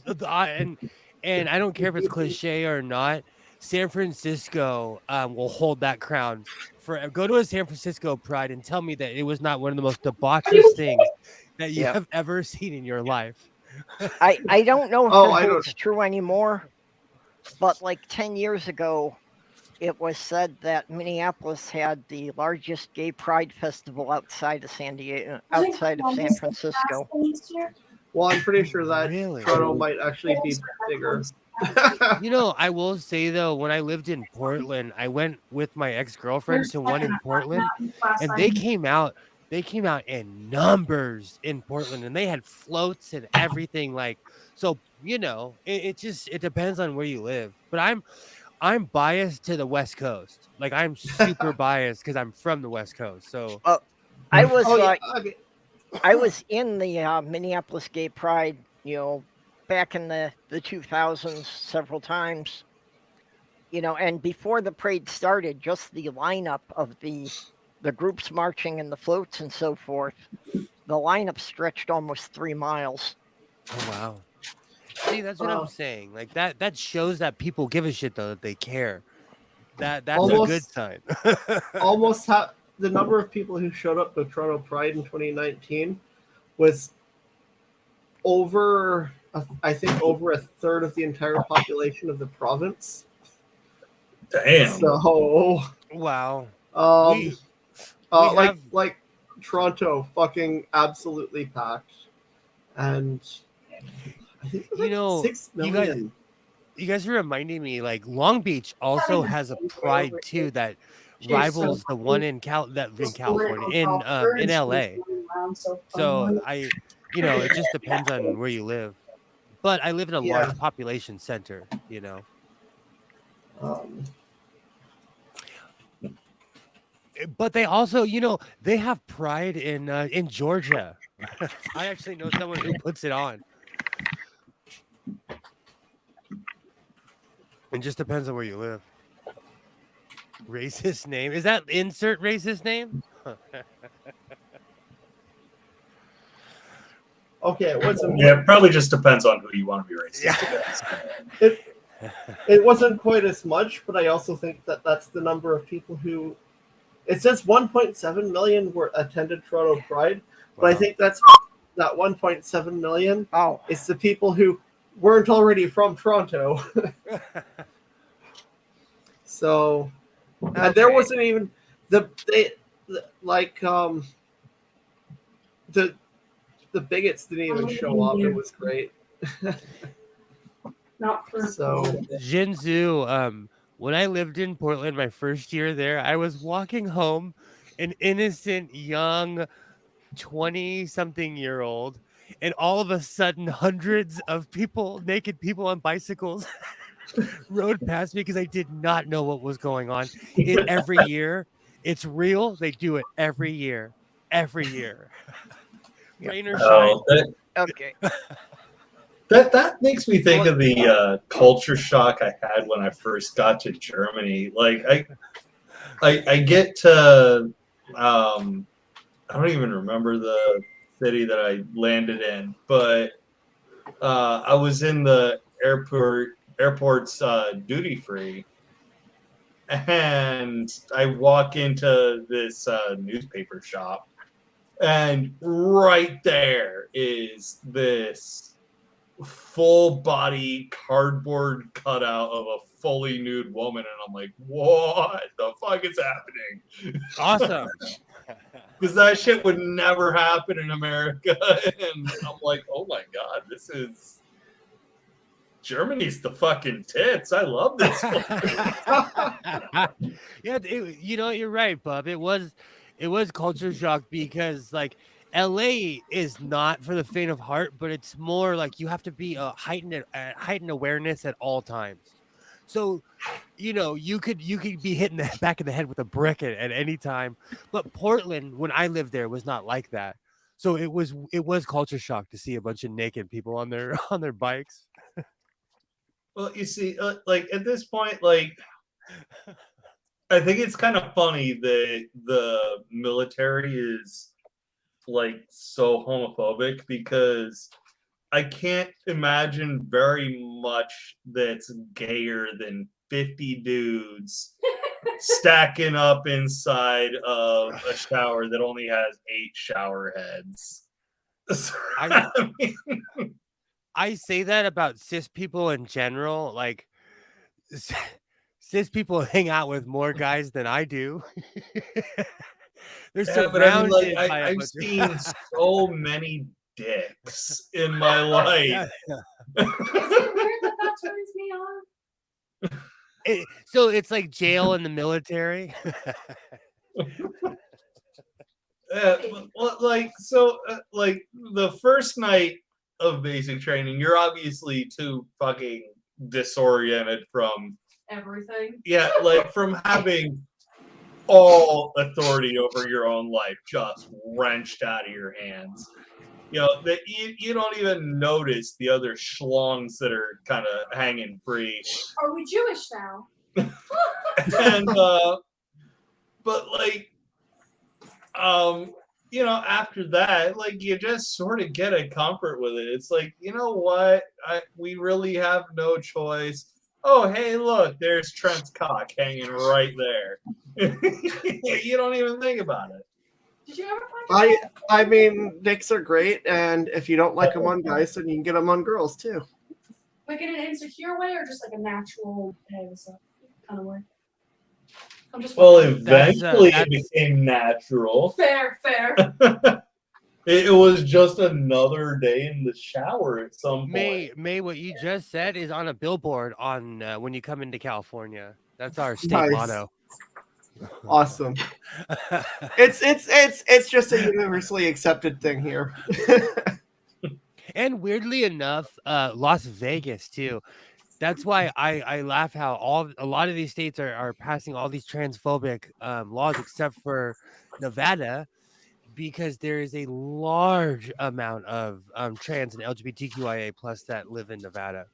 Speaker 2: and I don't care if it's cliche or not. San Francisco will hold that crown. Go to a San Francisco Pride and tell me that it was not one of the most debaucherous things that you have ever seen in your life.
Speaker 1: I don't know if
Speaker 4: I don't-
Speaker 1: it's true anymore, but like 10 years ago, it was said that Minneapolis had the largest gay pride festival outside of San Francisco.
Speaker 4: Well, I'm pretty sure that
Speaker 2: Really?
Speaker 4: Toronto might actually be bigger.
Speaker 2: I will say though, when I lived in Portland, I went with my ex-girlfriend to one in Portland, and they came out in numbers in Portland, and they had floats and everything. It depends on where you live. But I'm biased to the West Coast. Like I'm super biased because I'm from the West Coast. So
Speaker 1: I was
Speaker 4: Okay.
Speaker 1: I was in the Minneapolis Gay Pride, back in the 2000s several times, and before the parade started, just the lineup of the groups marching and the floats and so forth, the lineup stretched almost 3 miles.
Speaker 2: Oh wow. See, that's what I'm saying. Like that shows that people give a shit though, that they care. That's a good sign.
Speaker 4: Almost the number of people who showed up to Toronto Pride in 2019 was over a third of the entire population of the province.
Speaker 9: Damn.
Speaker 4: So
Speaker 2: wow.
Speaker 4: Like Toronto fucking absolutely packed. And I think like 6 million.
Speaker 2: You guys are reminding me, like Long Beach also has a pride too that rivals the one in California, in LA. So it just depends on where you live. But I live in a large population center, But they also, they have pride in Georgia. I actually know someone who puts it on. It just depends on where you live. Racist name? Is that insert racist name?
Speaker 4: Okay, it wasn't.
Speaker 9: Yeah, it probably just depends on who you want to be racist against.
Speaker 4: It wasn't quite as much, but I also think that that's the number of people who. It says 1.7 million were attended Toronto Pride, but I think that 1.7 million is the people who weren't already from Toronto. So, and there wasn't even the bigots didn't even show up. It was great.
Speaker 11: Not for
Speaker 2: Jinzu, when I lived in Portland my first year there, I was walking home, an innocent young 20-something-year-old, and all of a sudden hundreds of people, naked people on bicycles, rode past me because I did not know what was going on. Every year, it's real. They do it every year. Rain or shine.
Speaker 1: Okay.
Speaker 9: That makes me think of the culture shock I had when I first got to Germany. Like I get to I don't even remember the city that I landed in, but I was in the airport's duty free, and I walk into this newspaper shop, and right there is this full body cardboard cutout of a fully nude woman, and I'm like, what the fuck is happening?
Speaker 2: Awesome.
Speaker 9: Because that shit would never happen in America. And I'm like, oh my god, this is Germany's the fucking tits. I love this.
Speaker 2: Yeah, you know, you're right, Bub. It was culture shock because like LA is not for the faint of heart, but it's more like you have to be heightened awareness at all times. So, you know, you could be hitting the back of the head with a brick at any time. But Portland, when I lived there, was not like that. So it was culture shock to see a bunch of naked people on their bikes.
Speaker 9: Well, you see, like at this point, like I think it's kind of funny that the military is like so homophobic, because I can't imagine very much that's gayer than 50 dudes stacking up inside of a shower that only has 8 shower heads.
Speaker 2: I say that about cis people in general. Like, cis people hang out with more guys than I do. They're surrounded by
Speaker 9: I've seen so many dicks in my life.
Speaker 11: Is it weird that turns me on?
Speaker 2: So it's like jail in the military.
Speaker 9: Like the first night of basic training, you're obviously too fucking disoriented from
Speaker 11: everything.
Speaker 9: Yeah, like from having all authority over your own life just wrenched out of your hands. You know, that you don't even notice the other schlongs that are kind of hanging free.
Speaker 11: Are we Jewish now?
Speaker 9: And but like you know, after that, like you just sort of get a comfort with it. It's like, you know what? We really have no choice. Oh, hey, look, there's Trent's cock hanging right there. You don't even think about it.
Speaker 11: Did you ever find
Speaker 4: I mean, dicks are great, and if you don't like them on guys, then you can get them on girls too.
Speaker 11: like in an insecure way or just like a natural, hey, what's up kind of way? I'm just
Speaker 9: Well,
Speaker 11: wondering.
Speaker 9: eventually it became natural.
Speaker 11: Fair.
Speaker 9: It was just another day in the shower at some point.
Speaker 2: May, what you just said is on a billboard on when you come into California. That's our state motto.
Speaker 4: Awesome. It's just a universally accepted thing here.
Speaker 2: And weirdly enough, Las Vegas too. That's why I laugh how a lot of these states are passing all these transphobic laws except for Nevada, because there is a large amount of trans and LGBTQIA plus that live in Nevada.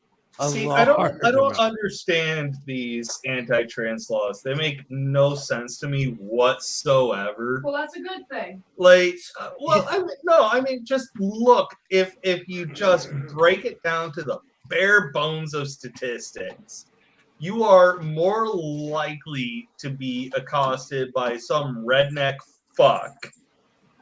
Speaker 9: See, I don't understand these anti-trans laws. They make no sense to me whatsoever.
Speaker 11: Well, that's a good thing.
Speaker 9: Like, I mean, just look. If you just break it down to the bare bones of statistics, you are more likely to be accosted by some redneck fuck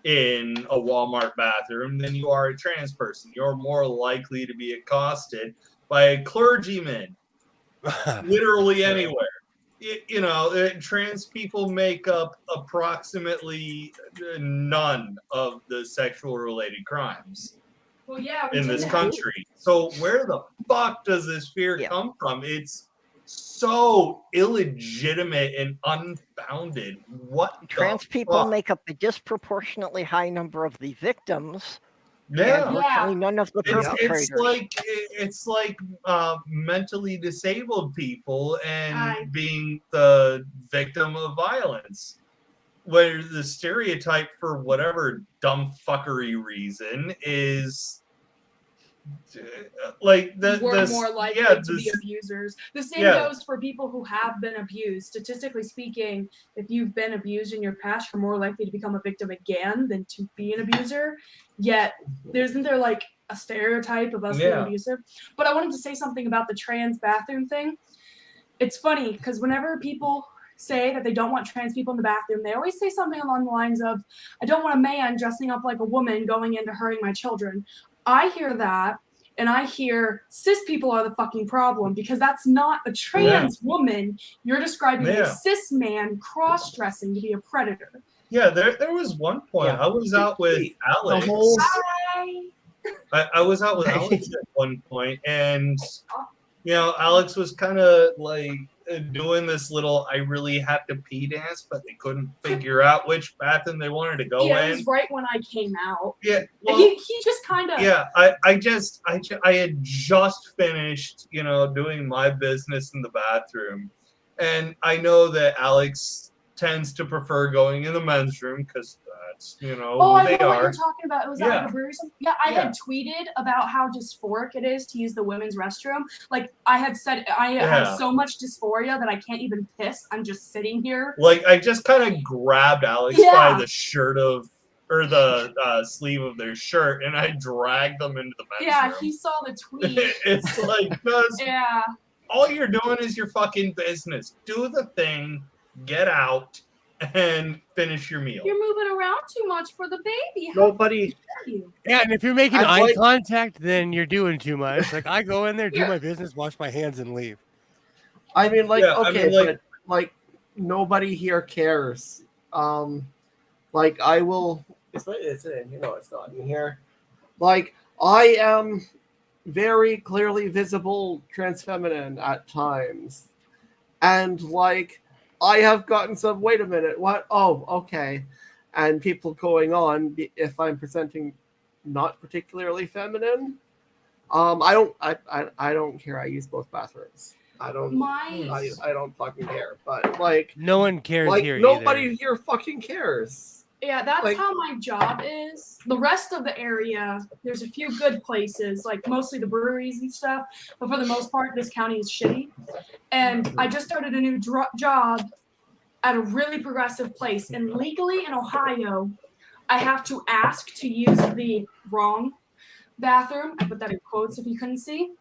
Speaker 9: in a Walmart bathroom than you are a trans person. You're more likely to be accosted by a clergyman literally anywhere. You know, trans people make up approximately none of the sexual related crimes in this country. So where the fuck does this fear come from? It's so illegitimate and unfounded. What
Speaker 1: trans people make up a disproportionately high number of the victims.
Speaker 9: Yeah,
Speaker 1: and virtually none of the perpetrators.
Speaker 9: It's like mentally disabled people and being the victim of violence, where the stereotype for whatever dumb fuckery reason is like
Speaker 11: We're more likely to be abusers. The same goes for people who have been abused. Statistically speaking, if you've been abused in your past, you're more likely to become a victim again than to be an abuser. Yet, isn't there like a stereotype of us being abusive? But I wanted to say something about the trans bathroom thing. It's funny because whenever people say that they don't want trans people in the bathroom, they always say something along the lines of, I don't want a man dressing up like a woman going into hurting my children. I hear that, and I hear cis people are the fucking problem because that's not a trans woman. You're describing a cis man cross-dressing to be a predator.
Speaker 9: Yeah, there was one point I was out with Alex. I was out with Alex at one point, and Alex was kind of like doing this little "I really have to pee" dance, but they couldn't figure out which bathroom they wanted to go in.
Speaker 11: Yeah, it was right when I came out.
Speaker 9: Yeah, well,
Speaker 11: he just kind of.
Speaker 9: Yeah, I had just finished, doing my business in the bathroom, and I know that Alex tends to prefer going in the men's room because that's
Speaker 11: I
Speaker 9: who
Speaker 11: know
Speaker 9: they
Speaker 11: what
Speaker 9: are.
Speaker 11: you're talking about. It was at a brewery. I had tweeted about how dysphoric it is to use the women's restroom. Like I had said, I have so much dysphoria that I can't even piss. I'm just sitting here.
Speaker 9: Like I just kind of grabbed Alex by the shirt or the sleeve of their shirt, and I dragged them into the men's room.
Speaker 11: Yeah, he saw the tweet.
Speaker 9: It's like, because all you're doing is your fucking business. Do the thing, get out, and finish your meal.
Speaker 11: You're moving around too much for the baby.
Speaker 4: Nobody.
Speaker 2: Yeah, and if you're making eye contact, then you're doing too much. Like I go in there, do my business, wash my hands, and leave.
Speaker 4: I mean, but nobody here cares. Like I will. It's in. It's not in here. Like I am very clearly visible trans feminine at times, and like. I have gotten some, wait a minute, what? Oh, okay. And people going on, if I'm presenting not particularly feminine, I don't care. I use both bathrooms. I don't fucking care. But like
Speaker 2: no one cares here.
Speaker 4: Nobody here fucking cares.
Speaker 11: Yeah, that's how my job is. The rest of the area, there's a few good places, like mostly the breweries and stuff. But for the most part, this county is shitty. And I just started a new job at a really progressive place. And legally in Ohio, I have to ask to use the wrong bathroom. I put that in quotes if you couldn't see.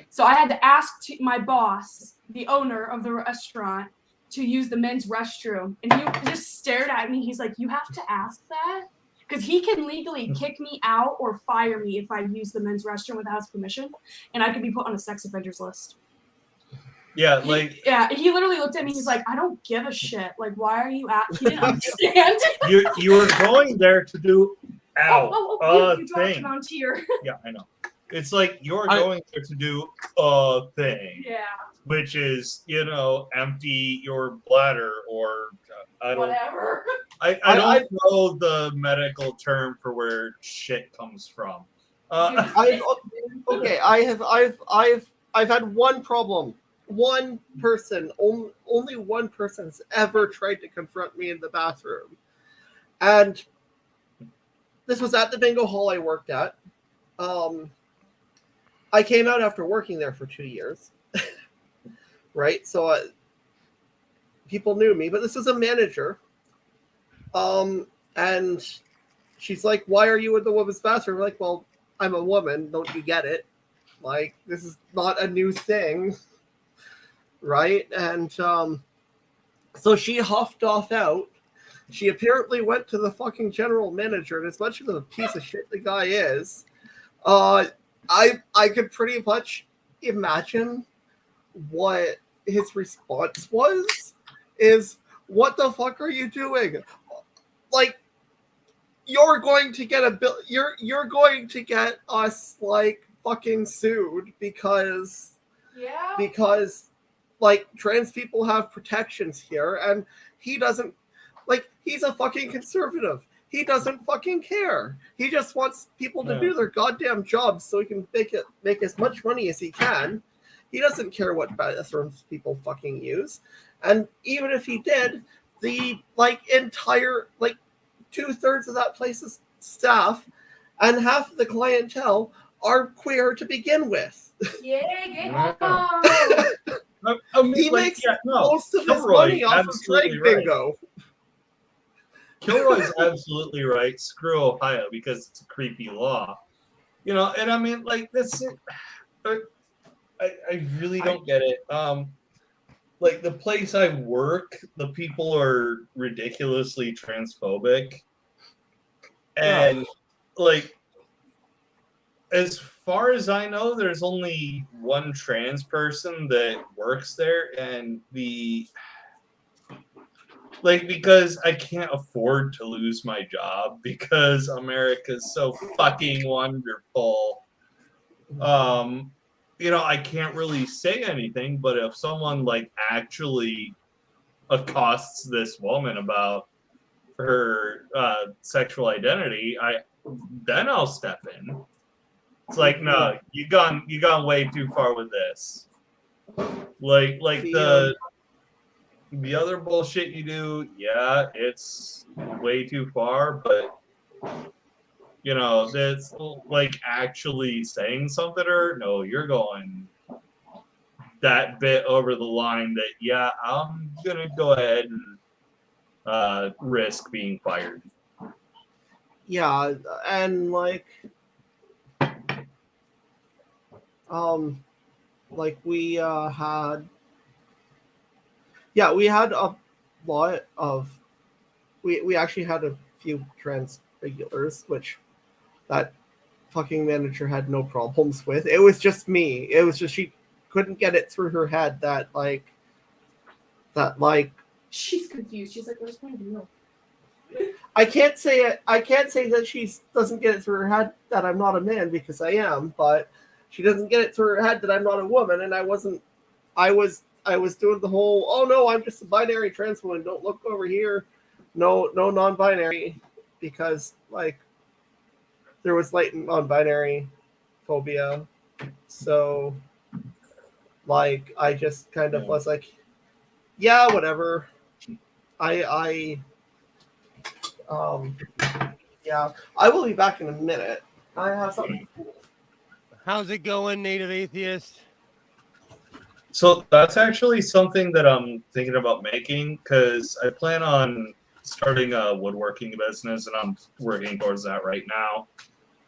Speaker 11: So I had to ask my boss, the owner of the restaurant, to use the men's restroom, and he just stared at me. He's like, you have to ask that? Because he can legally kick me out or fire me if I use the men's restroom without his permission, and I could be put on a sex offenders list.
Speaker 9: Yeah,
Speaker 11: he literally looked at me. He's like, I don't give a shit. Like, why are you at? He didn't understand.
Speaker 9: you were going there to do
Speaker 11: you dropped him on tier.
Speaker 9: Yeah, I know. It's like you're going there to do a thing.
Speaker 11: Yeah.
Speaker 9: Which is, empty your bladder or I don't.
Speaker 11: Whatever.
Speaker 9: I don't know the medical term for where shit comes from.
Speaker 4: I've had one problem. One person, only one person has ever tried to confront me in the bathroom. And this was at the bingo hall I worked at. I came out after working there for 2 years. Right? So people knew me, but this is a manager. And she's like, why are you in the women's bathroom? I'm like, well, I'm a woman. Don't you get it? Like, this is not a new thing. Right? And so she huffed off out. She apparently went to the fucking general manager, and as much of a piece of shit the guy is, I could pretty much imagine what his response was. Is, what the fuck are you doing? Like, you're going to get a bill. You're going to get us like fucking sued because like trans people have protections here, and he doesn't. Like, he's a fucking conservative. He doesn't fucking care. He just wants people to do their goddamn jobs so he can make as much money as he can. He doesn't care what bathrooms people fucking use. And even if he did, the entire 2/3 of that place's staff and half of the clientele are queer to begin with.
Speaker 11: Yeah, get
Speaker 9: Yeah.
Speaker 11: home.
Speaker 9: I mean,
Speaker 4: He
Speaker 9: like,
Speaker 4: makes
Speaker 9: yeah, no,
Speaker 4: most of his
Speaker 9: Kilroy,
Speaker 4: money off of
Speaker 9: absolutely
Speaker 4: drag
Speaker 9: right.
Speaker 4: bingo.
Speaker 9: Kilroy's absolutely right. Screw Ohio because it's a creepy law. You know, and I mean, like, that's it. I really don't get it. Like the place I work, the people are ridiculously transphobic, and like, as far as I know, there's only one trans person that works there, and because I can't afford to lose my job because America's so fucking wonderful. You know, I can't really say anything, but if someone like actually accosts this woman about her sexual identity, then I'll step in. It's like, no, you gone way too far with this. Like the other bullshit you do, yeah, it's way too far, but you know, that's like actually saying something to her. No, you're going that bit over the line that, yeah, I'm gonna go ahead and risk being fired.
Speaker 4: Yeah, and like we had a lot of we actually had a few trans regulars, which that fucking manager had no problems with. It was just me. It was just she couldn't get it through her head that
Speaker 11: She's confused. She's like, "Where's my deal?"
Speaker 4: I can't say that she doesn't get it through her head that I'm not a man, because I am, but she doesn't get it through her head that I'm not a woman, and I was doing the whole, oh no, I'm just a binary trans woman, don't look over here. No non-binary, because like there was latent non-binary phobia. So like I just kind of was like, yeah, whatever. Yeah, I will be back in a minute. I have something.
Speaker 2: How's it going, Native Atheist?
Speaker 9: So that's actually something that I'm thinking about making, because I plan on starting a woodworking business, and I'm working towards that right now.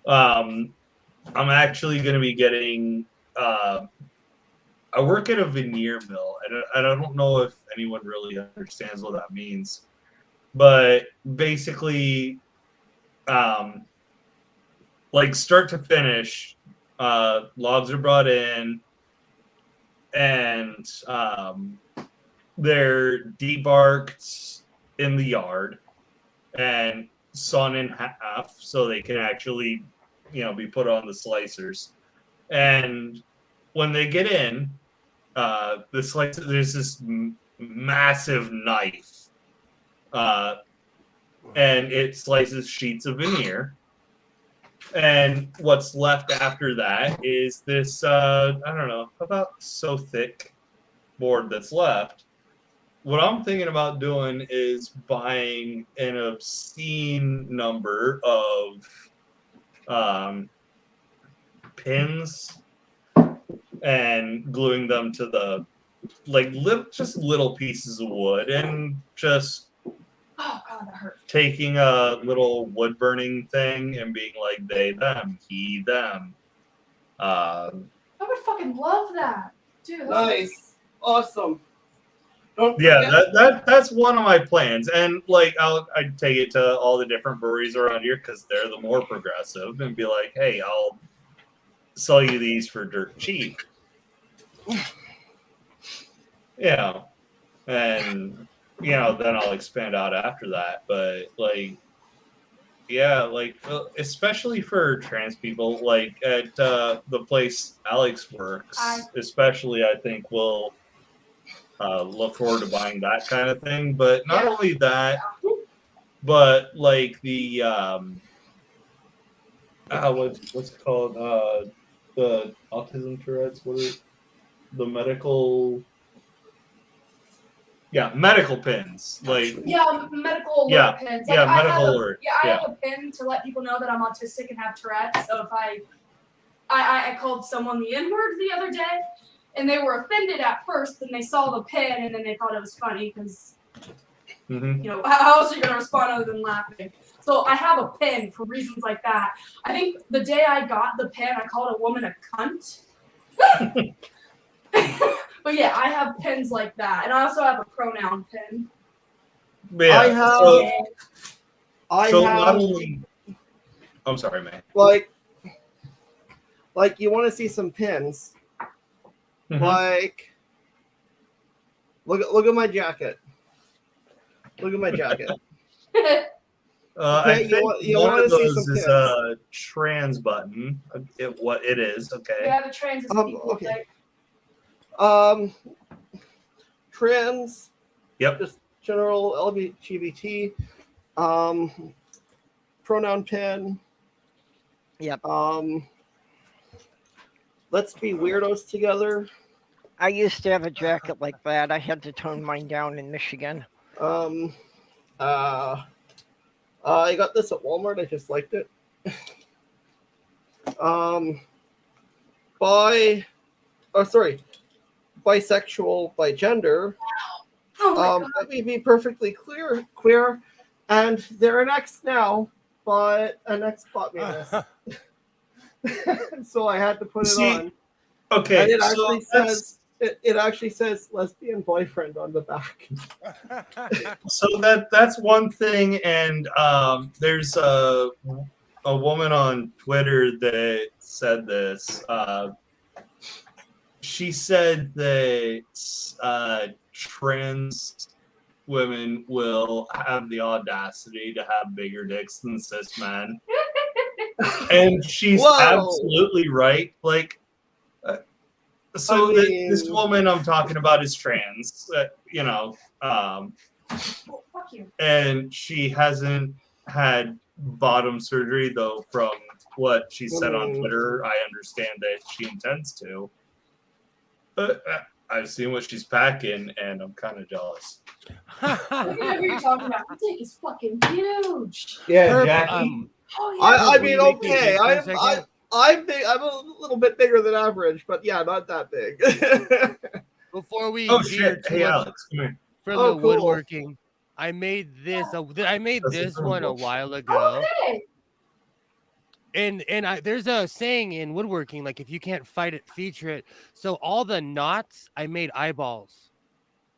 Speaker 9: I'm actually going to be getting. I work at a veneer mill, and I don't know if anyone really understands what that means, but basically, like start to finish, logs are brought in, and they're debarked in the yard and sawn in half so they can actually, be put on the slicers. And when they get in, the slicer, there's this massive knife, and it slices sheets of veneer. And what's left after that is this, I don't know, about so thick board that's left. What I'm thinking about doing is buying an obscene number of pins and gluing them to the, just little pieces of wood, and just
Speaker 11: Oh god, that hurt.
Speaker 9: taking a little wood burning thing and being like, they, them, he, them.
Speaker 11: I would fucking love that, dude. That's
Speaker 4: Nice, awesome. Don't
Speaker 9: Yeah,
Speaker 4: forget-
Speaker 9: that's one of my plans, and I'd take it to all the different breweries around here because they're the more progressive, and be like, hey, I'll sell you these for dirt cheap. Yeah, and then I'll expand out after that. But especially for trans people, at the place Alex works, especially, I think we'll look forward to buying that kind of thing. But not only that, but the what's it called, the autism Tourette's, the medical pins,
Speaker 11: medical alert pins.
Speaker 9: Yeah,
Speaker 11: I
Speaker 9: medical
Speaker 11: have
Speaker 9: alert.
Speaker 11: I have a pin to let people know that I'm autistic and have Tourette's. So if I called someone the N-word the other day, and they were offended at first. Then they saw the pen, and then they thought it was funny because,
Speaker 9: Mhm.
Speaker 11: you know, how else are you gonna respond other than laughing? So I have a pen for reasons like that. I think the day I got the pen, I called a woman a cunt. But yeah, I have pens like that, and I also have a pronoun pen.
Speaker 9: But yeah,
Speaker 4: I have.
Speaker 9: so not only. I'm sorry, man.
Speaker 4: Like you want to see some pins?
Speaker 9: Mhm.
Speaker 4: Like, look at my jacket. Look at my jacket.
Speaker 9: I
Speaker 4: Okay,
Speaker 9: think
Speaker 4: you
Speaker 9: one
Speaker 4: wanna
Speaker 9: of
Speaker 4: see
Speaker 9: those
Speaker 4: some
Speaker 9: is
Speaker 4: pins.
Speaker 9: a trans button. What it is, okay.
Speaker 11: Yeah, the trans is people.
Speaker 4: Okay.
Speaker 11: Like,
Speaker 4: Trans.
Speaker 9: Yep.
Speaker 4: Just general LGBT. Pronoun pin.
Speaker 1: Yep.
Speaker 4: Let's be weirdos together.
Speaker 1: I used to have a jacket like that. I had to tone mine down in Michigan.
Speaker 4: I got this at Walmart. I just liked it. Bisexual, by gender. Let me be perfectly queer, and they're an ex now, but an ex bought me this. So I had to put it on.
Speaker 9: Okay,
Speaker 4: And it
Speaker 9: so
Speaker 4: actually says lesbian boyfriend on the back.
Speaker 9: So that's one thing, and there's a woman on Twitter that said this. She said that trans women will have the audacity to have bigger dicks than cis men, and she's absolutely right. Like, so
Speaker 4: I mean-
Speaker 9: this woman I'm talking about is trans. You know.
Speaker 11: fuck you.
Speaker 9: And she hasn't had bottom surgery, though. From what she said on Twitter, I understand that she intends to. But I've seen what she's packing, and I'm kind of jealous.
Speaker 11: I don't know who you're talking about. The dick is fucking huge.
Speaker 9: Yeah, Jackie.
Speaker 11: Oh, yeah.
Speaker 4: I mean,
Speaker 2: Will you make me
Speaker 4: okay,
Speaker 2: think for a second?
Speaker 4: I'm big. I'm a little bit bigger than average, but yeah, not that big.
Speaker 2: Before we
Speaker 9: Oh
Speaker 2: veer
Speaker 9: shit!
Speaker 2: too
Speaker 9: Hey,
Speaker 2: much
Speaker 9: Alex, come here.
Speaker 2: from
Speaker 4: Oh,
Speaker 2: the
Speaker 4: cool.
Speaker 2: woodworking, I made this. I made
Speaker 9: That's
Speaker 2: this one a
Speaker 9: adorable.
Speaker 2: while ago.
Speaker 11: Okay.
Speaker 2: And there's a saying in woodworking, like if you can't fight it, feature it. So all the knots, I made eyeballs.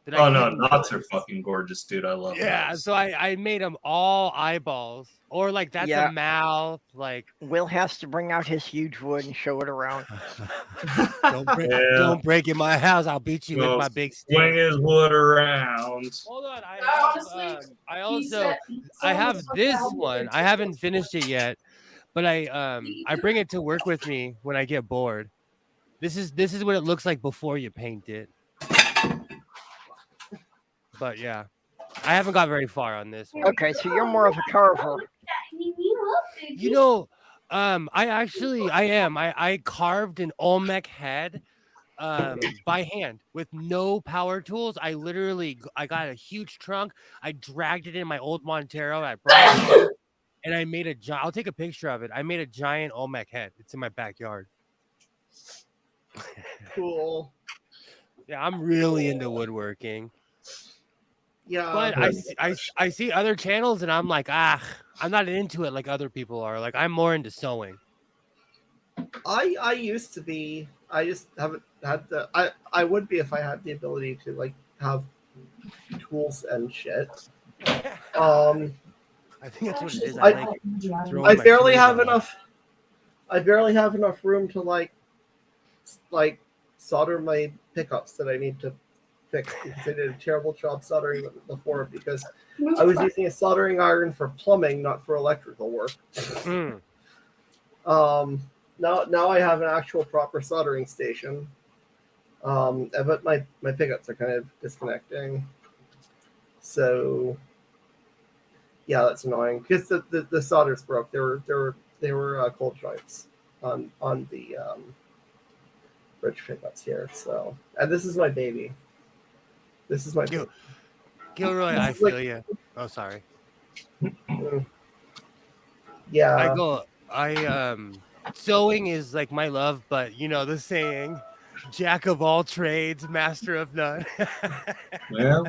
Speaker 2: That
Speaker 9: Oh
Speaker 2: I
Speaker 9: no,
Speaker 2: couldn't
Speaker 9: knots
Speaker 2: put.
Speaker 9: are fucking gorgeous, dude. I love
Speaker 2: Yeah,
Speaker 9: those.
Speaker 2: so I made them all eyeballs, or like that's
Speaker 1: Yeah.
Speaker 2: a mouth. Like
Speaker 1: Will has to bring out his huge wood and show it around.
Speaker 9: Yeah.
Speaker 2: don't break in my house. I'll beat you with
Speaker 9: Well,
Speaker 2: my big
Speaker 9: swing
Speaker 2: stick.
Speaker 9: his wood around.
Speaker 2: Hold on,
Speaker 11: Honestly,
Speaker 2: I
Speaker 11: he
Speaker 2: also
Speaker 11: said
Speaker 2: I
Speaker 11: someone
Speaker 2: have
Speaker 11: was supposed to
Speaker 2: this
Speaker 11: help me
Speaker 2: one.
Speaker 11: with
Speaker 2: I
Speaker 11: it.
Speaker 2: haven't finished it yet, but I bring it to work with me when I get bored. This is what it looks like before you paint it. But yeah, I haven't got very far on this one.
Speaker 1: Okay, so you're more of a carver.
Speaker 2: You know, I am. I carved an Olmec head by hand with no power tools. I got a huge trunk. I dragged it in my old Montero. I brought it home, and I made I'll take a picture of it. I made a giant Olmec head. It's in my backyard.
Speaker 4: Cool.
Speaker 2: Yeah, I'm really into woodworking.
Speaker 4: Yeah.
Speaker 2: But I see other channels and I'm like, I'm not into it like other people are. Like I'm more into sewing.
Speaker 4: I used to be. I just haven't had the. I would be if I had the ability to like have tools and shit.
Speaker 2: I think that's what it is.
Speaker 4: I barely have enough. I barely have enough room to like solder my pickups that I need to fix because I did a terrible job soldering them before because I was using a soldering iron for plumbing, not for electrical work. Now I have an actual proper soldering station. But my pickups are kind of disconnecting. So yeah, that's annoying because the solders broke. They were cold joints on the bridge pickups here. So, and this is my baby. This is my
Speaker 2: Gilroy. I feel you. Oh, sorry.
Speaker 4: Yeah.
Speaker 2: sewing is like my love, but you know the saying, "Jack of all trades, master of none."
Speaker 9: Well,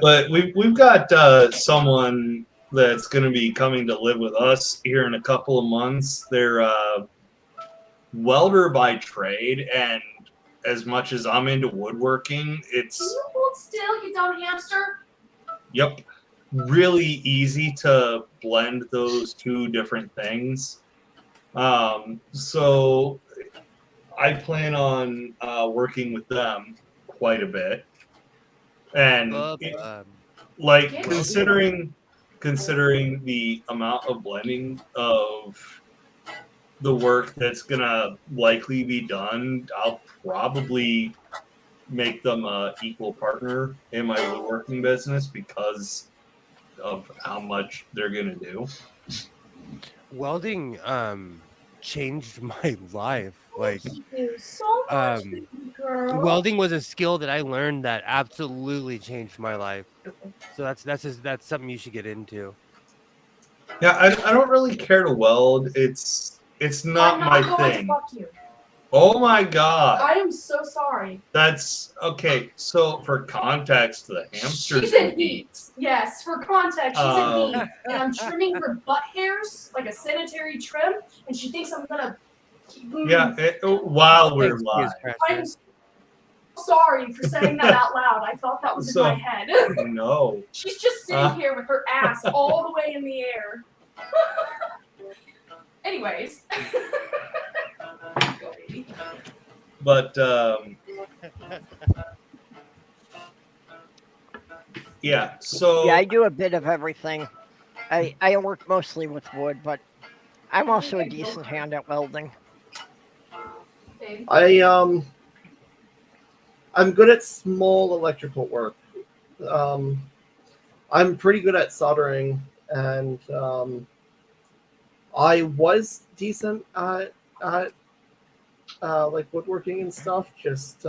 Speaker 9: but we've got someone that's going to be coming to live with us here in a couple of months. They're welder by trade, and as much as I'm into woodworking,
Speaker 11: Can
Speaker 9: it's
Speaker 11: you hold still, you dumb hamster?
Speaker 9: yep, really easy to blend those two different things. So I plan on working with them quite a bit, and like
Speaker 11: Get
Speaker 9: considering the amount of blending of the work that's gonna likely be done, I'll probably make them a equal partner in my woodworking business because of how much they're gonna do.
Speaker 2: Welding changed my life. Like
Speaker 11: Thank you so much, baby girl.
Speaker 2: welding was a skill that I learned that absolutely changed my life. So that's something you should get into.
Speaker 9: Yeah, I don't really care to weld. It's not
Speaker 11: I'm
Speaker 9: my
Speaker 11: not going
Speaker 9: thing.
Speaker 11: to fuck you.
Speaker 9: Oh my god.
Speaker 11: I am so sorry.
Speaker 9: That's okay. So for context, the hamster's
Speaker 11: She's in heat. Yes, for context, she's in heat.
Speaker 9: Um,
Speaker 11: And I'm trimming her butt hairs like a sanitary trim, and she thinks I'm gonna.
Speaker 9: yeah, while we're
Speaker 2: Thanks,
Speaker 9: live.
Speaker 11: I'm so sorry for saying that out loud. I thought that was in my head.
Speaker 9: No.
Speaker 11: She's just sitting here with her ass all the way in the air. Anyways. Go, baby.
Speaker 9: But yeah, so
Speaker 1: Yeah, I do a bit of everything. I work mostly with wood, but I'm also a decent hand at welding.
Speaker 4: I'm good at small electrical work. I'm pretty good at soldering, and I was decent at like woodworking and stuff. Just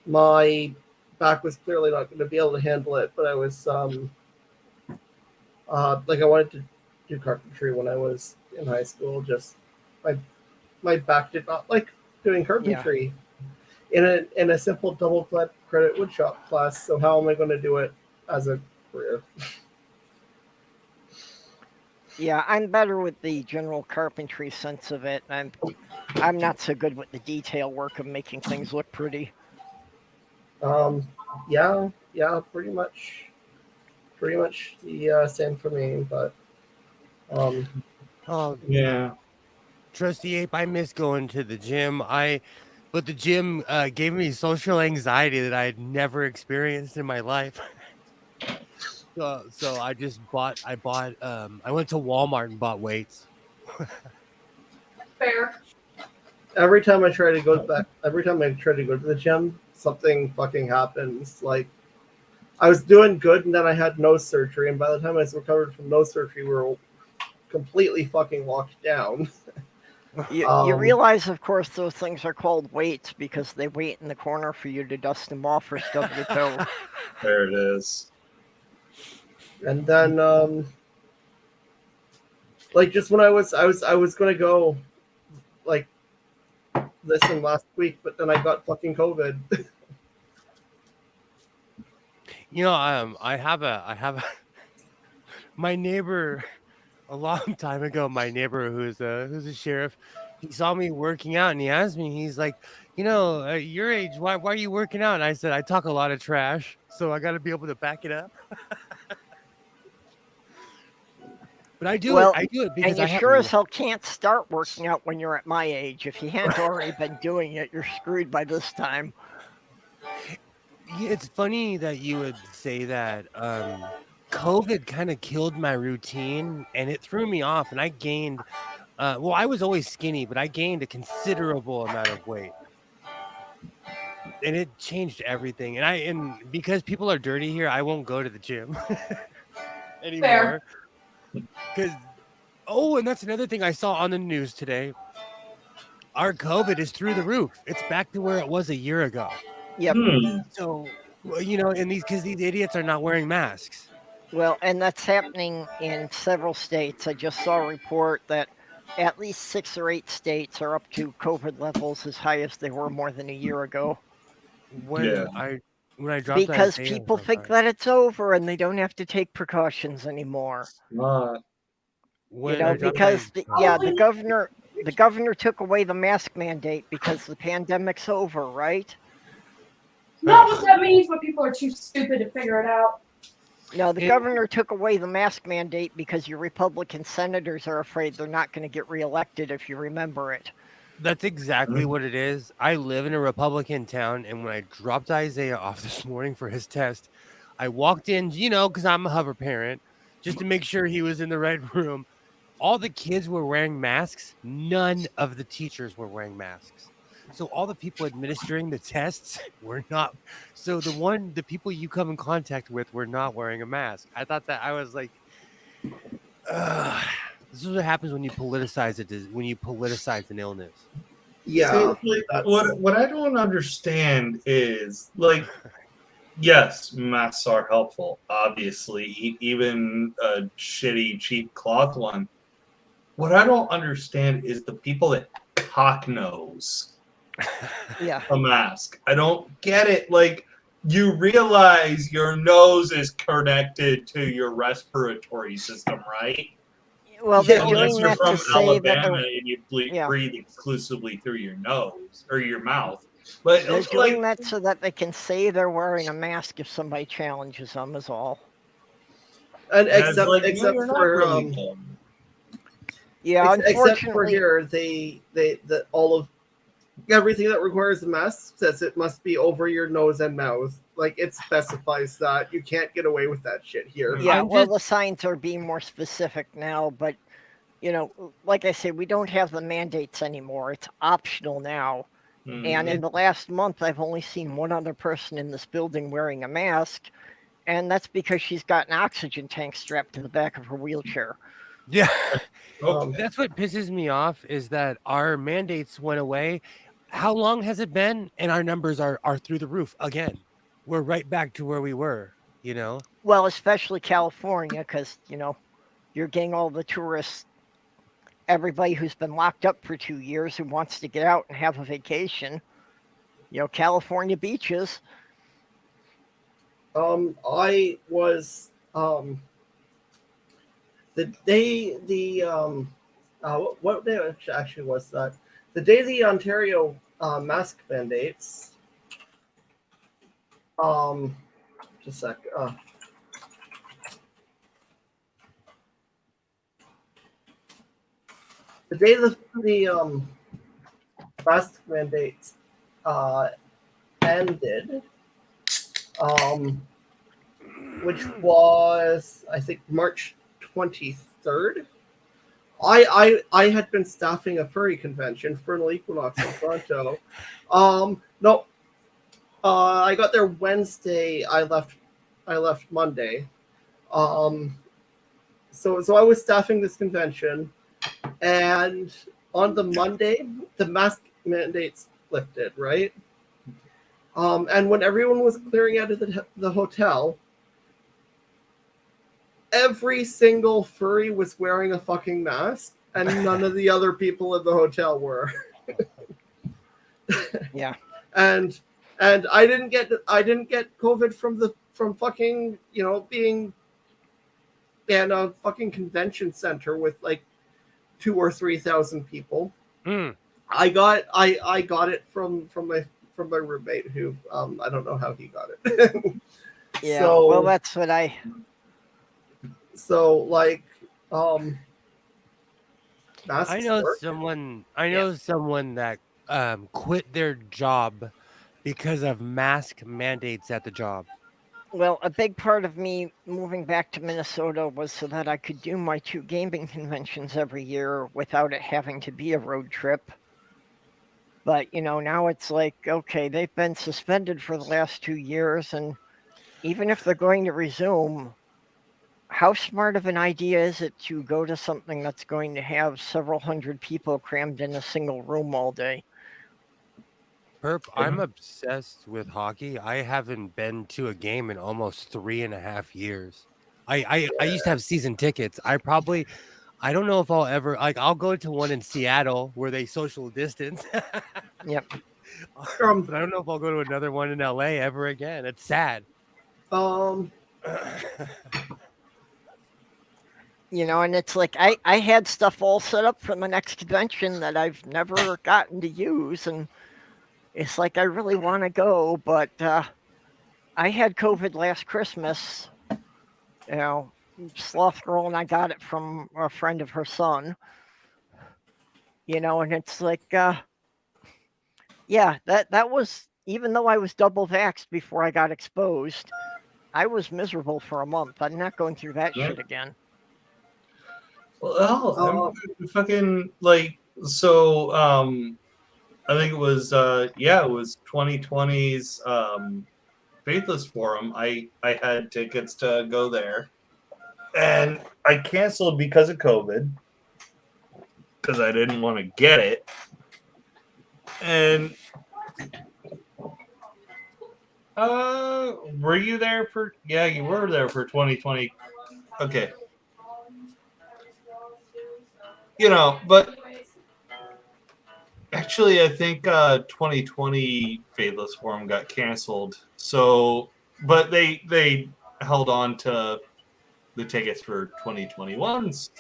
Speaker 4: my back was clearly not going to be able to handle it. But I was like I wanted to do carpentry when I was in high school. Just my back did not like doing carpentry in a simple double credit woodshop class. So how am I going to do it as a career?
Speaker 1: Yeah, I'm better with the general carpentry sense of it. I'm not so good with the detail work of making things look pretty.
Speaker 4: Yeah, pretty much the same for me. But
Speaker 2: Oh
Speaker 9: yeah,
Speaker 2: Trusty Ape, I miss going to the gym. But the gym gave me social anxiety that I had never experienced in my life. So I went to Walmart and bought weights.
Speaker 11: Fair.
Speaker 4: every time I try to go to the gym, something fucking happens. Like I was doing good, and then I had nose surgery, and by the time I was recovered from nose surgery, we were completely fucking locked down.
Speaker 1: You realize, of course, those things are called weights because they wait in the corner for you to dust them off or stub your toe.
Speaker 9: there it is.
Speaker 4: And then, like just when I was gonna go, like listen last week, but then I got fucking COVID.
Speaker 2: You know, I have a my neighbor a long time ago. My neighbor who's a sheriff, he saw me working out and he asked me. He's like, you know, at your age, why are you working out? And I said, I talk a lot of trash, so I got to be able to back it up. But I do it because
Speaker 1: and you sure as hell can't start working out when you're at my age. If you haven't already been doing it, you're screwed by this time.
Speaker 2: Yeah, it's funny that you would say that. COVID kind of killed my routine and it threw me off, and I gained. Well, I was always skinny, but I gained a considerable amount of weight, and it changed everything. And because people are dirty here, I won't go to the gym anymore. Because and that's another thing I saw on the news today. Our COVID is through the roof. It's back to where it was a year ago.
Speaker 1: Yep.
Speaker 2: So, you know, and because these idiots are not wearing masks.
Speaker 1: Well, and that's happening in several states. I just saw a report that at least 6 or 8 states are up to COVID levels as high as they were more than a year ago.
Speaker 2: When I dropped
Speaker 1: Because
Speaker 2: Isaiah,
Speaker 1: people think that it's over and they don't have to take precautions anymore.
Speaker 2: when
Speaker 1: You
Speaker 2: I
Speaker 1: know,
Speaker 2: dropped
Speaker 1: because
Speaker 2: Isaiah,
Speaker 1: the governor took away the mask mandate because the pandemic's over, right?
Speaker 11: Not what that means, but people are too stupid to figure it out.
Speaker 1: No, the governor took away the mask mandate because your Republican senators are afraid they're not going to get reelected, if you remember it.
Speaker 2: That's exactly what it is. I live in a Republican town, and when I dropped Isaiah off this morning for his test, I walked in, because I'm a hover parent, just to make sure he was in the right room. All the kids were wearing masks. None of the teachers were wearing masks. So all the people administering the tests were not. So the people you come in contact with were not wearing a mask. I thought that I was like, this is what happens when you politicize it. When you politicize an illness.
Speaker 4: Yeah.
Speaker 9: See, what I don't understand is yes, masks are helpful. Obviously, even a shitty cheap cloth one. What I don't understand is the people that cock nose a mask. I don't get it. You realize your nose is connected to your respiratory system, right?
Speaker 1: Well, they're
Speaker 9: unless
Speaker 1: doing
Speaker 9: you're
Speaker 1: that
Speaker 9: from
Speaker 1: to say that
Speaker 9: Alabama and you breathe exclusively through your nose or your mouth. But
Speaker 1: they're doing that so that they can say they're wearing a mask if somebody challenges them, is all.
Speaker 4: And
Speaker 9: no,
Speaker 4: except
Speaker 9: you're not
Speaker 4: for
Speaker 9: really
Speaker 1: unfortunately,
Speaker 4: except for here, they all of everything that requires a mask says it must be over your nose and mouth. It specifies that you can't get away with that shit here.
Speaker 1: Yeah, the signs are being more specific now, but like I said, we don't have the mandates anymore. It's optional now. And in the last month, I've only seen one other person in this building wearing a mask, and that's because she's got an oxygen tank strapped to the back of her wheelchair.
Speaker 2: Yeah. That's what pisses me off is that our mandates went away. How long has it been? And our numbers are through the roof again. We're right back to where we were,
Speaker 1: Well, especially California, because, you're getting all the tourists, everybody who's been locked up for 2 years who wants to get out and have a vacation. California beaches.
Speaker 4: I was the day what day actually was that? The day the Ontario mask mandates. Just a sec. The day the mask mandates ended, which was I think March 23rd. I had been staffing a furry convention for an Equinox in Toronto. No, I got there Wednesday. I left Monday. So I was staffing this convention, and on the Monday the mask mandates lifted, right? And when everyone was clearing out of the hotel, every single furry was wearing a fucking mask, and none of the other people in the hotel were.
Speaker 1: Yeah.
Speaker 4: And I didn't get COVID from fucking being in a fucking convention center with 2,000 or 3,000 people. I got it from my roommate who I don't know how he got it.
Speaker 1: Yeah. So, that's what I.
Speaker 4: So
Speaker 2: I know someone that quit their job because of mask mandates at the job.
Speaker 1: Well, a big part of me moving back to Minnesota was so that I could do my 2 gaming conventions every year without it having to be a road trip. But, now it's okay, they've been suspended for the last 2 years, and even if they're going to resume, how smart of an idea is it to go to something that's going to have several hundred people crammed in a single room all day?
Speaker 2: Perp, I'm obsessed with hockey. I haven't been to a game in almost 3.5 years. I used to have season tickets. I don't know if I'll ever I'll go to one in Seattle where they social distance.
Speaker 1: Yep.
Speaker 2: But I don't know if I'll go to another one in LA ever again. It's sad.
Speaker 1: You know, and it's like I had stuff all set up for the next convention that I've never gotten to use, and it's like I really want to go, but I had COVID last Christmas. You know, Sloth Girl and I got it from a friend of her son. You know, and it's like, yeah, that was, even though I was double vaxxed before I got exposed, I was miserable for a month. I'm not going through that shit again.
Speaker 9: Well, I'm fucking like so. I think it was it was 2020's Faithless Forum. I had tickets to go there, and I canceled because of COVID because I didn't want to get it. And were you there for? Yeah, you were there for 2020. Okay. You know, but actually, I think 2020 Faithless Forum got canceled. So, but they held on to the tickets for 2021's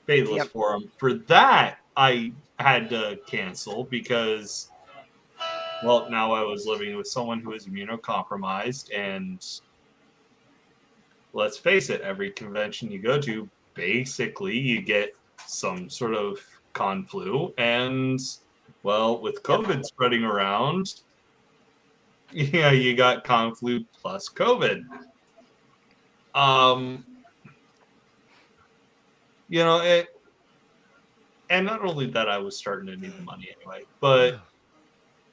Speaker 9: Faithless Forum. For that, I had to cancel because, well, now I was living with someone who is immunocompromised, and let's face it, every convention you go to, basically, you get some sort of con flu, and well, with COVID spreading around, yeah, you got con flu plus COVID. You know, and not only that, I was starting to need the money anyway, but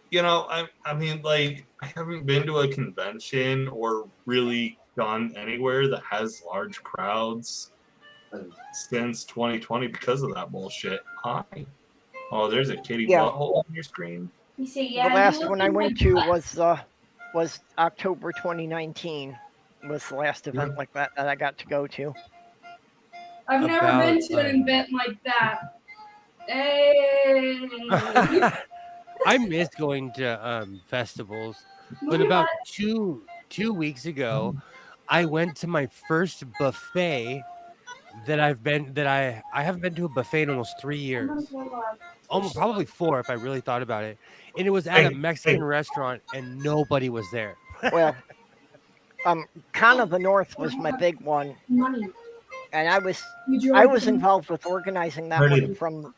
Speaker 9: you know, I mean, like, I haven't been to a convention or really gone anywhere that has large crowds since 2020 because of that bullshit. Hi. Oh, there's a kitty butthole on your screen.
Speaker 11: You say,
Speaker 1: The last one I went to was October 2019. Was the last event like that I got to go to.
Speaker 11: I've never been to an event like that. Hey.
Speaker 2: I miss going to festivals, but about two weeks ago, I went to my first buffet that I haven't been to a buffet in almost 3 years. Almost probably 4 if I really thought about it. And it was at a Mexican restaurant and nobody was there.
Speaker 1: Well, Con of the North was my big one. And I was involved with organizing that one from,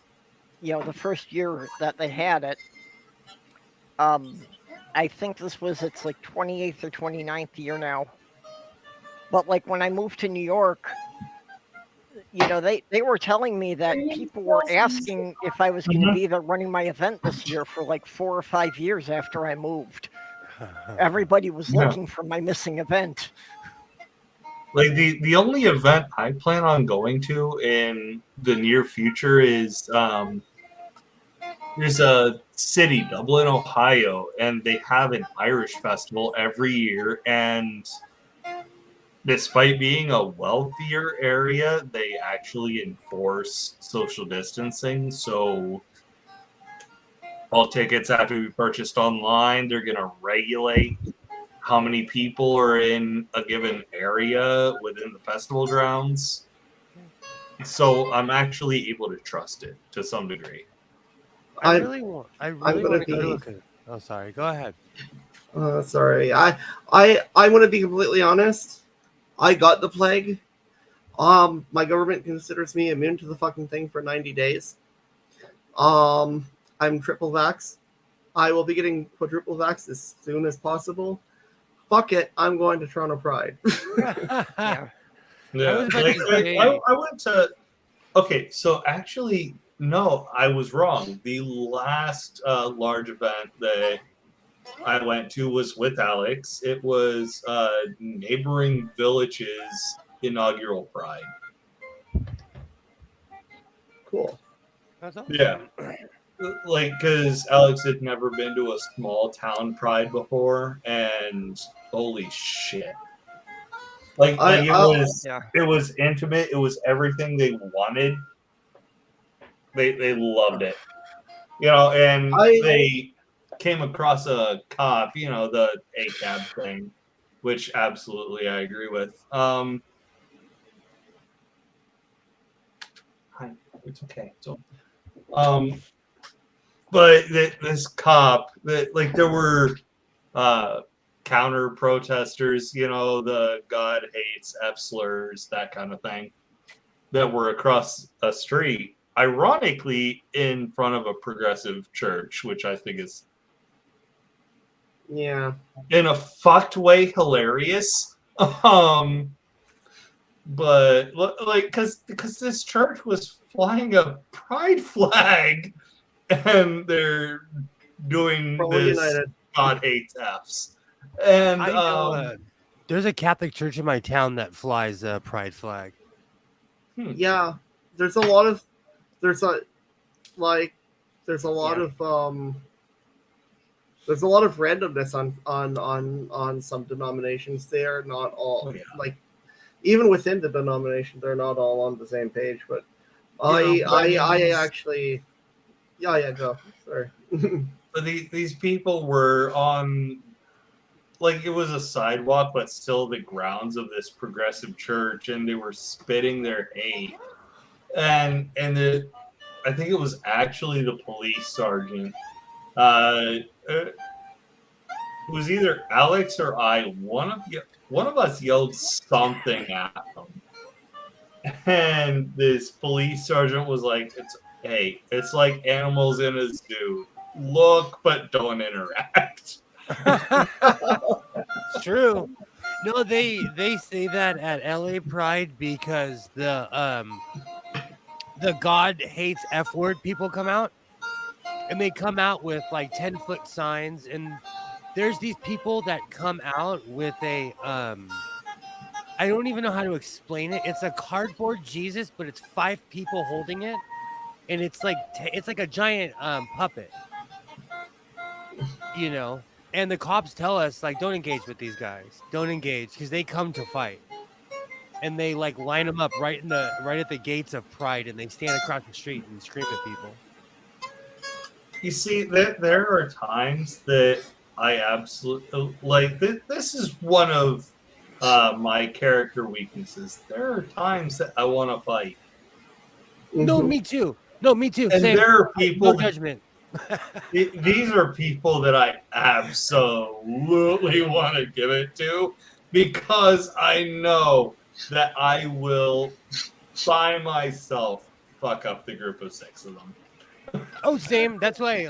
Speaker 1: you know, the first year that they had it. I think this was its like 28th or 29th year now. But like when I moved to New York, you know, they were telling me that people were asking if I was going to be there running my event this year for like 4 or 5 years after I moved. Everybody was looking for my missing event.
Speaker 9: Like the only event I plan on going to in the near future is there's a city, Dublin, Ohio, and they have an Irish festival every year, and despite being a wealthier area, they actually enforce social distancing. So all tickets have to be purchased online. They're going to regulate how many people are in a given area within the festival grounds. So I'm actually able to trust it to some degree.
Speaker 2: I really want to go to a... Oh, sorry. Go ahead.
Speaker 4: Sorry. I want to be completely honest. I got the plague. My government considers me immune to the fucking thing for 90 days. I'm triple vax. I will be getting quadruple vax as soon as possible. Fuck it. I'm going to Toronto Pride.
Speaker 9: Yeah. I went to... Okay, so actually, no, I was wrong. The last large event that I went to was with Alex. It was Neighboring Village's inaugural Pride.
Speaker 4: Cool.
Speaker 2: That's awesome.
Speaker 9: Yeah. Like, because Alex had never been to a small town Pride before, and holy shit. Like it was intimate. It was everything they wanted They loved it. And they came across a cop, the ACAB thing, which absolutely I agree with. It's okay. But this cop, there were counter protesters, the God hates F slurs, that kind of thing, that were across a street, ironically in front of a progressive church, which I think is,
Speaker 4: yeah,
Speaker 9: in a fucked way, hilarious. But because this church was flying a pride flag, and they're doing this
Speaker 4: United.
Speaker 9: God hates Fs. And
Speaker 2: I know, there's a Catholic church in my town that flies a pride flag.
Speaker 4: Yeah, there's a lot of randomness on some denominations. They are not all even within the denomination, they're not all on the same page. But I actually, go. Sorry.
Speaker 9: But these people were on, it was a sidewalk, but still the grounds of this progressive church, and they were spitting their hate. And I think it was actually the police sergeant. It was either Alex or I. One of us yelled something at them, and this police sergeant was like, "It's like animals in a zoo. Look, but don't interact."
Speaker 2: It's true. No, they say that at LA Pride because the God hates F word people come out, and they come out with 10-foot signs, and there's these people that come out with a I don't even know how to explain it. It's a cardboard Jesus, but it's 5 people holding it, and it's like a giant puppet, And the cops tell us don't engage with these guys. Don't engage because they come to fight, and they line them up right at the gates of Pride, and they stand across the street and scream at people.
Speaker 9: You see, there are times that I absolutely this is one of my character weaknesses. There are times that I want to fight.
Speaker 2: No, me too. And
Speaker 9: Same. There are people.
Speaker 2: No judgment.
Speaker 9: These are people that I absolutely want to give it to, because I know that I will by myself fuck up the group of 6 of them.
Speaker 2: Oh, same. That's why,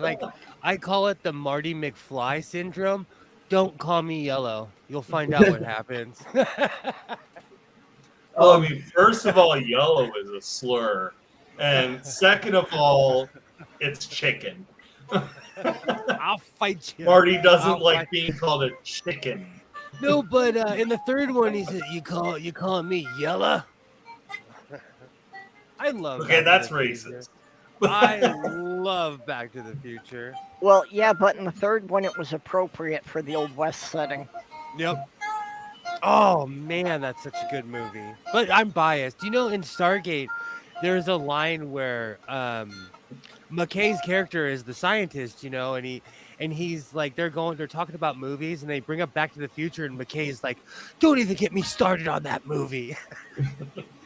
Speaker 2: I call it the Marty McFly syndrome. Don't call me yellow. You'll find out what happens.
Speaker 9: Well, I mean, first of all, yellow is a slur. And second of all, it's chicken.
Speaker 2: I'll fight you.
Speaker 9: Marty doesn't like being called a chicken.
Speaker 2: No, but in the third one, he said, "You calling me yellow?" I love.
Speaker 9: Okay, that's racist.
Speaker 2: I love Back to the Future.
Speaker 1: Well, yeah, but in the third one, it was appropriate for the Old West setting.
Speaker 2: Yep. Oh man, that's such a good movie. But I'm biased. In Stargate, there's a line where McKay's character is the scientist, and he's they're talking about movies, and they bring up Back to the Future, and McKay's like, "Don't even get me started on that movie."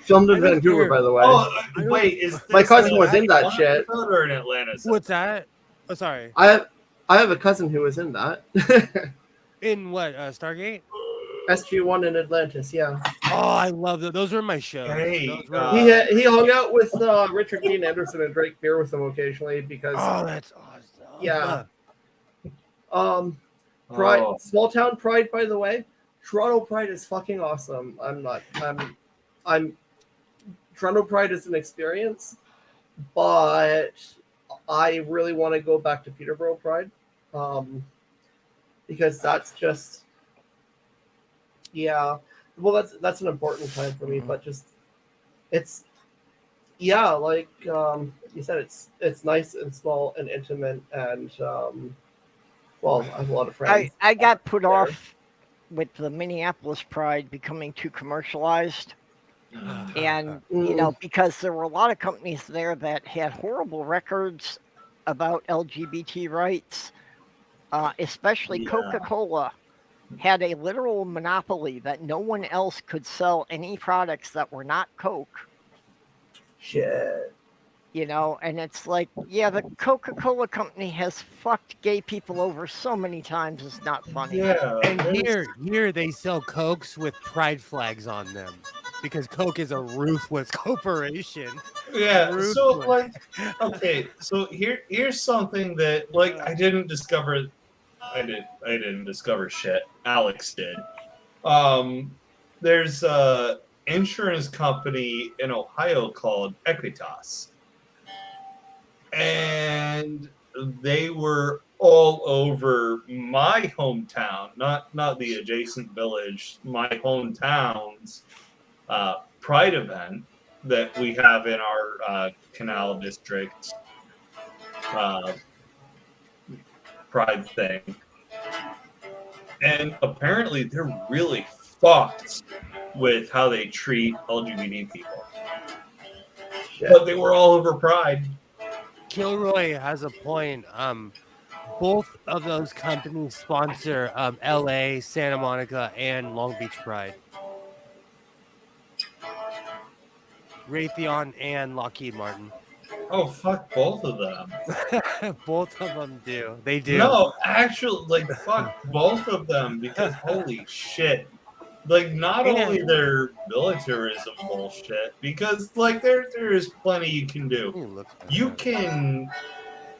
Speaker 4: Filmed in Vancouver, by the way.
Speaker 9: Oh, wait, is this
Speaker 4: my cousin was in that shit?
Speaker 9: Or in Atlanta?
Speaker 2: What's that? Oh, sorry.
Speaker 4: I have a cousin who was in that.
Speaker 2: In what? Stargate?
Speaker 4: SG-1 in Atlantis, yeah.
Speaker 2: Oh, I love those. Those were my shows.
Speaker 9: Hey,
Speaker 4: he hung out with Richard Dean Anderson and drank beer with him occasionally because.
Speaker 2: Oh, that's awesome.
Speaker 4: Yeah. Pride, small town Pride, by the way. Toronto Pride is fucking awesome. I'm. Toronto Pride is an experience, but I really want to go back to Peterborough Pride, because that's just. Yeah, well, that's an important time for me, but just it's like you said, it's nice and small and intimate, and well, I have a lot of friends.
Speaker 1: I got put off with the Minneapolis Pride becoming too commercialized. And, because there were a lot of companies there that had horrible records about LGBT rights, especially
Speaker 9: Yeah.
Speaker 1: Coca-Cola had a literal monopoly that no one else could sell any products that were not Coke.
Speaker 4: Shit.
Speaker 1: And it's like, yeah, the Coca-Cola company has fucked gay people over so many times, it's not funny.
Speaker 9: Yeah.
Speaker 2: And here they sell Cokes with pride flags on them because Coke is a ruthless corporation.
Speaker 9: Yeah. So
Speaker 2: Ruthless.
Speaker 9: okay. So here's something that I didn't discover. I didn't discover shit. Alex did. There's a insurance company in Ohio called Equitas. And they were all over my hometown, not the adjacent village, my hometown's pride event that we have in our canal district pride thing. And apparently they're really fucked with how they treat LGBT people. But they were all over pride.
Speaker 2: Kilroy has a point. Both of those companies sponsor LA, Santa Monica, and Long Beach Pride. Raytheon and Lockheed Martin.
Speaker 9: Oh, fuck both of them.
Speaker 2: Both of them do. They do.
Speaker 9: No, actually, fuck both of them because holy shit. Not only their militarism bullshit, because there is plenty you can do. You can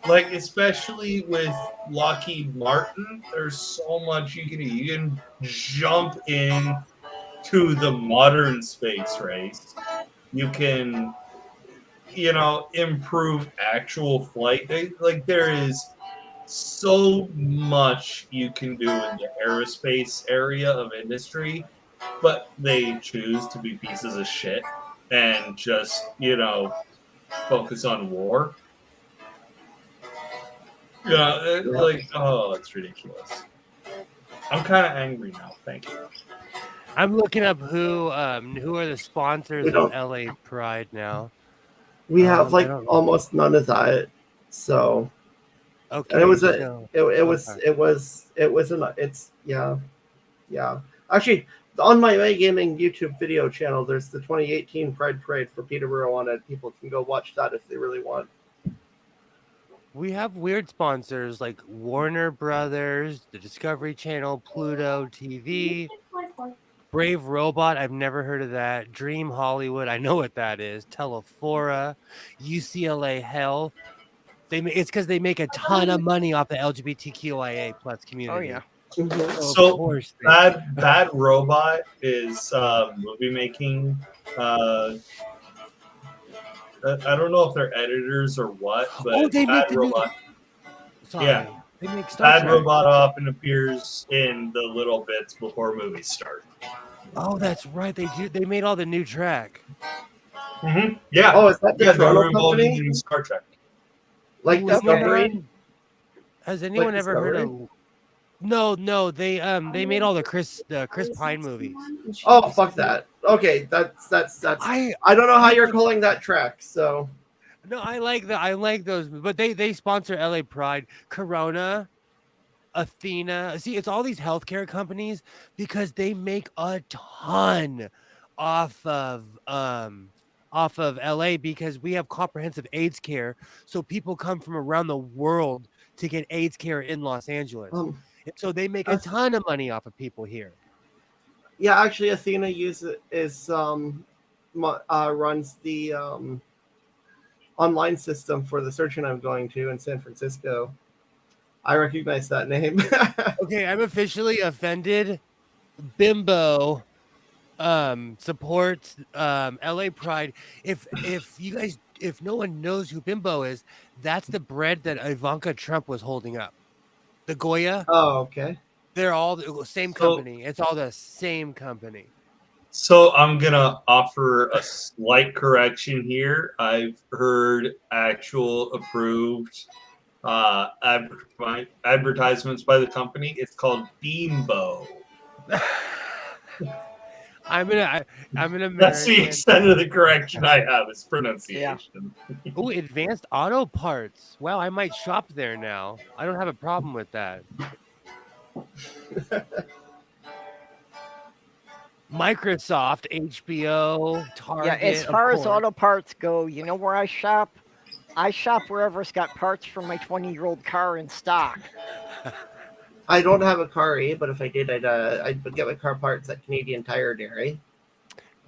Speaker 9: especially with Lockheed Martin, there's so much you can do. You can jump in to the modern space race. You can improve actual flight. There is so much you can do in the aerospace area of industry, but they choose to be pieces of shit and just, focus on war. It's ridiculous. I'm kind of angry now. Thank you.
Speaker 2: I'm looking up who are the sponsors of LA Pride now.
Speaker 4: We have almost none of that. So
Speaker 2: okay,
Speaker 4: and yeah. Actually, on my May Gaming YouTube video channel, there's the 2018 Pride Parade for Peterborough on it. People can go watch that if they really want.
Speaker 2: We have weird sponsors like Warner Brothers, the Discovery Channel, Pluto TV, Brave Robot. I've never heard of that. Dream Hollywood. I know what that is. Telefora, UCLA Health. It's because they make a ton of money off the LGBTQIA plus community.
Speaker 1: Oh yeah.
Speaker 9: So Bad Robot is movie making. I don't know if they're editors or what, but
Speaker 2: they
Speaker 9: Bad
Speaker 2: make
Speaker 9: Robot.
Speaker 2: Sorry.
Speaker 9: Yeah,
Speaker 2: they make Star
Speaker 9: Bad
Speaker 2: Trek.
Speaker 9: Robot often appears in the little bits before movies start.
Speaker 2: Oh, that's right. They do. They made all the new track.
Speaker 9: Mm-hmm. Yeah.
Speaker 4: Oh, is that the
Speaker 9: they're
Speaker 4: Toronto
Speaker 9: involved
Speaker 4: company?
Speaker 9: in Star Trek.
Speaker 4: Like Discovery?
Speaker 2: Has anyone ever heard
Speaker 4: Discovery?
Speaker 2: of? No. They made all the Chris Pine movies.
Speaker 4: Oh, fuck that. Okay, that's. I don't know how you're calling that track. So.
Speaker 2: No, I like those, but they sponsor LA Pride, Corona, Athena. See, it's all these healthcare companies because they make a ton off of LA because we have comprehensive AIDS care, so people come from around the world to get AIDS care in Los Angeles. And so they make a ton of money off of people here.
Speaker 4: Yeah, actually, Athena runs the online system for the surgeon I'm going to in San Francisco. I recognize that name.
Speaker 2: Okay, I'm officially offended. Bimbo supports LA Pride. If no one knows who Bimbo is, that's the bread that Ivanka Trump was holding up. The Goya.
Speaker 4: Oh, okay.
Speaker 2: They're all the same company. It's all the same company.
Speaker 9: So I'm gonna offer a slight correction here. I've heard actual approved advertisements by the company. It's called Beambo.
Speaker 2: I'm an American.
Speaker 9: That's the extent of the correction I have is pronunciation.
Speaker 2: Oh, Advanced Auto Parts. Wow, I might shop there now. I don't have a problem with that. Microsoft, HBO, Target.
Speaker 1: Yeah, as
Speaker 2: of
Speaker 1: far as
Speaker 2: course.
Speaker 1: auto parts go, you know where I shop? I shop wherever's got parts for my 20-year-old car in stock.
Speaker 4: I don't have a car, but if I did, I'd get my car parts at Canadian Tire Dairy.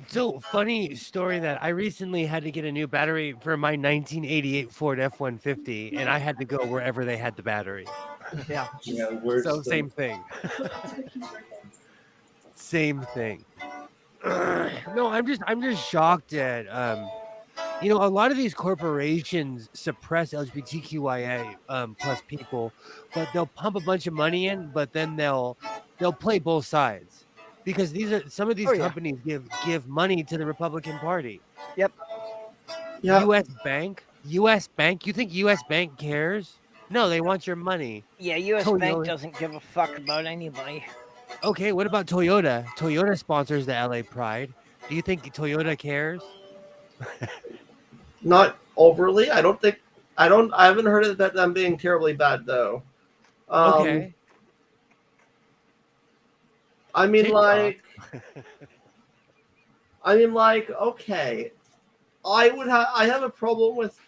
Speaker 2: So funny story that I recently had to get a new battery for my 1988 Ford F-150, and I had to go wherever they had the battery.
Speaker 1: Yeah.
Speaker 2: So same thing. Same thing. No, I'm just shocked at a lot of these corporations suppress LGBTQIA plus people, but they'll pump a bunch of money in, but then they'll play both sides because some of these companies give money to the Republican Party.
Speaker 1: Yep.
Speaker 4: Yeah.
Speaker 2: U.S. Bank. You think U.S. Bank cares? No, they want your money.
Speaker 1: Yeah, U.S.
Speaker 2: Toyota.
Speaker 1: Bank doesn't give a fuck about anybody.
Speaker 2: Okay, what about Toyota? Toyota sponsors the LA Pride. Do you think Toyota cares?
Speaker 4: Not overly. I haven't heard of them being terribly bad though.
Speaker 2: Okay.
Speaker 4: I mean, okay. I have a problem with,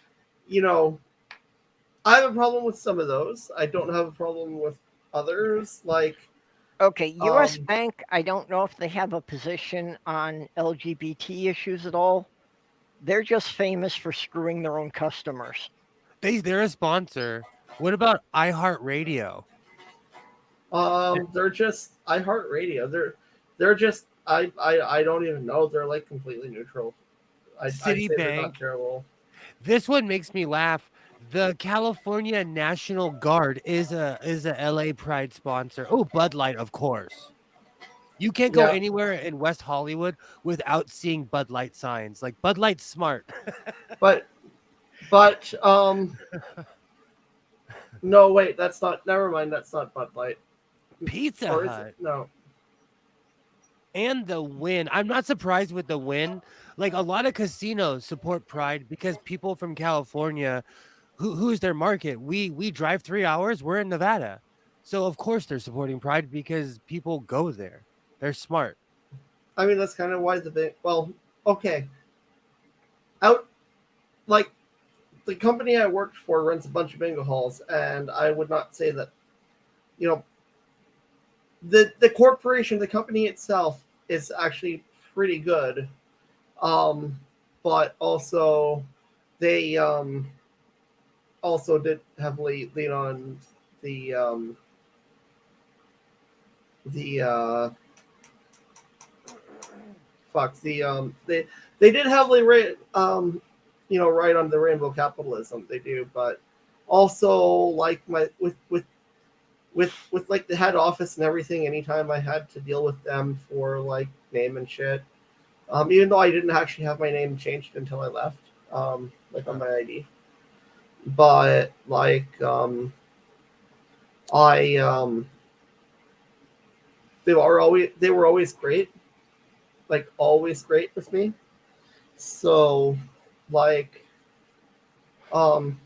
Speaker 4: I have a problem with some of those. I don't have a problem with others.
Speaker 1: Okay, U.S. Bank, I don't know if they have a position on LGBT issues at all. They're just famous for screwing their own customers.
Speaker 2: They're a sponsor. What about iHeartRadio?
Speaker 4: They're just iHeartRadio. They're just I don't even know. They're like completely neutral. I'd say they're not terrible.
Speaker 2: This one makes me laugh. The California National Guard is a LA Pride sponsor. Oh, Bud Light, of course. You can't go anywhere in West Hollywood without seeing Bud Light signs. Like Bud Light's smart.
Speaker 4: but no, wait, that's not. Never mind, that's not Bud Light.
Speaker 2: Pizza
Speaker 4: Or is
Speaker 2: Hut.
Speaker 4: it? No.
Speaker 2: And the Win. I'm not surprised with the Win. Like a lot of casinos support Pride because people from California, who's their market? We drive 3 hours. We're in Nevada, so of course they're supporting Pride because people go there. They're smart.
Speaker 4: I mean, that's kind of why okay. The company I worked for runs a bunch of bingo halls, and I would not say that, the corporation, the company itself is actually pretty good. But also they also did heavily lean on they did heavily ride on the rainbow capitalism. They do, but also like with like the head office and everything, anytime I had to deal with them for like name and shit, even though I didn't actually have my name changed until I left, like on my ID, but like they were always great, like always great with me. So like and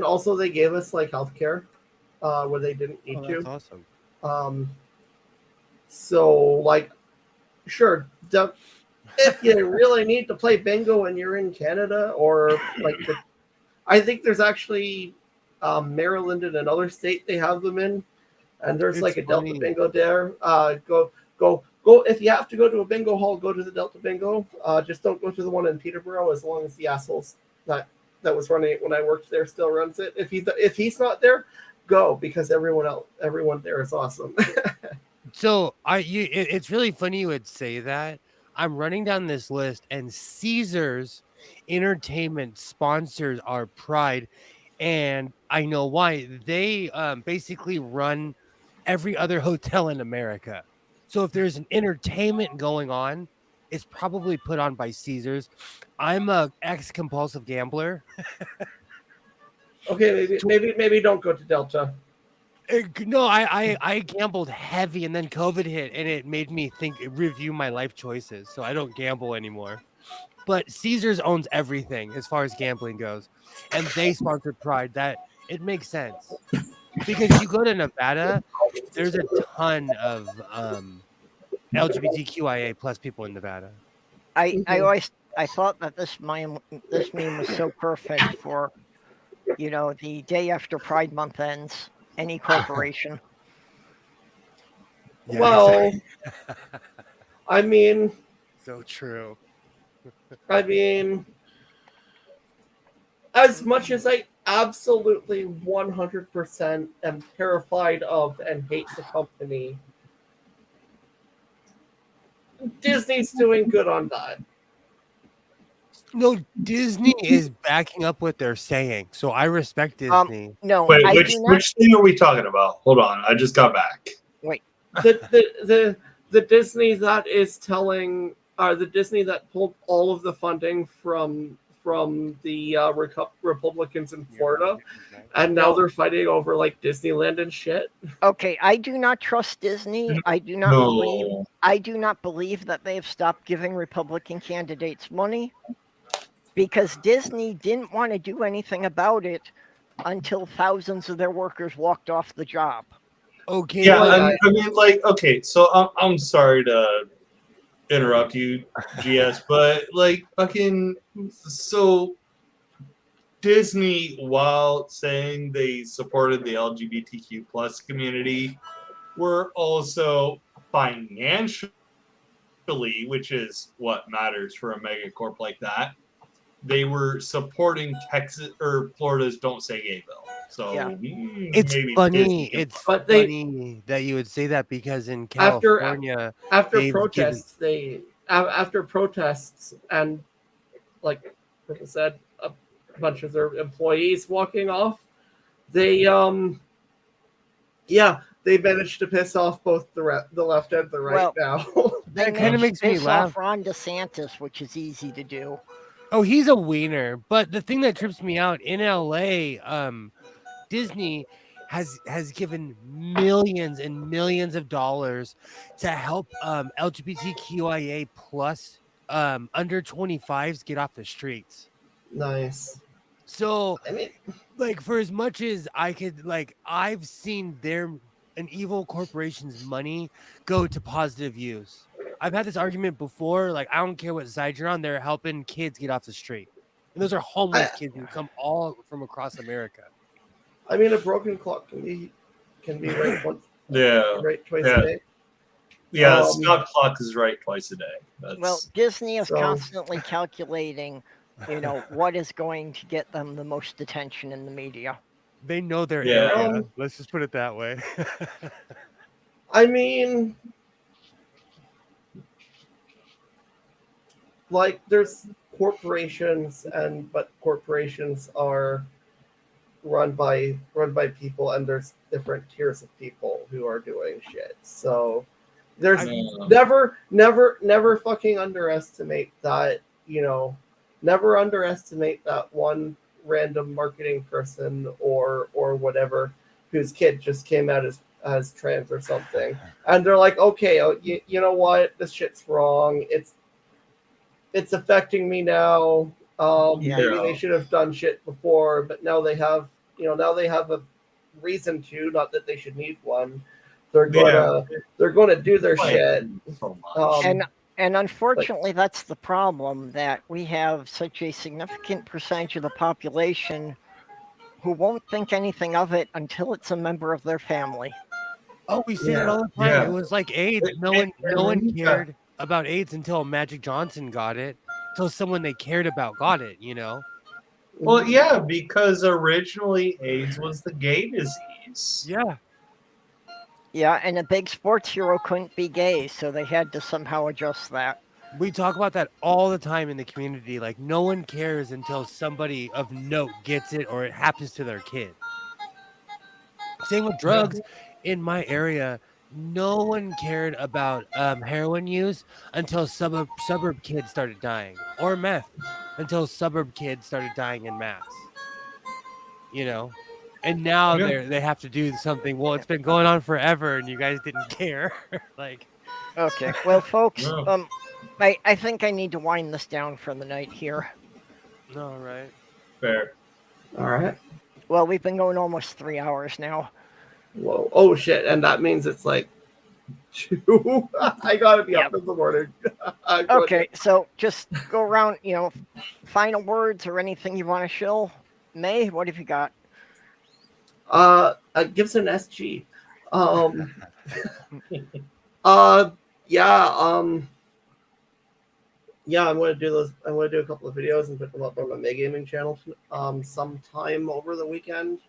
Speaker 4: also they gave us like healthcare where they didn't need to.
Speaker 2: That's awesome.
Speaker 4: So like, sure, if you really need to play bingo and you're in Canada, or like I think there's actually Maryland and another state they have them in, and there's like a Delta Bingo there. Go if you have to go to a bingo hall, go to the Delta Bingo. Just don't go to the one in Peterborough, as long as the assholes that was running it when I worked there still runs it. If he's not there, go, because everyone there is awesome.
Speaker 2: So it's really funny you would say that. I'm running down this list, and Caesars Entertainment sponsors our Pride, and I know why. They basically run every other hotel in America. So if there's an entertainment going on, it's probably put on by Caesars. I'm a ex-compulsive gambler.
Speaker 4: Okay, maybe don't go to Delta.
Speaker 2: No, I gambled heavy, and then COVID hit, and it made me review my life choices. So I don't gamble anymore. But Caesars owns everything as far as gambling goes, and they sponsored Pride. That it makes sense because you go to Nevada, there's a ton of LGBTQIA plus people in Nevada.
Speaker 1: I thought that this meme was so perfect for, the day after Pride Month ends, any corporation.
Speaker 2: Yeah,
Speaker 4: Well,
Speaker 2: exactly.
Speaker 4: I mean,
Speaker 2: So true.
Speaker 4: As much as I absolutely 100% am terrified of and hate the company, Disney's doing good on that.
Speaker 2: No, Disney is backing up what they're saying, so I respect Disney.
Speaker 1: No,
Speaker 9: Wait,
Speaker 1: I
Speaker 9: which
Speaker 1: do not.
Speaker 9: which thing are we talking about? Hold on, I just got back.
Speaker 1: Wait,
Speaker 4: The Disney that is telling, the Disney that pulled all of the funding from the Republicans in Florida, and now they're fighting over like Disneyland and shit.
Speaker 1: okay, I do not trust Disney. I do not believe. I do not believe that they have stopped giving Republican candidates money, because Disney didn't want to do anything about it until thousands of their workers walked off the job.
Speaker 2: Okay.
Speaker 9: Yeah, I mean, like, okay, so I'm sorry to interrupt you, GS, but like, fucking, so Disney, while saying they supported the LGBTQ plus community, were also financially, which is what matters for a megacorp like that, they were supporting Texas or Florida's Don't Say Gay bill. So
Speaker 1: Yeah.
Speaker 2: It's
Speaker 9: maybe
Speaker 2: funny.
Speaker 9: Disney-
Speaker 2: It's
Speaker 4: But
Speaker 2: funny that you would say that because in California,
Speaker 4: after
Speaker 2: they've
Speaker 4: protests, after protests and like people said, a bunch of their employees walking off, they they managed to piss off both the left and the right now.
Speaker 1: They
Speaker 2: That kinda
Speaker 1: managed
Speaker 2: makes
Speaker 1: to
Speaker 2: me
Speaker 1: piss
Speaker 2: laugh.
Speaker 1: off Ron DeSantis, which is easy to do.
Speaker 2: Oh, he's a wiener. But the thing that trips me out in LA, Disney has given millions and millions of dollars to help LGBTQIA plus under 25s get off the streets.
Speaker 4: Nice.
Speaker 2: So
Speaker 4: I mean,
Speaker 2: like for as much as I could, like I've seen an evil corporation's money go to positive use. I've had this argument before. Like I don't care what side you're on, they're helping kids get off the street, and those are homeless kids who come all from across America.
Speaker 4: I mean, a broken clock can be right once, right twice a day.
Speaker 9: Yeah, stop clock is right twice a day.
Speaker 1: Well, Disney is
Speaker 4: So-
Speaker 1: constantly calculating, what is going to get them the most attention in the media.
Speaker 2: They know their
Speaker 9: Yeah.
Speaker 2: area. Let's just put it that way.
Speaker 4: I mean, like there's corporations, but corporations are run by people, and there's different tiers of people who are doing shit. So there's never fucking underestimate that. Never underestimate that one random marketing person or whatever whose kid just came out as trans or something, and they're like, okay, you know what, this shit's wrong. It's affecting me now. Maybe they should have done shit before, but now they have a reason to. Not that they should need one. They're gonna do their shit.
Speaker 1: And unfortunately, that's the problem, that we have such a significant percentage of the population who won't think anything of it until it's a member of their family.
Speaker 2: Oh, we see it all the time.
Speaker 9: Yeah.
Speaker 2: It was like AIDS. No one cared about AIDS until Magic Johnson got it. Until someone they cared about got it.
Speaker 9: Well, yeah, because originally AIDS was the gay disease.
Speaker 2: Yeah.
Speaker 1: Yeah, and a big sports hero couldn't be gay, so they had to somehow adjust that.
Speaker 2: We talk about that all the time in the community. Like, no one cares until somebody of note gets it or it happens to their kid. Same with drugs. In my area, no one cared about heroin use until suburb kids started dying, or meth until suburb kids started dying in mass. And now
Speaker 9: Yeah.
Speaker 2: they have to do something. Well, it's been going on forever, and you guys didn't care. Like,
Speaker 1: Okay. Well, folks,
Speaker 9: No.
Speaker 1: I think I need to wind this down for the night here.
Speaker 2: no, right?
Speaker 9: Fair.
Speaker 4: All right.
Speaker 1: Well, we've been going almost 3 hours now.
Speaker 4: Whoa. Oh shit! And that means it's like 2. I gotta be up
Speaker 1: Yep.
Speaker 4: in the morning.
Speaker 1: Okay, so just go around, final words or anything you want to shill. May, what have you got?
Speaker 4: Gibson SG. Yeah, I'm gonna do those. I'm gonna do a couple of videos and put them up on my May Gaming channel sometime over the weekend.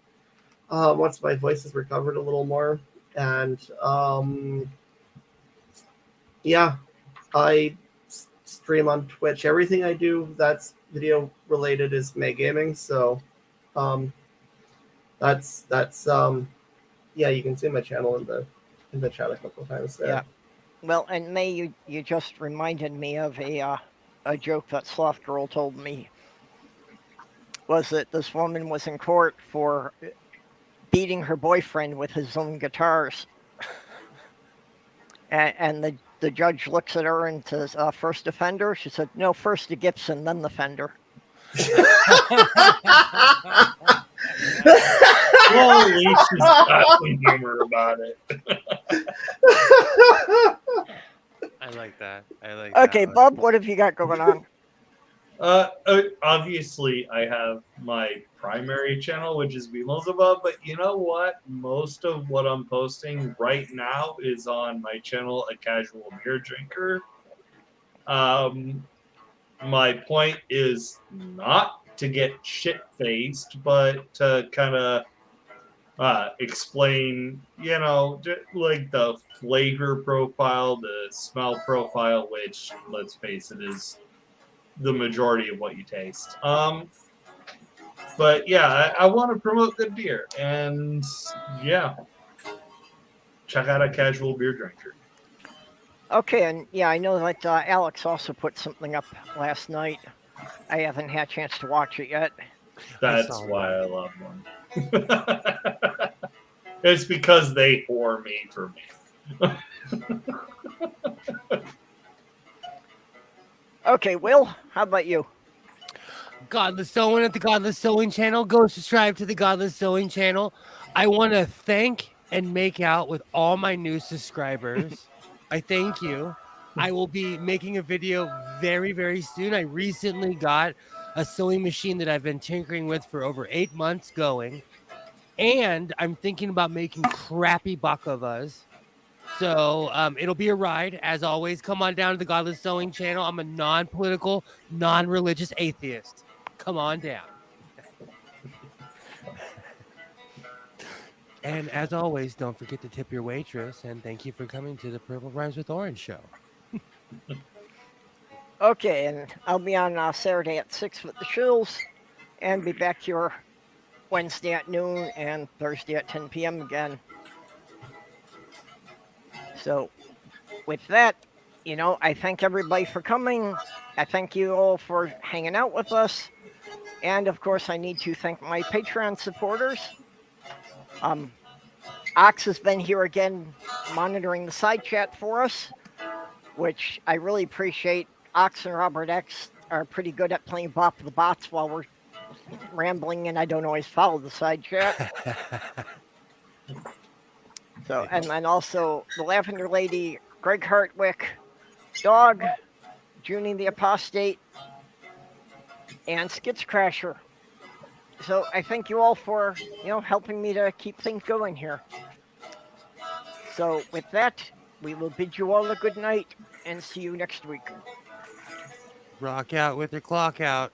Speaker 4: Once my voice is recovered a little more. And yeah, I stream on Twitch. Everything I do that's video related is May Gaming, so that's yeah, you can see my channel in the chat a couple of times there.
Speaker 1: Yeah. Well, and May, you just reminded me of a joke that Sloth Girl told me. Was that this woman was in court for beating her boyfriend with his own guitars. And the judge looks at her and says, first offender? She said, no, first to Gibson, then the fender.
Speaker 9: Well, at least she's got some humor about it.
Speaker 2: I like that.
Speaker 1: Okay, Bob, what have you got going on?
Speaker 9: Obviously, I have my primary channel, which is Beelzebub, but you know what? Most of what I'm posting right now is on my channel, A Casual Beer Drinker. My point is not to get shit-faced, but to kind of explain, like the flavor profile, the smell profile, which, let's face it, is the majority of what you taste. But yeah, I want to promote good beer, and yeah, check out A Casual Beer Drinker.
Speaker 1: Okay, and yeah, I know that Alex also put something up last night. I haven't had a chance to watch it yet.
Speaker 9: That's why I love them. It's because they whore me for me.
Speaker 1: Okay, Will, how about you?
Speaker 2: Godless Sewing at the Godless Sewing channel. Go subscribe to the Godless Sewing channel. I want to thank and make out with all my new subscribers. I thank you. I will be making a video very, very soon. I recently got a sewing machine that I've been tinkering with for over 8 months going. And I'm thinking about making crappy baklavas. So it'll be a ride. As always, come on down to the Godless Sewing channel. I'm a non-political, non-religious atheist. Come on down. And as always, don't forget to tip your waitress. And thank you for coming to the Purple Rhymes with Orange show.
Speaker 1: Okay, and I'll be on Saturday at 6 with the Shills, and be back here Wednesday at noon and Thursday at 10 p.m. again. So, with that, I thank everybody for coming. I thank you all for hanging out with us. And, of course, I need to thank my Patreon supporters. Ox has been here again monitoring the side chat for us, which I really appreciate. Ox and Robert X are pretty good at playing Bop the Bots while we're rambling, and I don't always follow the side chat. So, and then also the Lavender Lady, Greg Hartwick, Dog, Jyuni the Apostate, and Skits Crasher. So I thank you all for, helping me to keep things going here. So with that, we will bid you all a good night and see you next week.
Speaker 2: Rock out with your clock out.